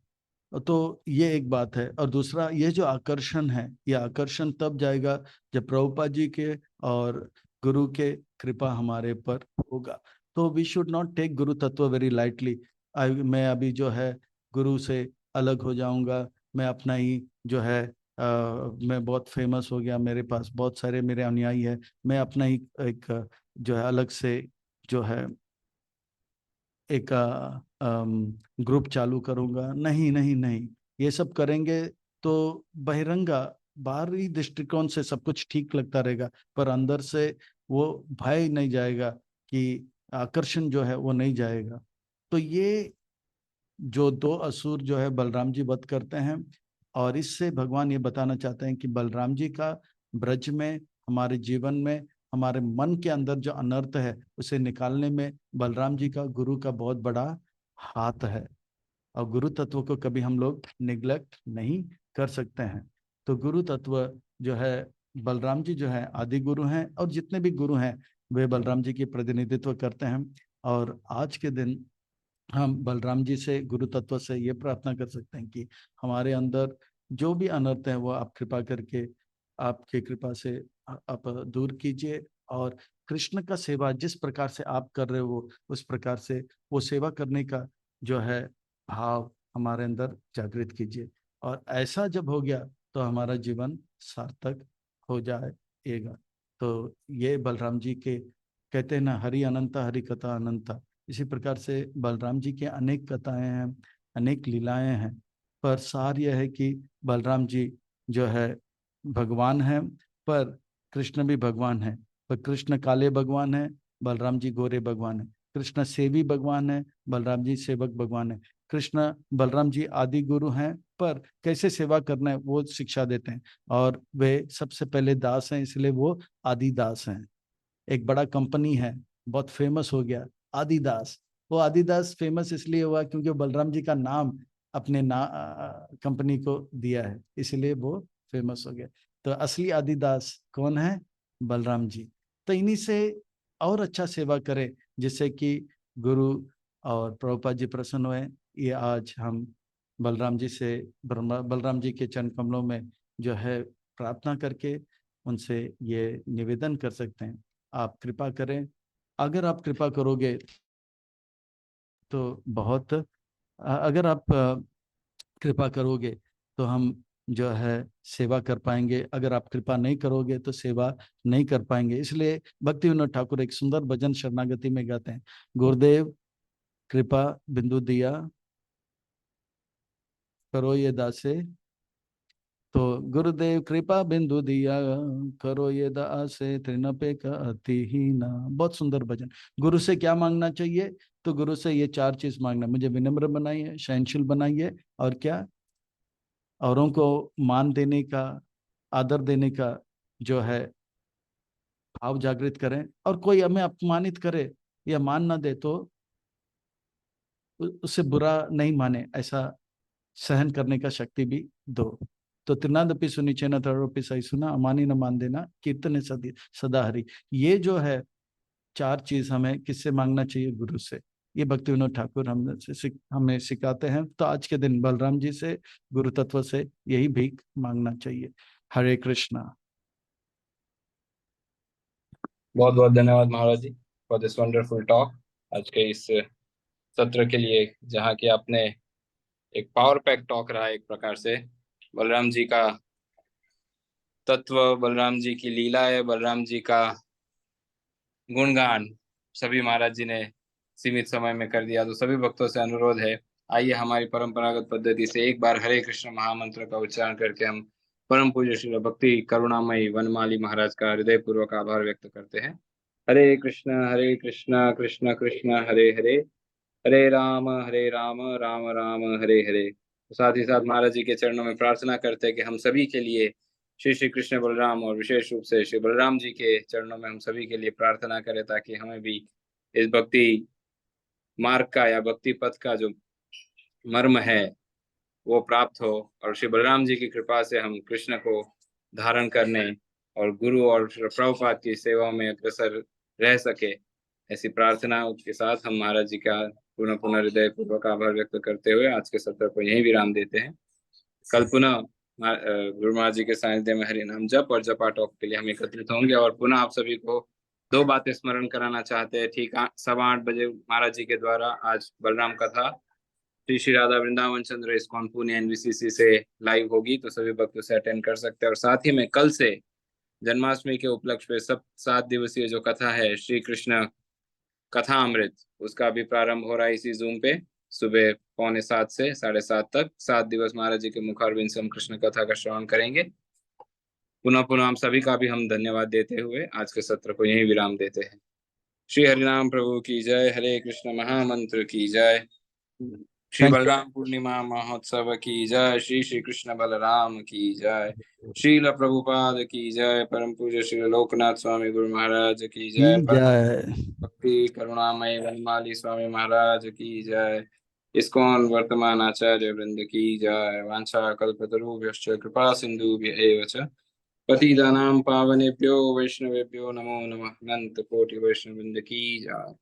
तो ये एक बात है। और दूसरा, ये जो आकर्षण है, ये आकर्षण तब जाएगा जब प्रभुपाद जी के और गुरु के कृपा हमारे पर होगा। तो वी शुड नॉट टेक गुरु तत्व वेरी लाइटली। मैं अभी जो है गुरु से अलग हो जाऊंगा, मैं अपना ही जो है मैं बहुत फेमस हो गया, मेरे पास बहुत सारे मेरे अनुयायी है, मैं अपना ही एक जो है अलग से जो है एक ग्रुप चालू करूंगा। नहीं नहीं नहीं, ये सब करेंगे तो बहिरंगा, बाहरी दृष्टिकोण से सब कुछ ठीक लगता रहेगा, पर अंदर से वो भय नहीं जाएगा, कि आकर्षण जो है वो नहीं जाएगा। तो ये जो 2 असुर जो है बलराम जी वध करते हैं, और इससे भगवान ये बताना चाहते हैं कि बलराम जी का ब्रज में, हमारे जीवन में, हमारे मन के अंदर जो अनर्थ है उसे निकालने में बलराम जी का, गुरु का बहुत बड़ा हाथ है। और गुरु तत्व को कभी हम लोग निग्लेक्ट नहीं कर सकते हैं। तो गुरु तत्व जो है, बलराम जी जो है आदि गुरु हैं, और जितने भी गुरु हैं वे बलराम जी की प्रतिनिधित्व करते हैं। और आज के दिन हम बलराम जी से, गुरु तत्व से ये प्रार्थना कर सकते हैं कि हमारे अंदर जो भी अनर्थ है वो आप कृपा करके, आपके कृपा से आप दूर कीजिए। और कृष्ण का सेवा जिस प्रकार से आप कर रहे हो उस प्रकार से वो सेवा करने का जो है भाव हमारे अंदर जागृत कीजिए। और ऐसा जब हो गया तो हमारा जीवन सार्थक हो जाएगा। तो ये बलराम जी के, कहते हैं ना, हरि अनंता, हरि कथा अनंता। इसी प्रकार से बलराम जी की अनेक कथाएं हैं, अनेक लीलाएं हैं। पर सार यह है कि बलराम जी जो है भगवान है, पर कृष्ण भी भगवान है। पर कृष्ण काले भगवान है, बलराम जी गोरे भगवान है। कृष्ण सेवी भगवान है, बलराम जी सेवक भगवान है। कृष्ण, बलराम जी आदि गुरु हैं, पर कैसे सेवा करना है वो शिक्षा देते हैं। और वे सबसे पहले दास हैं, इसलिए वो आदि दास हैं। एक बड़ा कंपनी है, बहुत फेमस हो गया, आदिदास। वो आदिदास फेमस इसलिए हुआ क्योंकि बलराम जी का नाम अपने कंपनी को दिया है, इसलिए वो फेमस हो गया। तो असली आदिदास कौन है? बलराम जी। तो इन्हीं से और अच्छा सेवा करें, जिससे कि गुरु और प्रभुपाद जी प्रसन्न हुए। ये आज हम बलराम जी से, बलराम जी के चरण कमलों में जो है प्रार्थना करके उनसे ये निवेदन कर सकते हैं, आप कृपा करें। अगर आप कृपा करोगे तो बहुत अगर आप कृपा करोगे तो हम जो है सेवा कर पाएंगे, अगर आप कृपा नहीं करोगे तो सेवा नहीं कर पाएंगे। इसलिए भक्ति विनोद ठाकुर एक सुंदर भजन शरणागति में गाते हैं, गुरुदेव कृपा बिंदु दिया करो ये दासे। तो गुरुदेव कृपा बिंदु दिया करो ये दासे, तृणपे का अतिहीना। बहुत सुंदर भजन। गुरु से क्या मांगना चाहिए? तो गुरु से ये 4 चीज मांगना, मुझे विनम्र बनाइए, सहनशील बनाइए, और क्या, औरों को मान देने का, आदर देने का जो है भाव जागृत करें, और कोई हमें अपमानित करे या मान ना दे तो उससे बुरा नहीं माने, ऐसा सहन करने का शक्ति भी दो। तो त्रिनादपि सुनिचेन थरोपि सही सुना, अमानी न मान देना, कीर्तन सदी सदा हरि। ये जो है 4 चीज हमें किससे मांगना चाहिए? गुरु से। ये भक्ति विनोद ठाकुर हमें सिखाते हैं। तो आज के दिन बलराम जी से, गुरु तत्व से यही भीख मांगना चाहिए। हरे कृष्णा। बहुत बहुत धन्यवाद महाराज जी फॉर दिस वंडरफुल टॉक, आज के इस सत्र के लिए, जहाँ की आपने एक पावर पैक टॉक रहा एक प्रकार से। बलराम जी का तत्व, बलराम जी की लीलाएं, बलराम जी का गुणगान सभी महाराज जी ने सीमित समय में कर दिया। तो सभी भक्तों से अनुरोध है, आइए हमारी परंपरागत पद्धति से एक बार हरे कृष्ण महामंत्र का उच्चारण करके हम परम पूज्य श्री भक्ति करुणामयी वनमाली महाराज का हृदय पूर्वक आभार व्यक्त करते हैं। हरे कृष्ण कृष्ण कृष्ण हरे हरे, हरे राम राम राम हरे हरे। तो साथ ही साथ महाराज जी के चरणों में प्रार्थना करते हैं कि हम सभी के लिए श्री श्री कृष्ण बलराम, और विशेष रूप से श्री बलराम जी के चरणों में हम सभी के लिए प्रार्थना करें, ताकि हमें भी इस भक्ति मार्ग का या भक्ति पथ का जो मर्म है वो प्राप्त हो, और श्री बलराम जी की कृपा से हम कृष्ण को धारण करने और गुरु और प्रभुपाद की सेवा में अग्रसर रह सके। ऐसी प्रार्थना के साथ हम महाराज जी का पुनः पुनः हृदय पूर्वक आभार व्यक्त करते हुए आज के सत्र को यहीं विराम देते हैं। कल पुनः गुरु महाराज जी के सानिध्य में हरि नाम जप और जपा टॉक के लिए हम एकत्रित होंगे, और पुनः आप सभी को 2 बातें स्मरण कराना चाहते हैं। ठीक 8:15 बजे महाराज जी के द्वारा आज बलराम कथा श्री श्री राधा वृंदावन चंद्र इस्कॉन पुणे एनवीसीसी से लाइव होगी, तो सभी भक्त उसे अटेंड कर सकते हैं। और साथ ही में कल से जन्माष्टमी के उपलक्ष्य पे सब 7 दिवसीय जो कथा है श्री कृष्ण कथा अमृत, उसका भी प्रारंभ हो रहा है इसी जूम पे, सुबह 6:45 से 7:30 तक 7 दिवस महाराज जी के मुखारविंद से हम कृष्ण कथा का श्रवण करेंगे। पुनः पुनः हम सभी का भी हम धन्यवाद देते हुए आज के सत्र को यहीं विराम देते हैं। श्री हरिनाम प्रभु की जय, हरे कृष्ण महामंत्र की जय, श्री बलराम पूर्णिमा महोत्सव की जय, श्री श्री कृष्ण बलराम की जय, श्रील प्रभुपाद की जय, परम पूज्य श्री लोकनाथ स्वामी गुरु महाराज की जय, जय। भक्ति करुणामय वनमाली स्वामी महाराज की जय, इस्कॉन वर्तमान आचार्य वृंद की जय। वांछा कल्पतरुभ्यश्च कृपा सिंधुभ्य एव च पतितानां पावनेभ्यो वैष्णवेभ्यो नमो नमः। अनंत कोटि वैष्णव वृंद की जय।